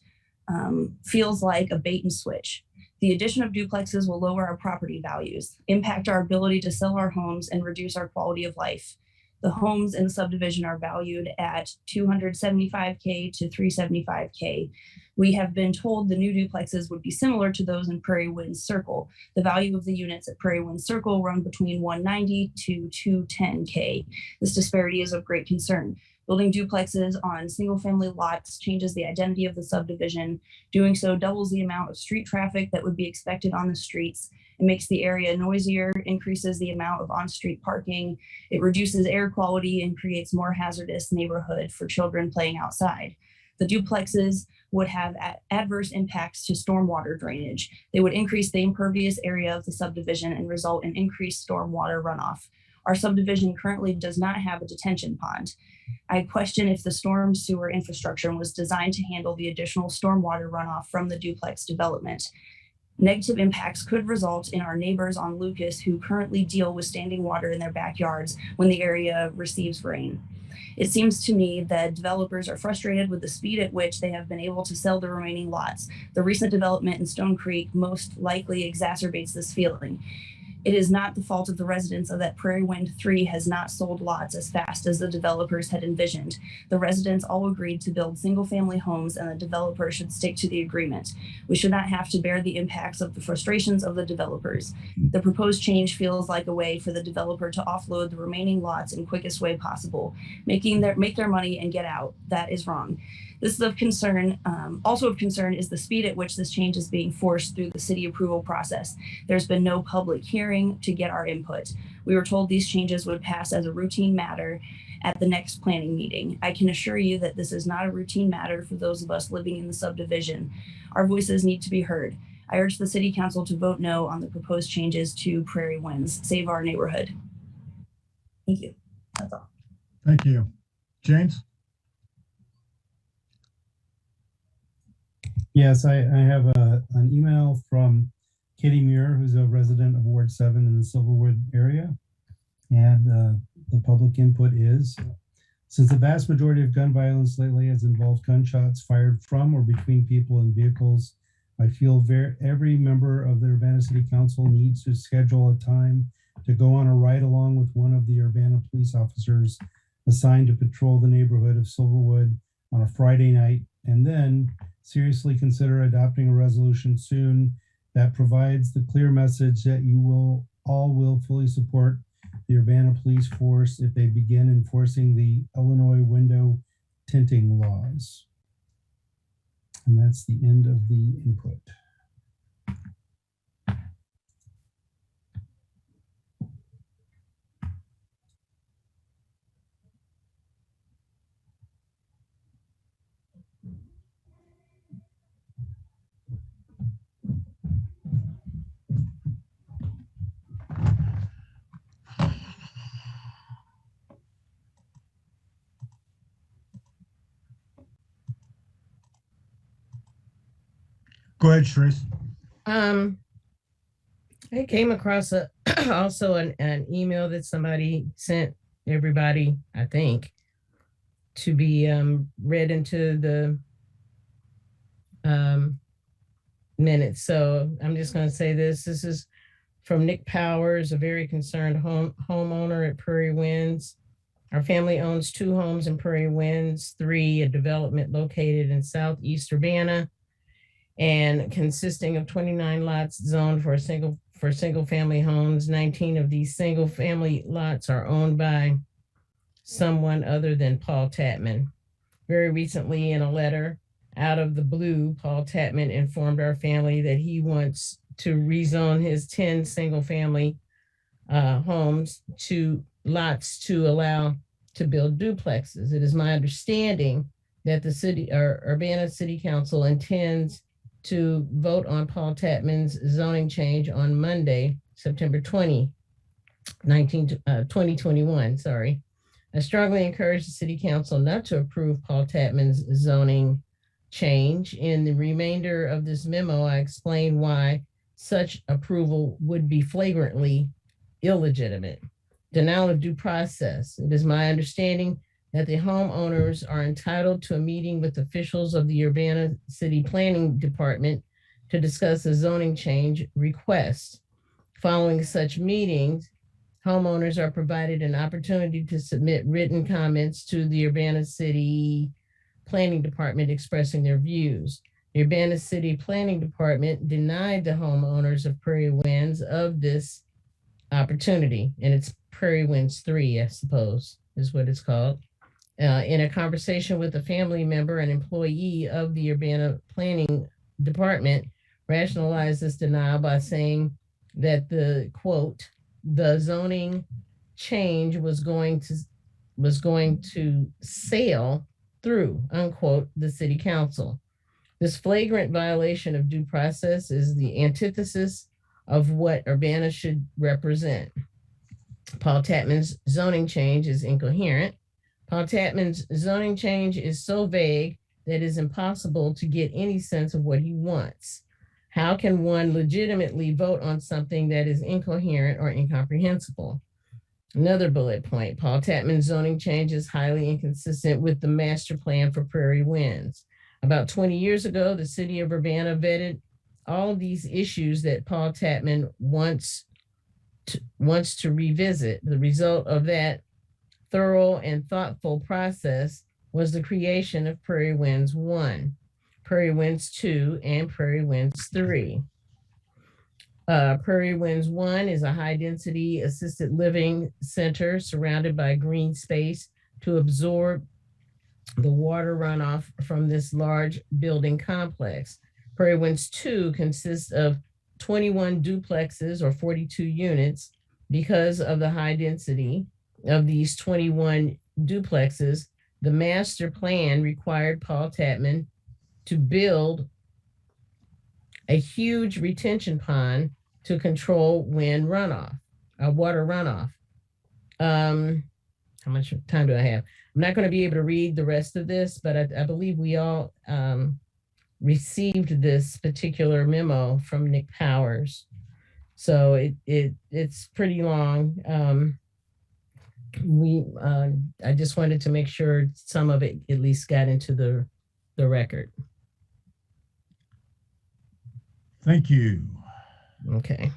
feels like a bait and switch. The addition of duplexes will lower our property values, impact our ability to sell our homes, and reduce our quality of life. The homes in the subdivision are valued at $275K to $375K. We have been told the new duplexes would be similar to those in Prairie Winds Circle. The value of the units at Prairie Winds Circle run between $190 to $210K. This disparity is of great concern. Building duplexes on single-family lots changes the identity of the subdivision. Doing so doubles the amount of street traffic that would be expected on the streets. It makes the area noisier, increases the amount of on-street parking. It reduces air quality and creates more hazardous neighborhood for children playing outside. The duplexes would have adverse impacts to stormwater drainage. They would increase the impervious area of the subdivision and result in increased stormwater runoff. Our subdivision currently does not have a detention pond. I question if the storm sewer infrastructure was designed to handle the additional stormwater runoff from the duplex development. Negative impacts could result in our neighbors on Lucas who currently deal with standing water in their backyards when the area receives rain. It seems to me that developers are frustrated with the speed at which they have been able to sell the remaining lots. The recent development in Stone Creek most likely exacerbates this feeling. It is not the fault of the residents of that Prairie Wind 3 has not sold lots as fast as the developers had envisioned. The residents all agreed to build single-family homes and the developer should stick to the agreement. We should not have to bear the impacts of the frustrations of the developers. The proposed change feels like a way for the developer to offload the remaining lots in the quickest way possible, make their money and get out. That is wrong. This is of concern. Also of concern is the speed at which this change is being forced through the city approval process. There's been no public hearing to get our input. We were told these changes would pass as a routine matter at the next planning meeting. I can assure you that this is not a routine matter for those of us living in the subdivision. Our voices need to be heard. I urge the city council to vote no on the proposed changes to Prairie Winds. Save our neighborhood. Thank you. That's all. Thank you. James? Yes, I have an email from Katie Muir, who's a resident of Ward 7 in the Silverwood area. And the public input is, since the vast majority of gun violence lately has involved gunshots fired from or between people and vehicles, I feel every member of the Urbana City Council needs to schedule a time to go on a ride along with one of the Urbana police officers assigned to patrol the neighborhood of Silverwood on a Friday night, and then seriously consider adopting a resolution soon that provides the clear message that you will fully support the Urbana Police Force if they begin enforcing the Illinois window tinting laws. And that's the end of the input. Go ahead, Trace. I came across also an email that somebody sent everybody, I think, to be read into the minutes. So I'm just going to say this. This is from Nick Powers, a very concerned homeowner at Prairie Winds. Our family owns 2 homes in Prairie Winds, 3 a development located in Southeast Urbana, and consisting of 29 lots zoned for single family homes. 19 of these single family lots are owned by someone other than Paul Tatman. Very recently, in a letter out of the blue, Paul Tatman informed our family that he wants to rezone his 10 single family homes to lots to allow to build duplexes. It is my understanding that the city or Urbana City Council intends to vote on Paul Tatman's zoning change on Monday, September 2021. Sorry. I strongly encourage the City Council not to approve Paul Tatman's zoning change. In the remainder of this memo, I explain why such approval would be flagrantly illegitimate. Denial of due process. It is my understanding that the homeowners are entitled to a meeting with officials of the Urbana City Planning Department to discuss a zoning change request. Following such meetings, homeowners are provided an opportunity to submit written comments to the Urbana City Planning Department expressing their views. The Urbana City Planning Department denied the homeowners of Prairie Winds of this opportunity, and it's Prairie Winds 3, I suppose, is what it's called. In a conversation with a family member, an employee of the Urbana Planning Department rationalized this denial by saying that the quote, the zoning change was going to sail through, unquote, the City Council. This flagrant violation of due process is the antithesis of what Urbana should represent. Paul Tatman's zoning change is incoherent. Paul Tatman's zoning change is so vague that it is impossible to get any sense of what he wants. How can one legitimately vote on something that is incoherent or incomprehensible? Another bullet point, Paul Tatman's zoning change is highly inconsistent with the master plan for Prairie Winds. About 20 years ago, the city of Urbana vetted all of these issues that Paul Tatman wants to revisit. The result of that thorough and thoughtful process was the creation of Prairie Winds 1, Prairie Winds 2, and Prairie Winds 3. Prairie Winds 1 is a high-density assisted living center surrounded by green space to absorb the water runoff from this large building complex. Prairie Winds 2 consists of 21 duplexes or 42 units. Because of the high density of these 21 duplexes, the master plan required Paul Tatman to build a huge retention pond to control wind runoff, water runoff. How much time do I have? I'm not going to be able to read the rest of this, but I believe we all received this particular memo from Nick Powers. So it's pretty long. I just wanted to make sure some of it at least got into the record. Thank you. Okay.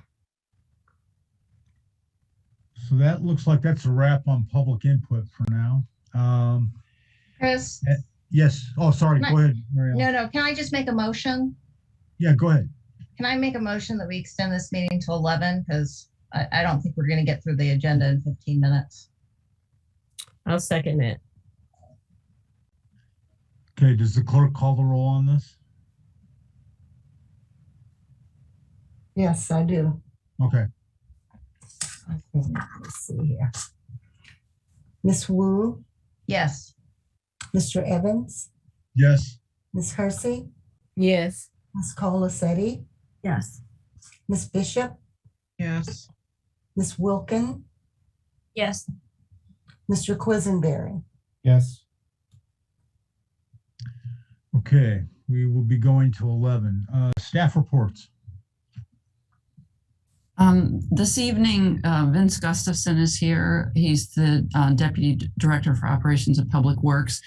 So that looks like that's a wrap on public input for now. Chris? Yes. Oh, sorry. Go ahead, Marielle. No. Can I just make a motion? Yeah, go ahead. Can I make a motion that we extend this meeting to 11? Because I don't think we're going to get through the agenda in 15 minutes. I'll second that. Okay, does the clerk call the roll on this? Yes, I do. Okay. Okay, let's see here. Ms. Wu, Yes. Mr. Evans, Yes. Ms. Hersey, Yes. Ms. Colacetti, Yes. Ms. Bishop, Yes. Ms. Wilkin, Yes. Mr. Quisenberry. Yes. Okay, we will be going to 11. Staff reports. This evening, Vince Gustafson is here. He's the Deputy Director for Operations of Public Works.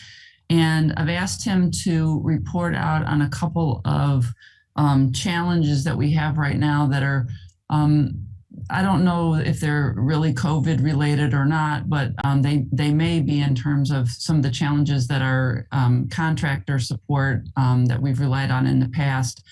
And I've asked him to report out on a couple of challenges that we have right now that are, I don't know if they're really COVID related or not, but they may be in terms of some of the challenges that our contractor support that we've relied on in the past.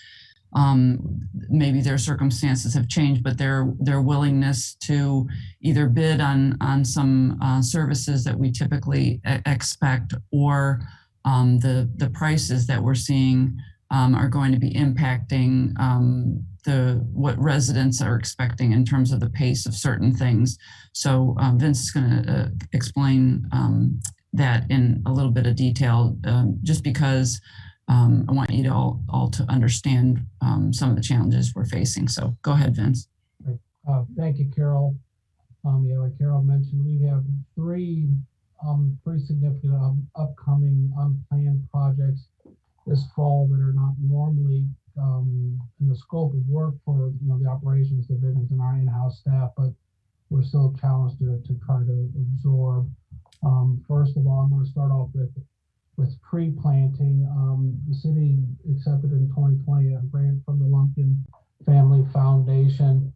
Maybe their circumstances have changed, but their willingness to either bid on some services that we typically expect, or the prices that we're seeing are going to be impacting what residents are expecting in terms of the pace of certain things. So Vince is going to explain that in a little bit of detail, just because I want you to all to understand some of the challenges we're facing. So go ahead, Vince. Thank you, Carol. Yeah, like Carol mentioned, we have three pretty significant upcoming unplanned projects this fall that are not normally in the scope of work for the operations divisions and our in-house staff, but we're still challenged to try to absorb. First of all, I'm going to start off with tree planting. The city accepted in 2020 a grant from the Lumpkin Family Foundation,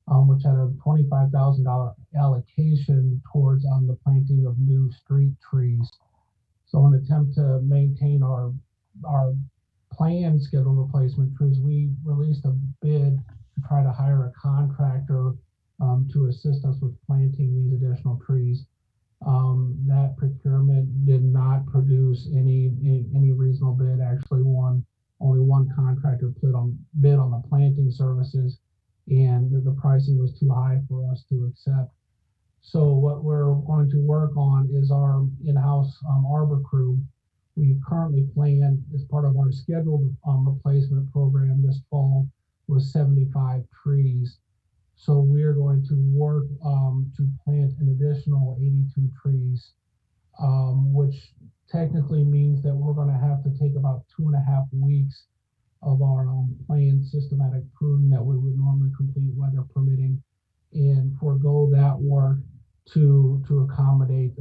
which had a $25,000 allocation towards the planting of new street trees. So in an attempt to maintain our planned scheduled replacement trees, we released a bid to try to hire a contractor to assist us with planting these additional trees. That procurement did not produce any reasonable bid. Actually, only one contractor bid on the planting services, and the pricing was too high for us to accept. So what we're going to work on is our in-house arbor crew. We currently plan, as part of our scheduled replacement program this fall, was 75 trees. So we're going to work to plant an additional 82 trees, which technically means that we're going to have to take about 2.5 weeks of our planned systematic pruning that we would normally complete, weather permitting, and forego that work to accommodate.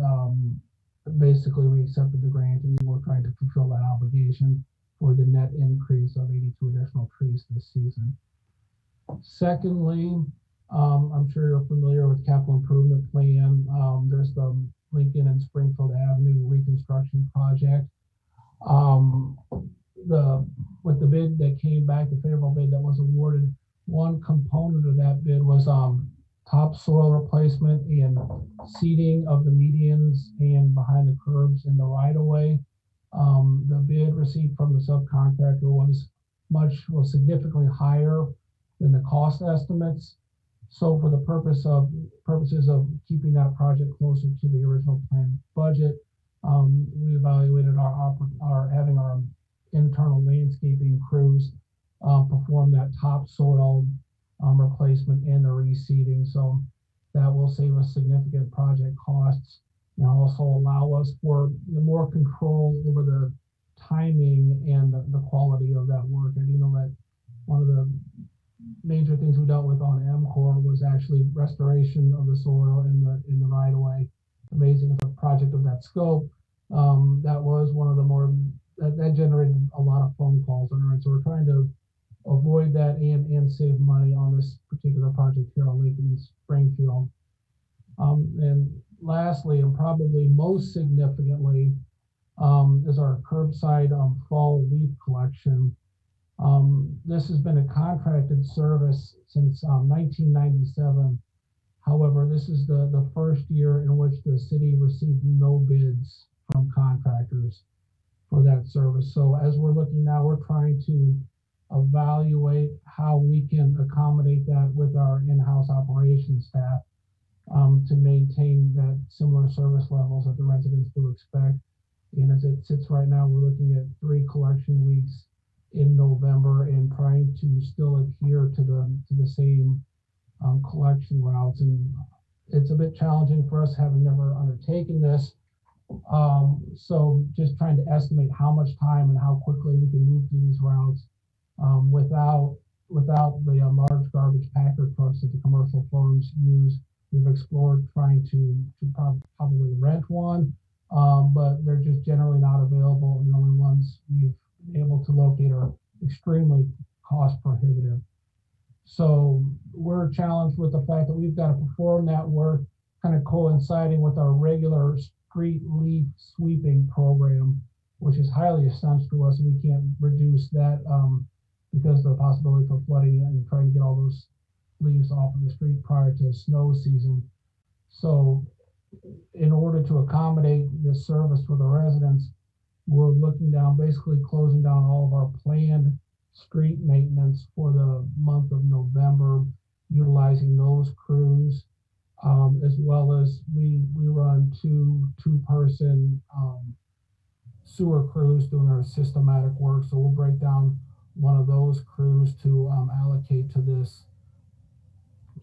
Basically, we accepted the grant and we're trying to fulfill that obligation for the net increase of 82 additional trees this season. Secondly, I'm sure you're familiar with capital improvement plan. There's the Lincoln and Springfield Avenue reconstruction project. With the bid that came back, the favorable bid that was awarded, one component of that bid was topsoil replacement and seeding of the medians and behind the curbs in the right-of-way. The bid received from the subcontractor was significantly higher than the cost estimates. So for the purposes of keeping that project closer to the original planned budget, we evaluated having our internal landscaping crews perform that topsoil replacement and the reseeding. So that will save us significant project costs and also allow us for more control over the timing and the quality of that work. I do know that one of the major things we dealt with on MCOR was actually restoration of the soil in the right of way. Amazing with a project of that scope. That was one of the more that generated a lot of phone calls on our end. So we're trying to avoid that and save money on this particular project here on Lincoln and Springfield. And lastly, and probably most significantly, is our curbside fall leaf collection. This has been a contracted service since 1997. However, this is the first year in which the city received no bids from contractors for that service. So as we're looking now, we're trying to evaluate how we can accommodate that with our in-house operations staff to maintain that similar service levels that the residents do expect. And as it sits right now, we're looking at 3 collection weeks in November and trying to still adhere to the same collection routes. And it's a bit challenging for us, having never undertaken this. So just trying to estimate how much time and how quickly we can move through these routes without the large garbage packer trucks that the commercial firms use. We've explored trying to probably rent one, but they're just generally not available. And the only ones we've been able to locate are extremely cost prohibitive. So we're challenged with the fact that we've got to perform that work kind of coinciding with our regular street leaf sweeping program, which is highly essential to us. And we can't reduce that because of the possibility for flooding and trying to get all those leaves off of the street prior to snow season. So in order to accommodate this service for the residents, we're looking down, basically closing down all of our planned street maintenance for the month of November, utilizing those crews, as well as we run two-person sewer crews doing our systematic work. So we'll break down one of those crews to allocate to this,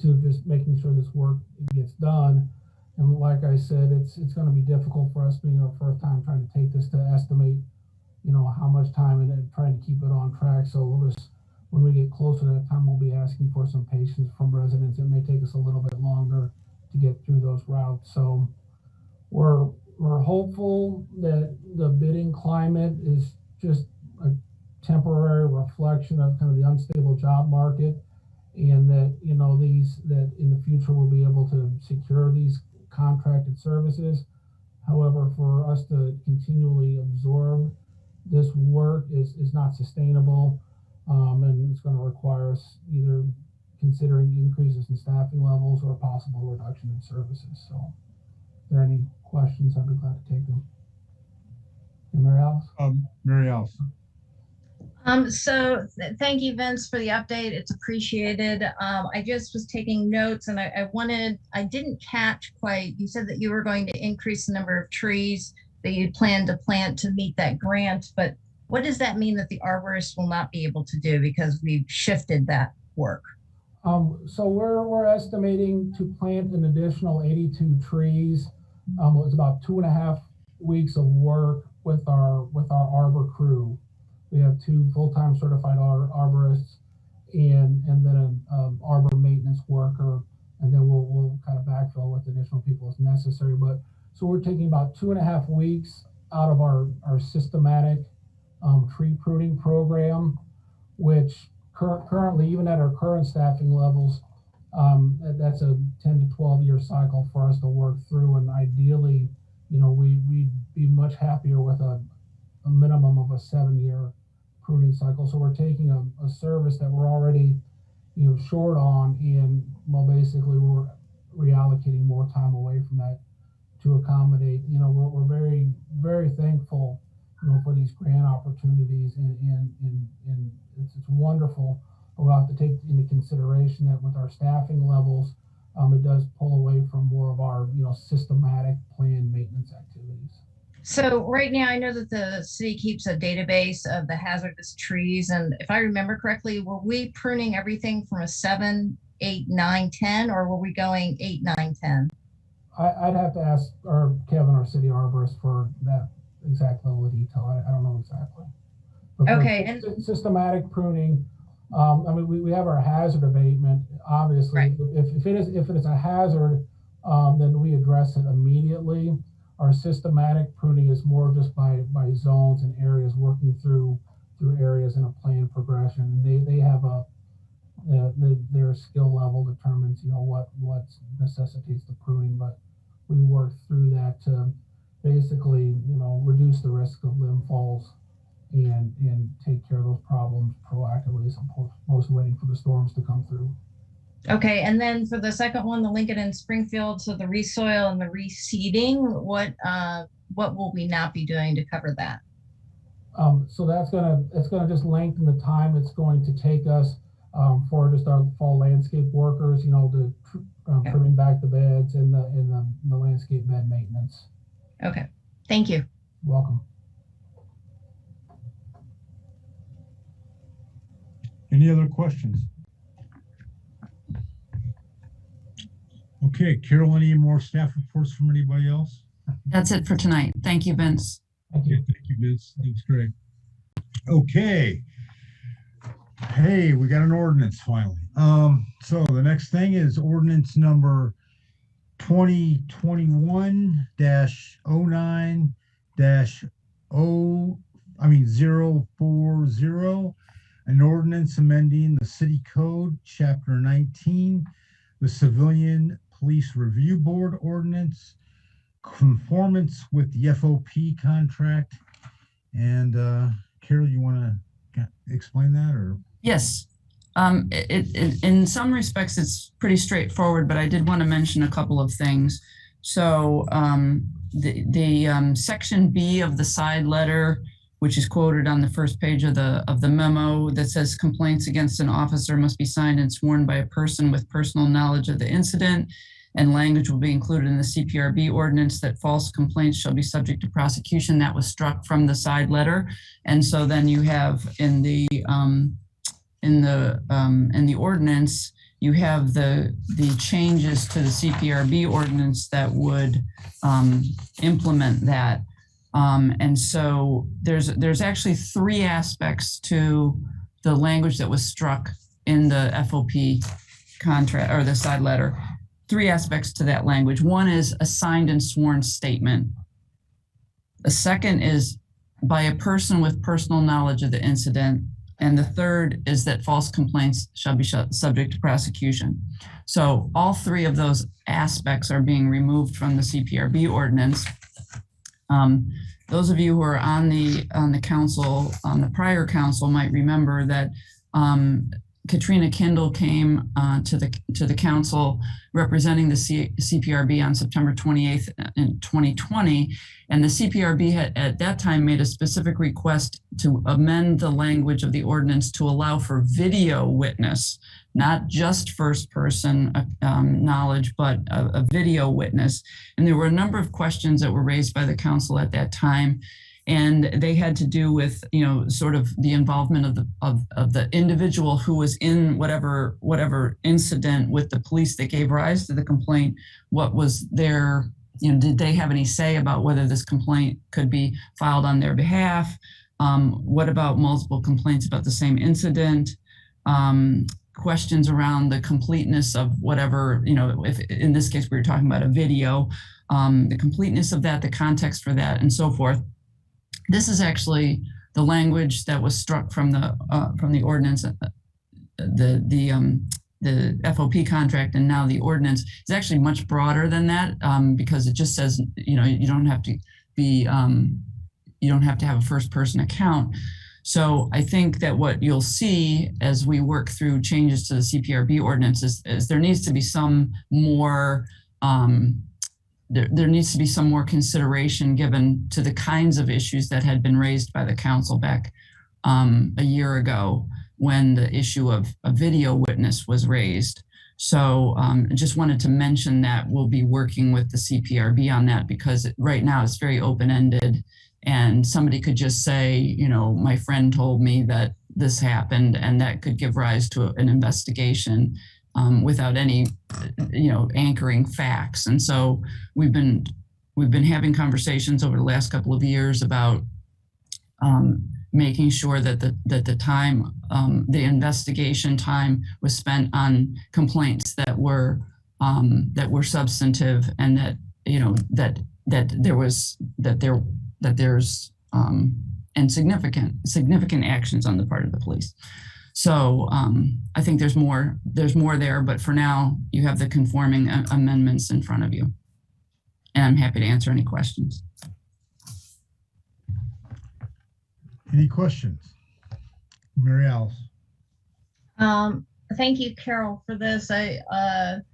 to just making sure this work gets done. And like I said, it's going to be difficult for us, being our first time trying to take this, to estimate, how much time and trying to keep it on track. So we'll just, when we get closer to that time, we'll be asking for some patience from residents. It may take us a little bit longer to get through those routes. So we're hopeful that the bidding climate is just a temporary reflection of kind of the unstable job market, and that, that in the future we'll be able to secure these contracted services. However, for us to continually absorb this work is not sustainable, and it's going to require us either considering increases in staffing levels or a possible reduction in services. So if there are any questions, I'd be glad to take them. And Mary Alice? Mary Alice. Thank you, Vince, for the update. It's appreciated. I just was taking notes, and I didn't catch quite, you said that you were going to increase the number of trees that you plan to plant to meet that grant, but what does that mean that the arborist will not be able to do because we've shifted that work? So we're estimating to plant an additional 82 trees. It's about 2.5 weeks of work with our arbor crew. We have 2 full-time certified arborists and then an arbor maintenance worker, and then we'll kind of backfill with additional people as necessary. But so we're taking about 2.5 weeks out of our systematic tree pruning program, which currently, even at our current staffing levels, that's a 10 to 12 year cycle for us to work through. And ideally, we'd be much happier with a minimum of a 7-year pruning cycle. So we're taking a service that we're already, short on, and basically we're reallocating more time away from that to accommodate. We're very, very thankful, for these grant opportunities, and it's wonderful. But we'll have to take into consideration that with our staffing levels, it does pull away from more of our, systematic planned maintenance activities. So right now, I know that the city keeps a database of the hazardous trees. And if I remember correctly, were we pruning everything from a 7, 8, 9, 10, or were we going 8, 9, 10? I'd have to ask Kevin, our city arborist, for that exact level of detail. I don't know exactly. But okay. And systematic pruning, we have our hazard abatement. Obviously, right. If it is a hazard, then we address it immediately. Our systematic pruning is more just by zones and areas, working through areas in a planned progression. They have their skill level determines what necessitates the pruning, but we work through that to basically reduce the risk of limb falls and take care of those problems proactively, as opposed to waiting for the storms to come through. Okay, and then for the second one, the Lincoln and Springfield, so the resoil and the reseeding, what will we not be doing to cover that? So it's gonna just lengthen the time it's going to take us for just our fall landscape workers, to trimming back the beds and the landscape bed maintenance. Okay, thank you. Welcome. Any other questions? Okay, Carol, any more staff reports from anybody else? That's it for tonight. Thank you, Vince. Thank you. Thank you, Vince. Thanks, Greg. Okay. Hey, we got an ordinance finally. So the next thing is ordinance number 2021-040, an ordinance amending the city code, chapter 19, the civilian police review board ordinance, conformance with the FOP contract. And Carol, you want to explain that, or? Yes. In some respects, it's pretty straightforward, but I did want to mention a couple of things. So the section B of the side letter, which is quoted on the first page of the memo, that says complaints against an officer must be signed and sworn by a person with personal knowledge of the incident, and language will be included in the CPRB ordinance that false complaints shall be subject to prosecution. That was struck from the side letter. And so then you have in the ordinance, you have the changes to the CPRB ordinance that would implement that. And so there's actually three aspects to the language that was struck in the FOP contract, or the side letter. Three aspects to that language. One is a signed and sworn statement. The second is by a person with personal knowledge of the incident. And the third is that false complaints shall be subject to prosecution. So all three of those aspects are being removed from the CPRB ordinance. Those of you who are on the council, on the prior council, might remember that Katrina Kindle came to the council representing the CPRB on September 28th in 2020. And the CPRB had at that time made a specific request to amend the language of the ordinance to allow for video witness, not just first person knowledge, but a video witness. And there were a number of questions that were raised by the council at that time. And they had to do with, sort of the involvement of the individual who was in whatever incident with the police that gave rise to the complaint. What was their, did they have any say about whether this complaint could be filed on their behalf? What about multiple complaints about the same incident? Questions around the completeness of whatever, if in this case we were talking about a video, the completeness of that, the context for that, and so forth. This is actually the language that was struck from the ordinance, the FOP contract, and now the ordinance is actually much broader than that, because it just says you don't have to be you don't have to have a first person account. So I think that what you'll see as we work through changes to the CPRB ordinance is there needs to be some more there needs to be some more consideration given to the kinds of issues that had been raised by the council back a year ago when the issue of a video witness was raised. So I just wanted to mention that we'll be working with the CPRB on that, because right now it's very open-ended, and somebody could just say, my friend told me that this happened, and that could give rise to an investigation without any, anchoring facts. And so we've been having conversations over the last couple of years about making sure that the time, the investigation time was spent on complaints that were substantive, and that there's and significant actions on the part of the police. So I think there's more there, but for now you have the conforming amendments in front of you, and I'm happy to answer any questions. Any questions? Mary Alice. Thank you, Carol, for this. I'm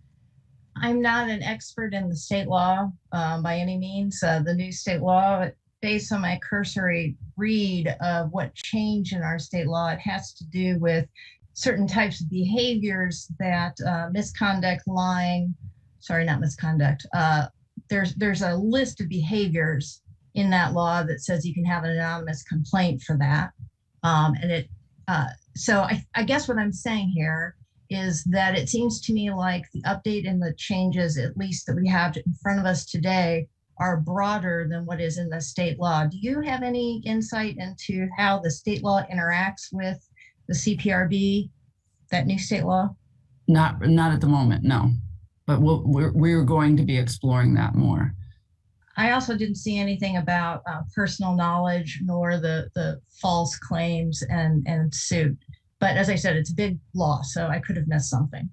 not an expert in the state law by any means. The new state law based on my cursory read of what changed in our state law, it has to do with certain types of behaviors that misconduct, lying, sorry, not misconduct. There's a list of behaviors in that law that says you can have an anonymous complaint for that. So I guess what I'm saying here is that it seems to me like the update and the changes, at least that we have in front of us today, are broader than what is in the state law. Do you have any insight into how the state law interacts with the CPRB, that new state law? Not at the moment, no. But we're going to be exploring that more. I also didn't see anything about personal knowledge nor the false claims and suit. But as I said, it's a big law, so I could have missed something.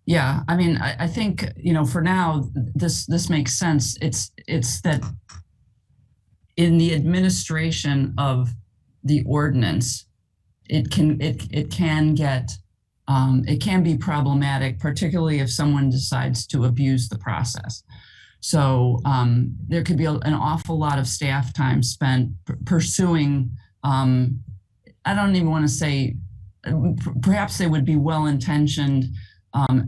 Yeah, I mean, I think, for now, this makes sense. It's that in the administration of the ordinance, it can be problematic, particularly if someone decides to abuse the process. So there could be an awful lot of staff time spent pursuing, I don't even want to say, perhaps they would be well-intentioned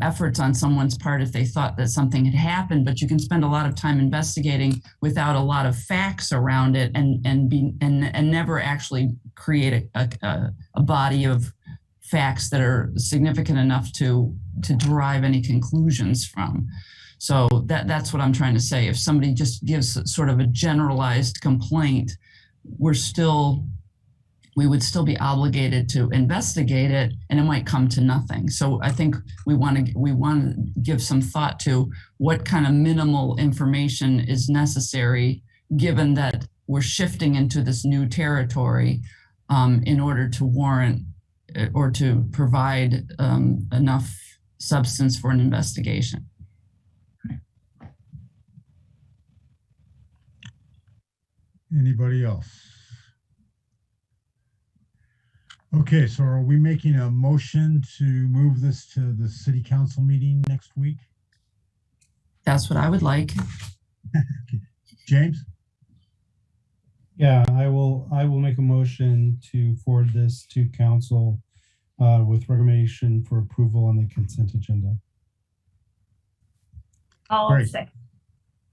efforts on someone's part if they thought that something had happened, but you can spend a lot of time investigating without a lot of facts around it and never actually create a body of facts that are significant enough to derive any conclusions from. So that's what I'm trying to say. If somebody just gives sort of a generalized complaint, we would still be obligated to investigate it, and it might come to nothing. So I think we want to give some thought to what kind of minimal information is necessary, given that we're shifting into this new territory, in order to warrant or to provide enough substance for an investigation. Anybody else? Okay, so are we making a motion to move this to the city council meeting next week? That's what I would like. James? Yeah, I will make a motion to forward this to council with recommendation for approval on the consent agenda. I'll Great. second.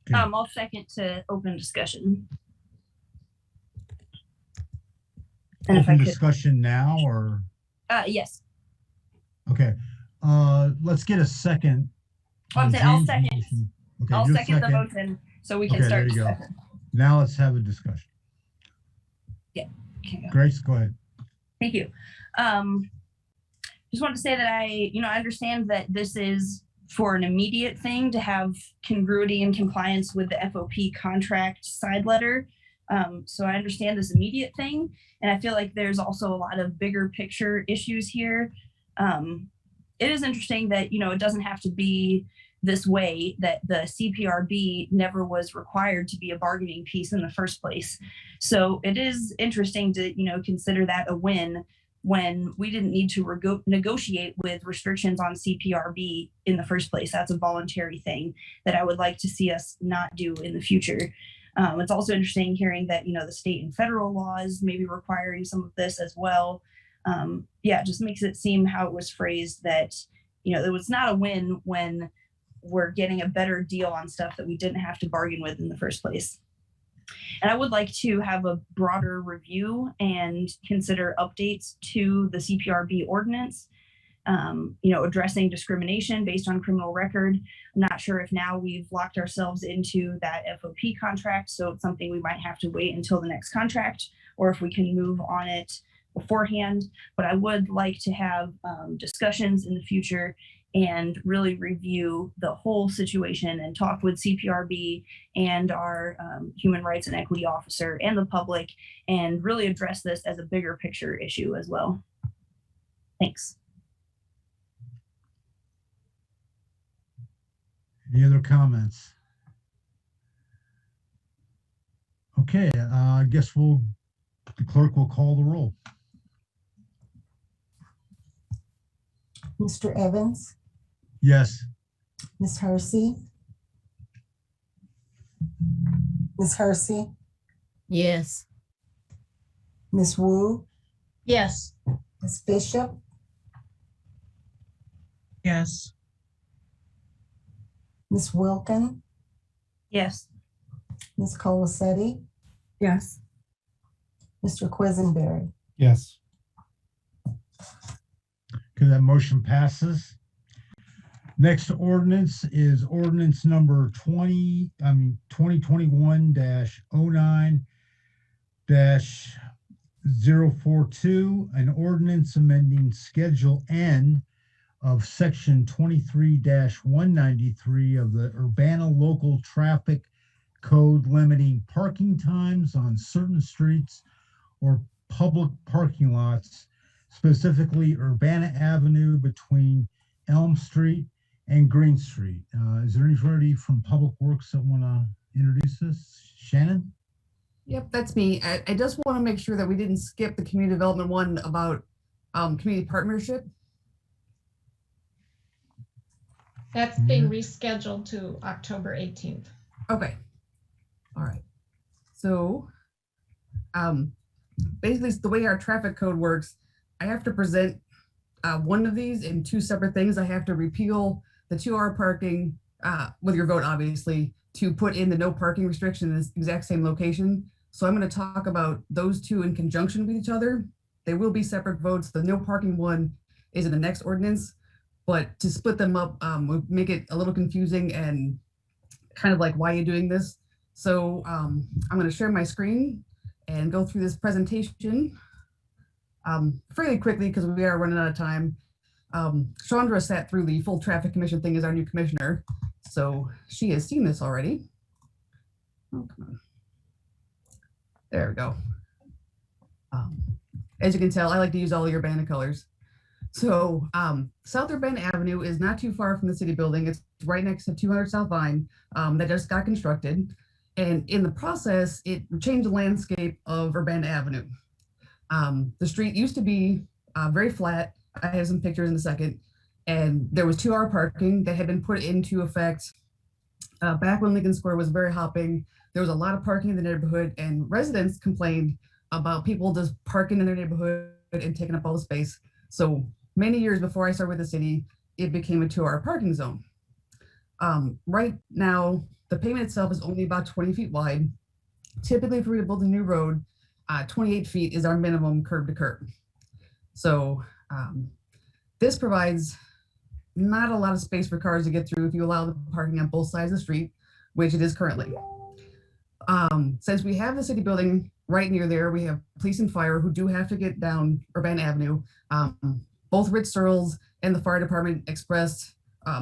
Okay. I'll second to open discussion. And if I Open could, discussion now or? yes. Okay, let's get a second. I'm saying I'll James' second. motion. Okay, I'll you'll second the motion so we can Okay, start there you go. discussion. Now let's have a discussion. Yeah. Okay. Grace, go ahead. Thank you. Just want to say that I understand that this is for an immediate thing to have congruity and compliance with the FOP contract side letter. So I understand this immediate thing, and I feel like there's also a lot of bigger picture issues here. It is interesting that, it doesn't have to be this way, that the CPRB never was required to be a bargaining piece in the first place. So it is interesting to, consider that a win when we didn't need to negotiate with restrictions on CPRB in the first place. That's a voluntary thing that I would like to see us not do in the future. It's also interesting hearing that, the state and federal laws may be requiring some of this as well. It just makes it seem how it was phrased that, it was not a win when we're getting a better deal on stuff that we didn't have to bargain with in the first place. And I would like to have a broader review and consider updates to the CPRB ordinance, addressing discrimination based on criminal record. I'm not sure if now we've locked ourselves into that FOP contract, so it's something we might have to wait until the next contract, or if we can move on it beforehand. But I would like to have discussions in the future and really review the whole situation and talk with CPRB and our human rights and equity officer and the public, and really address this as a bigger picture issue as well. Thanks. Any other comments? Okay, I guess the clerk will call the roll. Mr. Evans, Yes. Ms. Hersey, Ms. Hersey, Yes. Ms. Wu, Yes. Ms. Bishop, Yes. Ms. Wilkin, Yes. Ms. Colacetti, Yes. Mr. Quisenberry. Yes. Okay, that motion passes. Next ordinance is ordinance number 2021-09-042, an ordinance amending Schedule N of Section 23-193 of the Urbana Local Traffic Code limiting parking times on certain streets or public parking lots, specifically Urbana Avenue between Elm Street and Green Street. Is there anybody from Public Works that want to introduce this? Shannon? Yep, that's me. I just want to make sure that we didn't skip the community development one about community partnership. That's being rescheduled to October 18th. Okay. All right. So basically the way our traffic code works, I have to present one of these in two separate things. I have to repeal the 2-hour parking with your vote, obviously, to put in the no parking restriction in this exact same location. So I'm going to talk about those two in conjunction with each other. They will be separate votes. The no parking one is in the next ordinance, but to split them up would make it a little confusing and kind of like, why are you doing this? So I'm going to share my screen and go through this presentation fairly quickly because we are running out of time. Chandra sat through the full traffic commission thing as our new commissioner, so she has seen this already. Oh, come on. There we go. As you can tell, I like to use all the Urbana colors. So South Urbana Avenue is not too far from the city building. It's right next to 200 South Vine that just got constructed. And in the process, it changed the landscape of Urbana Avenue. The street used to be very flat. I have some pictures in a second. And there was 2-hour parking that had been put into effect back when Lincoln Square was very hopping. There was a lot of parking in the neighborhood, and residents complained about people just parking in their neighborhood and taking up all the space. So many years before I started with the city, it became a 2-hour parking zone. Right now, the pavement itself is only about 20 feet wide. Typically, if we were to build a new road, 28 feet is our minimum curb to curb. So this provides not a lot of space for cars to get through if you allow the parking on both sides of the street, which it is currently. Since we have the city building right near there, we have police and fire who do have to get down Urbana Avenue. Both Rich Searles and the fire department expressed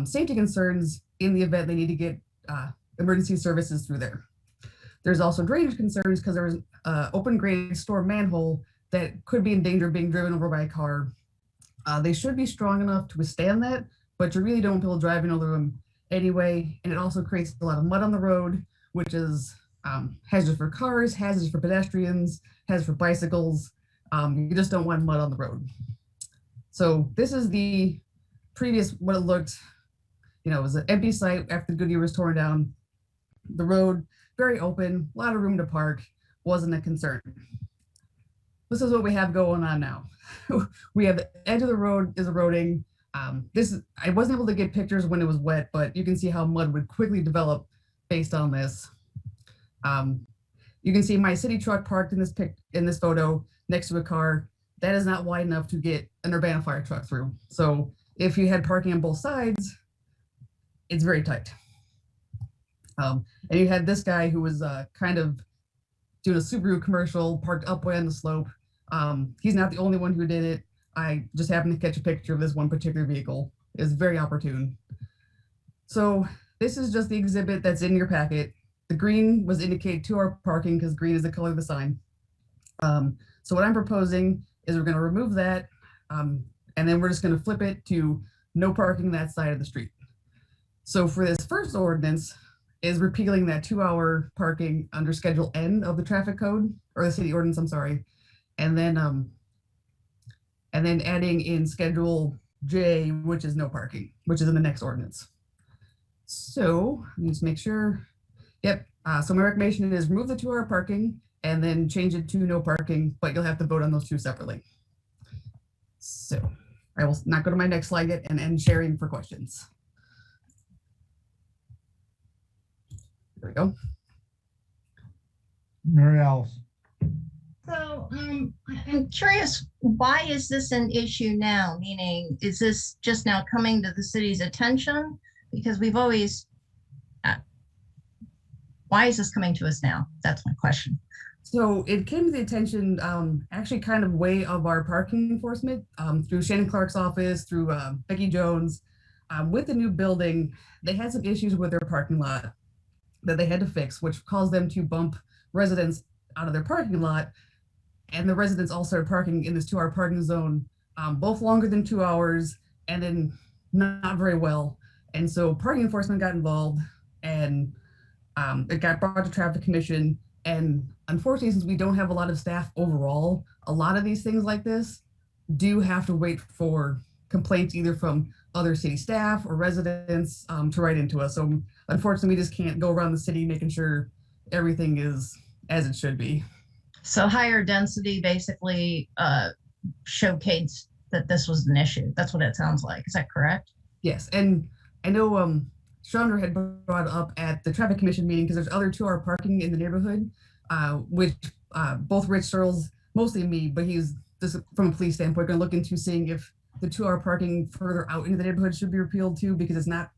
safety concerns in the event they need to get emergency services through there. There's also drainage concerns because there's an open grade store manhole that could be in danger of being driven over by a car. They should be strong enough to withstand that, but you really don't want people driving over them anyway. And it also creates a lot of mud on the road, which is hazardous for cars, hazardous for pedestrians, hazardous for bicycles. You just don't want mud on the road. So this is the previous, what it looked, it was an empty site after Goodyear was torn down. The road, very open, a lot of room to park, wasn't a concern. This is what we have going on now. We have the edge of the road is eroding. I wasn't able to get pictures when it was wet, but you can see how mud would quickly develop based on this. You can see my city truck parked in this photo next to a car. That is not wide enough to get an Urbana fire truck through. So if you had parking on both sides, it's very tight. And you had this guy who was kind of doing a Subaru commercial parked up way on the slope. He's not the only one who did it. I just happened to catch a picture of this one particular vehicle. It's very opportune. So this is just the exhibit that's in your packet. The green was indicate 2-hour parking because green is the color of the sign. So what I'm proposing is we're going to remove that, and then we're just going to flip it to no parking that side of the street. So for this first ordinance is repealing that 2-hour parking under Schedule N of the traffic code, or the city ordinance, I'm sorry. And then adding in Schedule J, which is no parking, which is in the next ordinance. So let me just make sure. Yep. So my recommendation is remove the 2-hour parking and then change it to no parking, but you'll have to vote on those two separately. So I will not go to my next slide yet and end sharing for questions. There we go. Mary Alice. So I'm curious, why is this an issue now? Meaning, is this just now coming to the city's attention? Because we've always, why is this coming to us now? That's my question. So it came to the attention, actually kind of way of our parking enforcement, through Shannon Clark's office, through Becky Jones. With the new building, they had some issues with their parking lot that they had to fix, which caused them to bump residents out of their parking lot. And the residents all started parking in this 2-hour parking zone, both longer than 2 hours and then not very well. And so parking enforcement got involved, and it got brought to traffic commission. And unfortunately, since we don't have a lot of staff overall, a lot of these things like this do have to wait for complaints either from other city staff or residents to write into us. So unfortunately, we just can't go around the city making sure everything is as it should be. So higher density basically showcased that this was an issue. That's what it sounds like. Is that correct? Yes, and I know Chandra had brought up at the traffic commission meeting, because there's other 2-hour parking in the neighborhood, which both Rich Searles, mostly me, but he's just from a police standpoint going to look into seeing if the 2-hour parking further out into the neighborhood should be repealed too, because it's not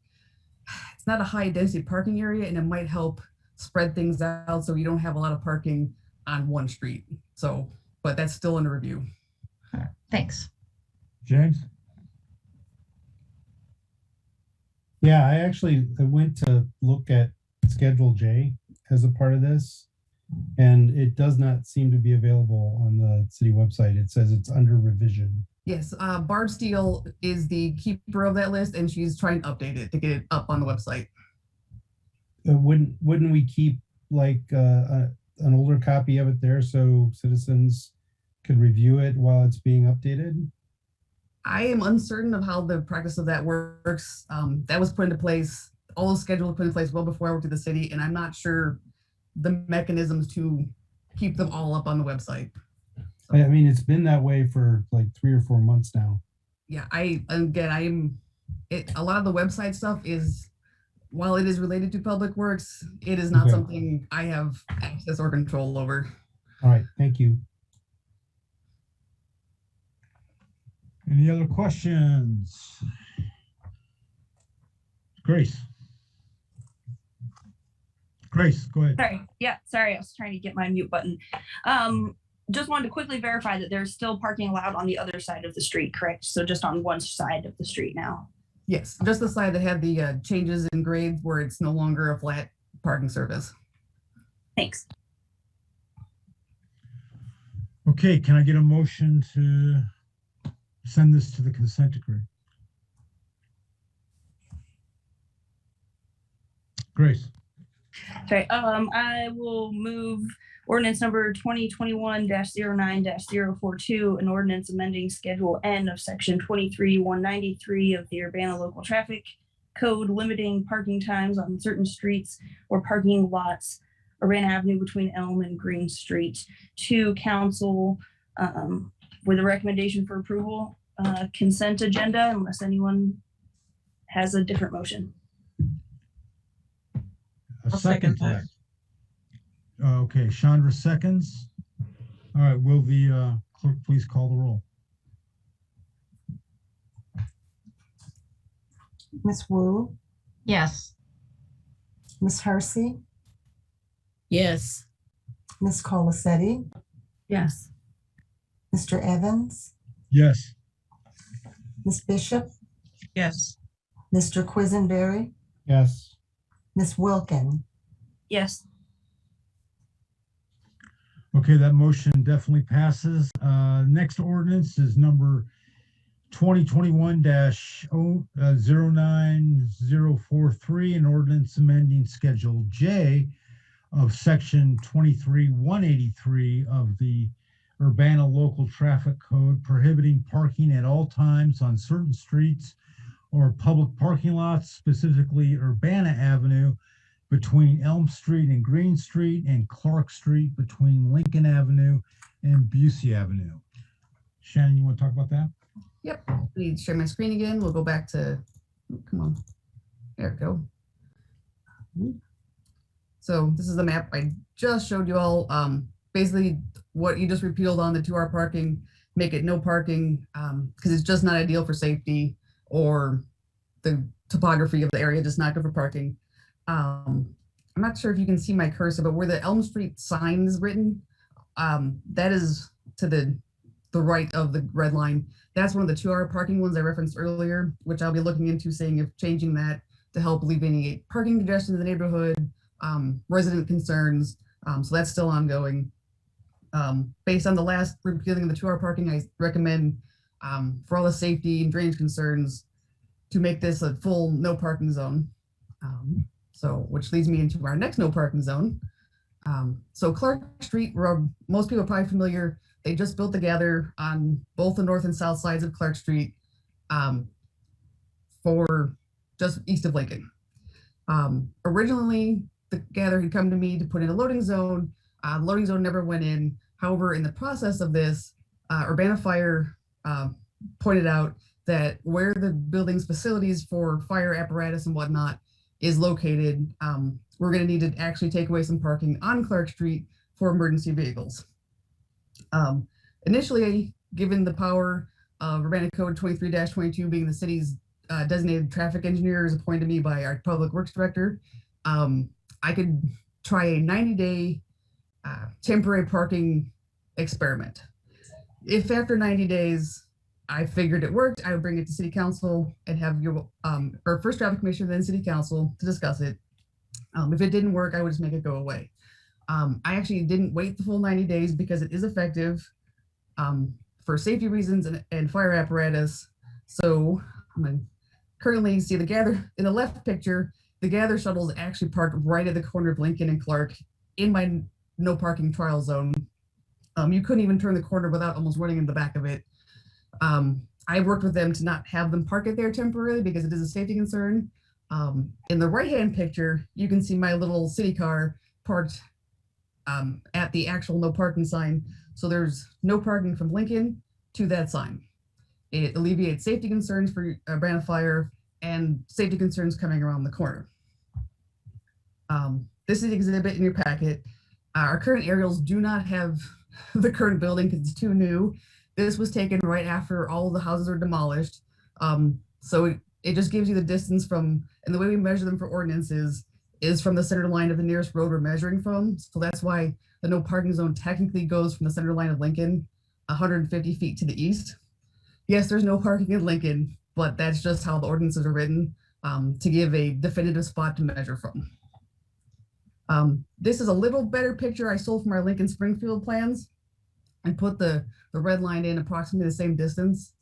a high density parking area, and it might help spread things out so you don't have a lot of parking on one street. So, but that's still under review. Thanks. James? Yeah, I went to look at Schedule J as a part of this, and it does not seem to be available on the city website. It says it's under revision. Yes, Barb Steele is the keeper of that list, and she's trying to update it to get it up on the website. Wouldn't we keep like an older copy of it there so citizens could review it while it's being updated? I am uncertain of how the practice of that works. That was put into place, all the schedules were put in place well before I worked at the city, and I'm not sure the mechanisms to keep them all up on the website. So, I mean, it's been that way for like 3 or 4 months now. Yeah, a lot of the website stuff is, while it is related to Public Works, it is not something I have access or control over. All right, thank you. Any other questions? Grace, go ahead. Sorry. Yeah, sorry. I was trying to get my mute button. Just wanted to quickly verify that there's still parking allowed on the other side of the street, correct? So just on one side of the street now. Yes, just the side that had the changes in grades where it's no longer a flat parking service. Thanks. Okay, can I get a motion to send this to the consent decree? Grace. Sorry, I will move ordinance number 2021-09-042, an ordinance amending Schedule N of Section 23-193 of the Urbana Local Traffic Code, limiting parking times on certain streets or parking lots, Urbana Avenue between Elm and Green Street, to council with a recommendation for approval, consent agenda, unless anyone has a different motion. A second to that. Okay, Chandra seconds. All right, will the clerk please call the roll? Ms. Wu, Yes. Ms. Hersey, Yes. Ms. Colasetti, Yes. Mr. Evans, Yes. Ms. Bishop, Yes. Mr. Quisenberry, Yes. Ms. Wilkin. Yes. Okay, that motion definitely passes. Next ordinance is number 2021-09043, an ordinance amending Schedule J of Section 23-183 of the Urbana Local Traffic Code, prohibiting parking at all times on certain streets or public parking lots, specifically Urbana Avenue, between Elm Street and Green Street, and Clark Street between Lincoln Avenue and Busey Avenue. Shannon, you want to talk about that? Yep. Let share my screen again. We'll go back to, come on. There we go. So this is the map I just showed you all. Basically, what you just repealed on the 2-hour parking, make it no parking, because it's just not ideal for safety, or the topography of the area just not good for parking. I'm not sure if you can see my cursor, but where the Elm Street sign is written, that is to the right of the red line. That's one of the 2-hour parking ones I referenced earlier, which I'll be looking into, seeing if changing that to help alleviate parking congestion in the neighborhood, resident concerns. So that's still ongoing. Based on the last repealing of the 2-hour parking, I recommend for all the safety and drainage concerns to make this a full no parking zone. So which leads me into our next no parking zone. So Clark Street, where most people are probably familiar, they just built the Gather on both the north and south sides of Clark Street, for just east of Lincoln. Originally, the Gather had come to me to put in a loading zone. Loading zone never went in. However, in the process of this, Urbana Fire pointed out that where the building's facilities for fire apparatus and whatnot is located, we're going to need to actually take away some parking on Clark Street for emergency vehicles. Initially, given the power of Urbana Code 23-22 being the city's designated traffic engineer is appointed to me by our public works director, I could try a 90-day temporary parking experiment. If after 90 days I figured it worked, I would bring it to city council and have your or first traffic commissioner, then city council to discuss it. If it didn't work, I would just make it go away. I actually didn't wait the full 90 days because it is effective for safety reasons and fire apparatus. So I'm gonna currently see the Gather in the left picture. The Gather shuttle is actually parked right at the corner of Lincoln and Clark in my no parking trial zone. You couldn't even turn the corner without almost running in the back of it. I worked with them to not have them park it there temporarily because it is a safety concern. In the right-hand picture, you can see my little city car parked at the actual no parking sign. So there's no parking from Lincoln to that sign. It alleviates safety concerns for Urbana Fire and safety concerns coming around the corner. This is the exhibit in your packet. Our current aerials do not have the current building because it's too new. This was taken right after all of the houses are demolished. So it just gives you the distance from, and the way we measure them for ordinances is from the center line of the nearest road we're measuring from. So that's why the no parking zone technically goes from the center line of Lincoln 150 feet to the east. Yes, there's no parking in Lincoln, but that's just how the ordinances are written to give a definitive spot to measure from. This is a little better picture I stole from our Lincoln Springfield plans and put the red line in approximately the same distance.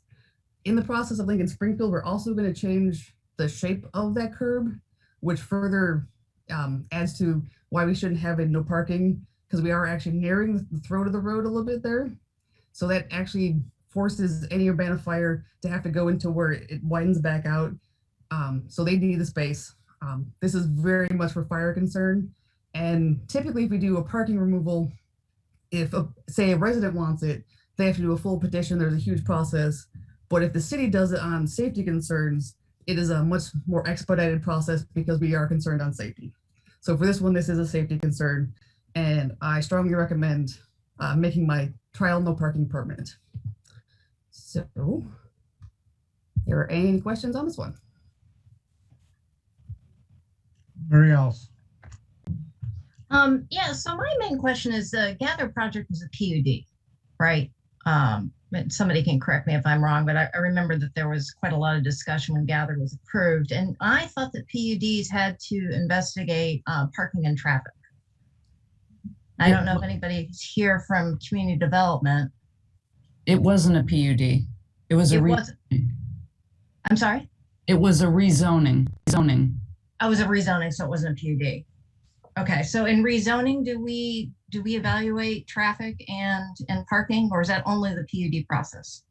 In the process of Lincoln Springfield, we're also going to change the shape of that curb, which further adds to why we shouldn't have a no parking, because we are actually nearing the throat of the road a little bit there. So that actually forces any Urbana Fire to have to go into where it widens back out. So they need the space. This is very much for fire concern. And typically if we do a parking removal, if say a resident wants it, they have to do a full petition. There's a huge process. But if the city does it on safety concerns, it is a much more expedited process because we are concerned on safety. So for this one, this is a safety concern. And I strongly recommend making my trial no parking permanent. So, there are any questions on this one? Mary Alice. Yeah, so my main question is the Gather project was a PUD, right? And somebody can correct me if I'm wrong, but I remember that there was quite a lot of discussion when Gather was approved. And I thought that PUDs had to investigate parking and traffic. I don't know if anybody's here from community development. It wasn't a PUD. It was I'm sorry? It was a rezoning. Oh, it was a rezoning, so it wasn't a PUD. Okay, so in rezoning, do we evaluate traffic and parking, or is that only the PUD process?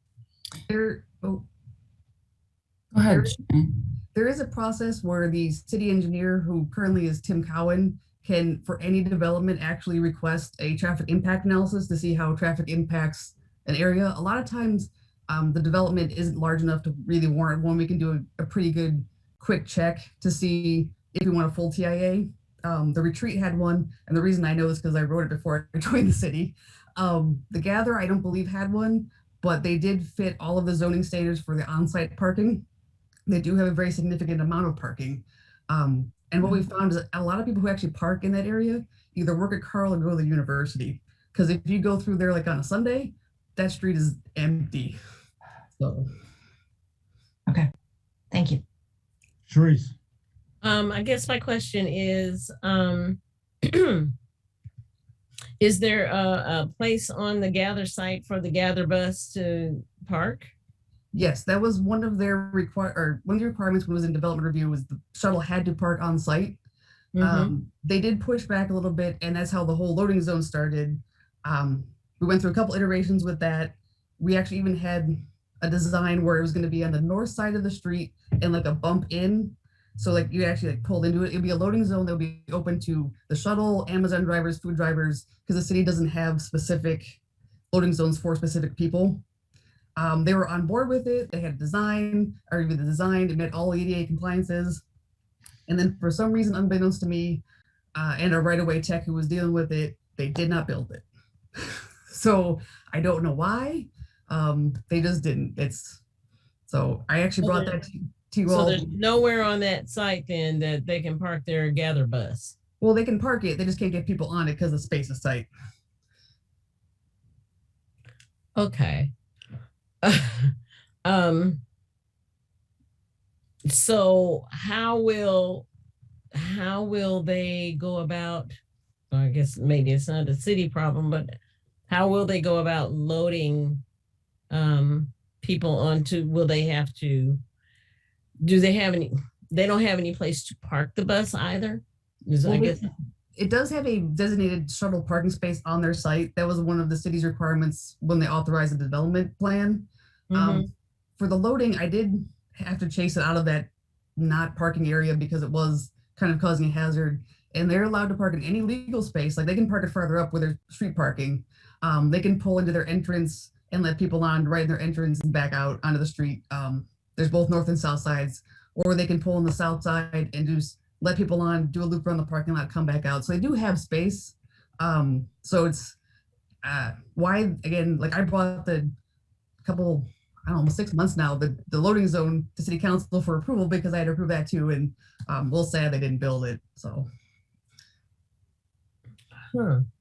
Go ahead. there is a process where the city engineer, who currently is Tim Cowan, can, for any development, actually request a traffic impact analysis to see how traffic impacts an area. A lot of times, the development isn't large enough to really warrant one. We can do a pretty good quick check to see if we want a full TIA. The retreat had one, and the reason I know this because I wrote it before I joined the city. The Gather, I don't believe, had one, but they did fit all of the zoning standards for the on-site parking. They do have a very significant amount of parking. And what we found is a lot of people who actually park in that area either work at Carl or go to the university. Because if you go through there like on a Sunday, that street is empty. So. Okay, thank you. Therese. I guess my question is, is there a place on the Gather site for the Gather bus to park? Yes, that was one of their one of the requirements when it was in development review was the shuttle had to park on site. They did push back a little bit, and that's how the whole loading zone started. We went through a couple iterations with that. We actually even had a design where it was going to be on the north side of the street and like a bump in. So like you actually like pulled into it. It'd be a loading zone that would be open to the shuttle, Amazon drivers, food drivers, because the city doesn't have specific loading zones for specific people. They were on board with it. They had a design, or with the design, it met all ADA compliances. And then for some reason, unbeknownst to me, and a right-of-way tech who was dealing with it, they did not build it. So I don't know why. They just didn't. So I actually brought that to you all. So there's nowhere on that site then that they can park their Gather bus. Well, they can park it. They just can't get people on it because the space is tight. Okay. So how will they go about, I guess maybe it's not a city problem, but how will they go about loading people onto, will they have to, they don't have any place to park the bus either? It does have a designated shuttle parking space on their site. That was one of the city's requirements when they authorized the development plan. For the loading, I did have to chase it out of that not parking area because it was kind of causing a hazard. And they're allowed to park in any legal space. Like they can park it further up where there's street parking. They can pull into their entrance and let people on right in their entrance and back out onto the street. There's both north and south sides, or they can pull on the south side and just let people on, do a loop around the parking lot, come back out. So they do have space. So it's why, again, like I brought the couple, I don't know, almost 6 months now, the loading zone to city council for approval because I had to approve that too. And a little sad they didn't build it, so.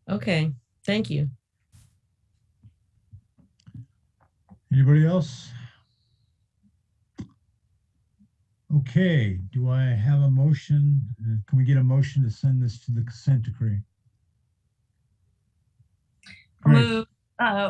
Okay, thank you. Anybody else? Okay, do I have a motion? Can we get a motion to send this to the consent decree? Move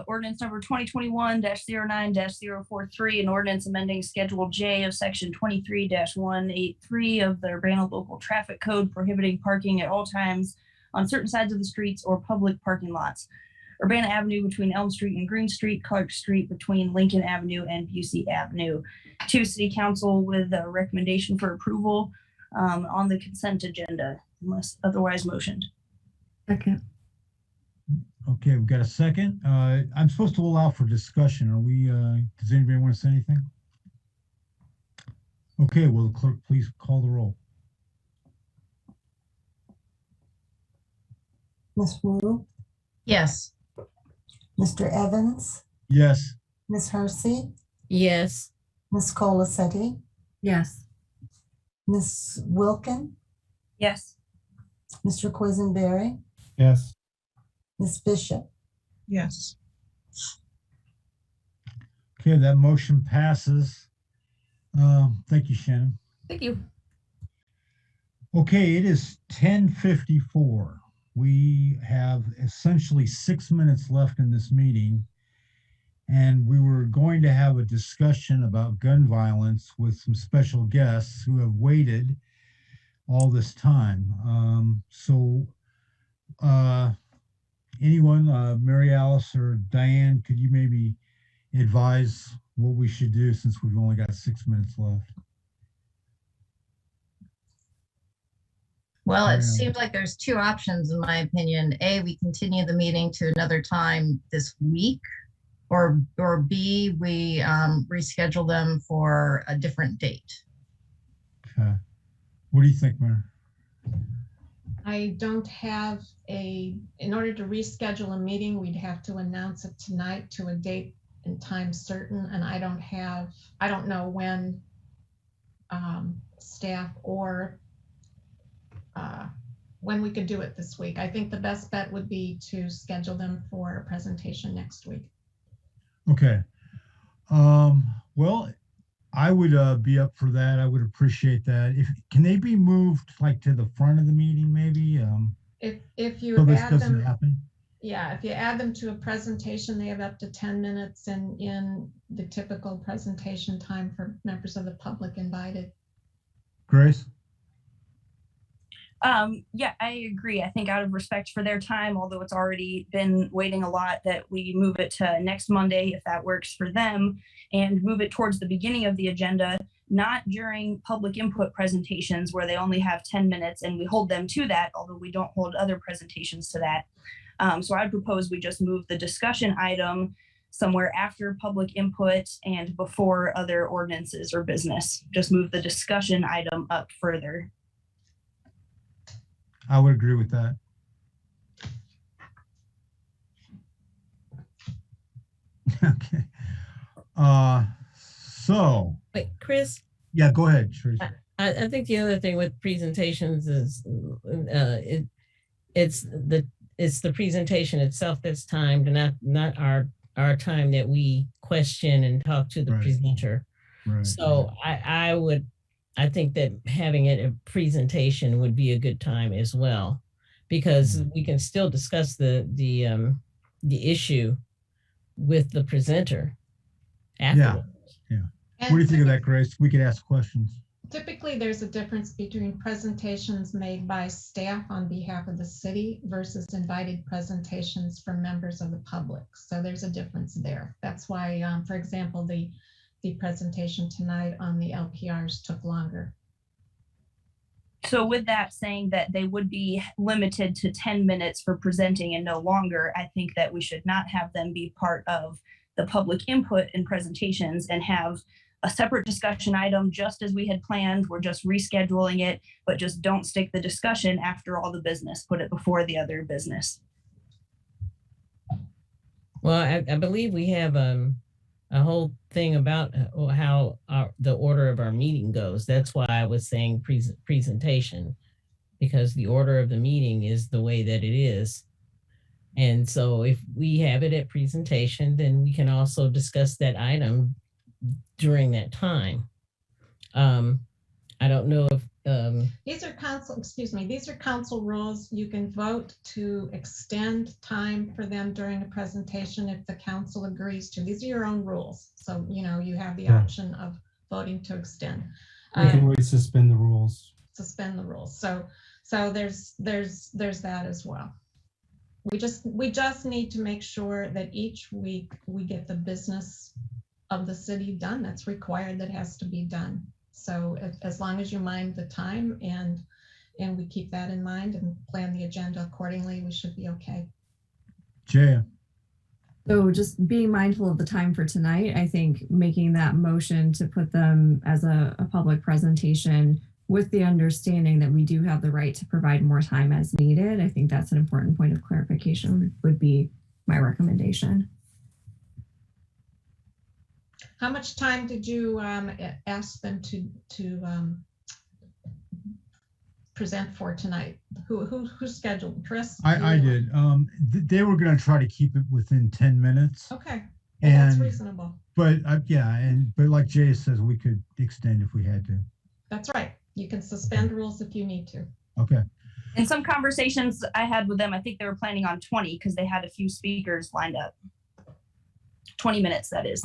ordinance number 2021-09-043, an ordinance amending Schedule J of Section 23-183 of the Urbana Local Traffic Code prohibiting parking at all times on certain sides of the streets or public parking lots. Urbana Avenue between Elm Street and Green Street, Clark Street between Lincoln Avenue and Busey Avenue. To City Council with a recommendation for approval on the consent agenda, unless otherwise motioned. Second. Okay, we've got a second. I'm supposed to allow for discussion. Are we, does anybody want to say anything? Okay, will the clerk please call the roll? Ms. Wu, Yes. Mr. Evans, Yes. Ms. Hersey, Yes. Ms. Colasetti, Yes. Ms. Wilkin, Yes. Mr. Quisenberry, Yes. Ms. Bishop. Yes. Okay, that motion passes. Thank you, Shannon. Thank you. Okay, it is 10:54. We have essentially 6 minutes left in this meeting, and we were going to have a discussion about gun violence with some special guests who have waited all this time. Anyone, Mary Alice or Diane, could you maybe advise what we should do since we've only got 6 minutes left? Well, Yeah. it seems like there's two options in my opinion. A, we continue the meeting to another time this week, or B, we reschedule them for a different date. Okay. What do you think, Mayor? I don't have in order to reschedule a meeting, we'd have to announce it tonight to a date and time certain, and I don't know when staff or when we could do it this week. I think the best bet would be to schedule them for a presentation next week. Okay. Well, I would be up for that. I would appreciate that. Can they be moved like to the front of the meeting, maybe? If you So this add doesn't them, happen? yeah, if you add them to a presentation, they have up to 10 minutes in the typical presentation time for members of the public invited. Grace? Yeah, I agree. I think out of respect for their time, although it's already been waiting a lot, that we move it to next Monday, if that works for them, and move it towards the beginning of the agenda, not during public input presentations where they only have 10 minutes and we hold them to that, although we don't hold other presentations to that. So I'd propose we just move the discussion item somewhere after public input and before other ordinances or business. Just move the discussion item up further. I would agree with that. Okay. So. Wait, Chris? Yeah, go ahead, Teresa. I think the other thing with presentations is it's the presentation itself that's timed, and not our time that we question and talk to the presenter. Right. So I think that having it a presentation would be a good time as well, because we can still discuss the issue with the presenter afterwards. Yeah. What do you think of that, Grace? We could ask questions. Typically, there's a difference between presentations made by staff on behalf of the city versus invited presentations from members of the public. So there's a difference there. That's why, for example, the presentation tonight on the LPRs took longer. So with that saying that they would be limited to 10 minutes for presenting and no longer, I think that we should not have them be part of the public input and presentations and have a separate discussion item just as we had planned. We're just rescheduling it, but just don't stick the discussion after all the business, put it before the other business. Well, I believe we have a whole thing about how the order of our meeting goes. That's why I was saying presentation, because the order of the meeting is the way that it is. And so if we have it at presentation, then we can also discuss that item during that time. I don't know if these are council rules. You can vote to extend time for them during a presentation if the council agrees to. These are your own rules. So, you have the option of voting to extend. We can always suspend the rules. Suspend the rules. So there's that as well. We just need to make sure that each week we get the business of the city done. That's required, that has to be done. So as long as you mind the time and we keep that in mind and plan the agenda accordingly, we should be okay. Jaya. So just being mindful of the time for tonight, I think making that motion to put them as a public presentation with the understanding that we do have the right to provide more time as needed. I think that's an important point of clarification, would be my recommendation. How much time did you ask them to present for tonight? Who scheduled? Chris? I did. They were going to try to keep it within 10 minutes. Okay. And that's reasonable. But but like Jay says, we could extend if we had to. That's right. You can suspend rules if you need to. Okay. In some conversations I had with them, I think they were planning on 20 because they had a few speakers lined up. 20 minutes, that is.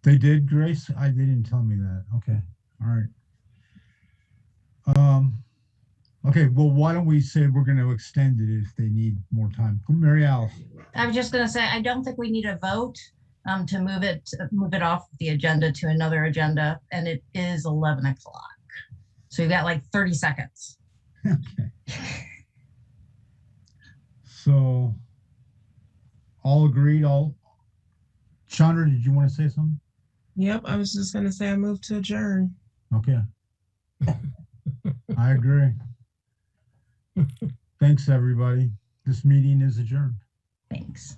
They did, Grace? They didn't tell me that. Okay. All right. Okay, well, why don't we say we're going to extend it if they need more time? Mary Alice. I was just going to say, I don't think we need a vote to move it off the agenda to another agenda, and it is 11 o'clock. So you've got like 30 seconds. Okay. So, all agreed, Chandra, did you want to say something? Yep, I was just gonna say I moved to adjourn. Okay. I agree. Thanks, everybody. This meeting is adjourned. Thanks.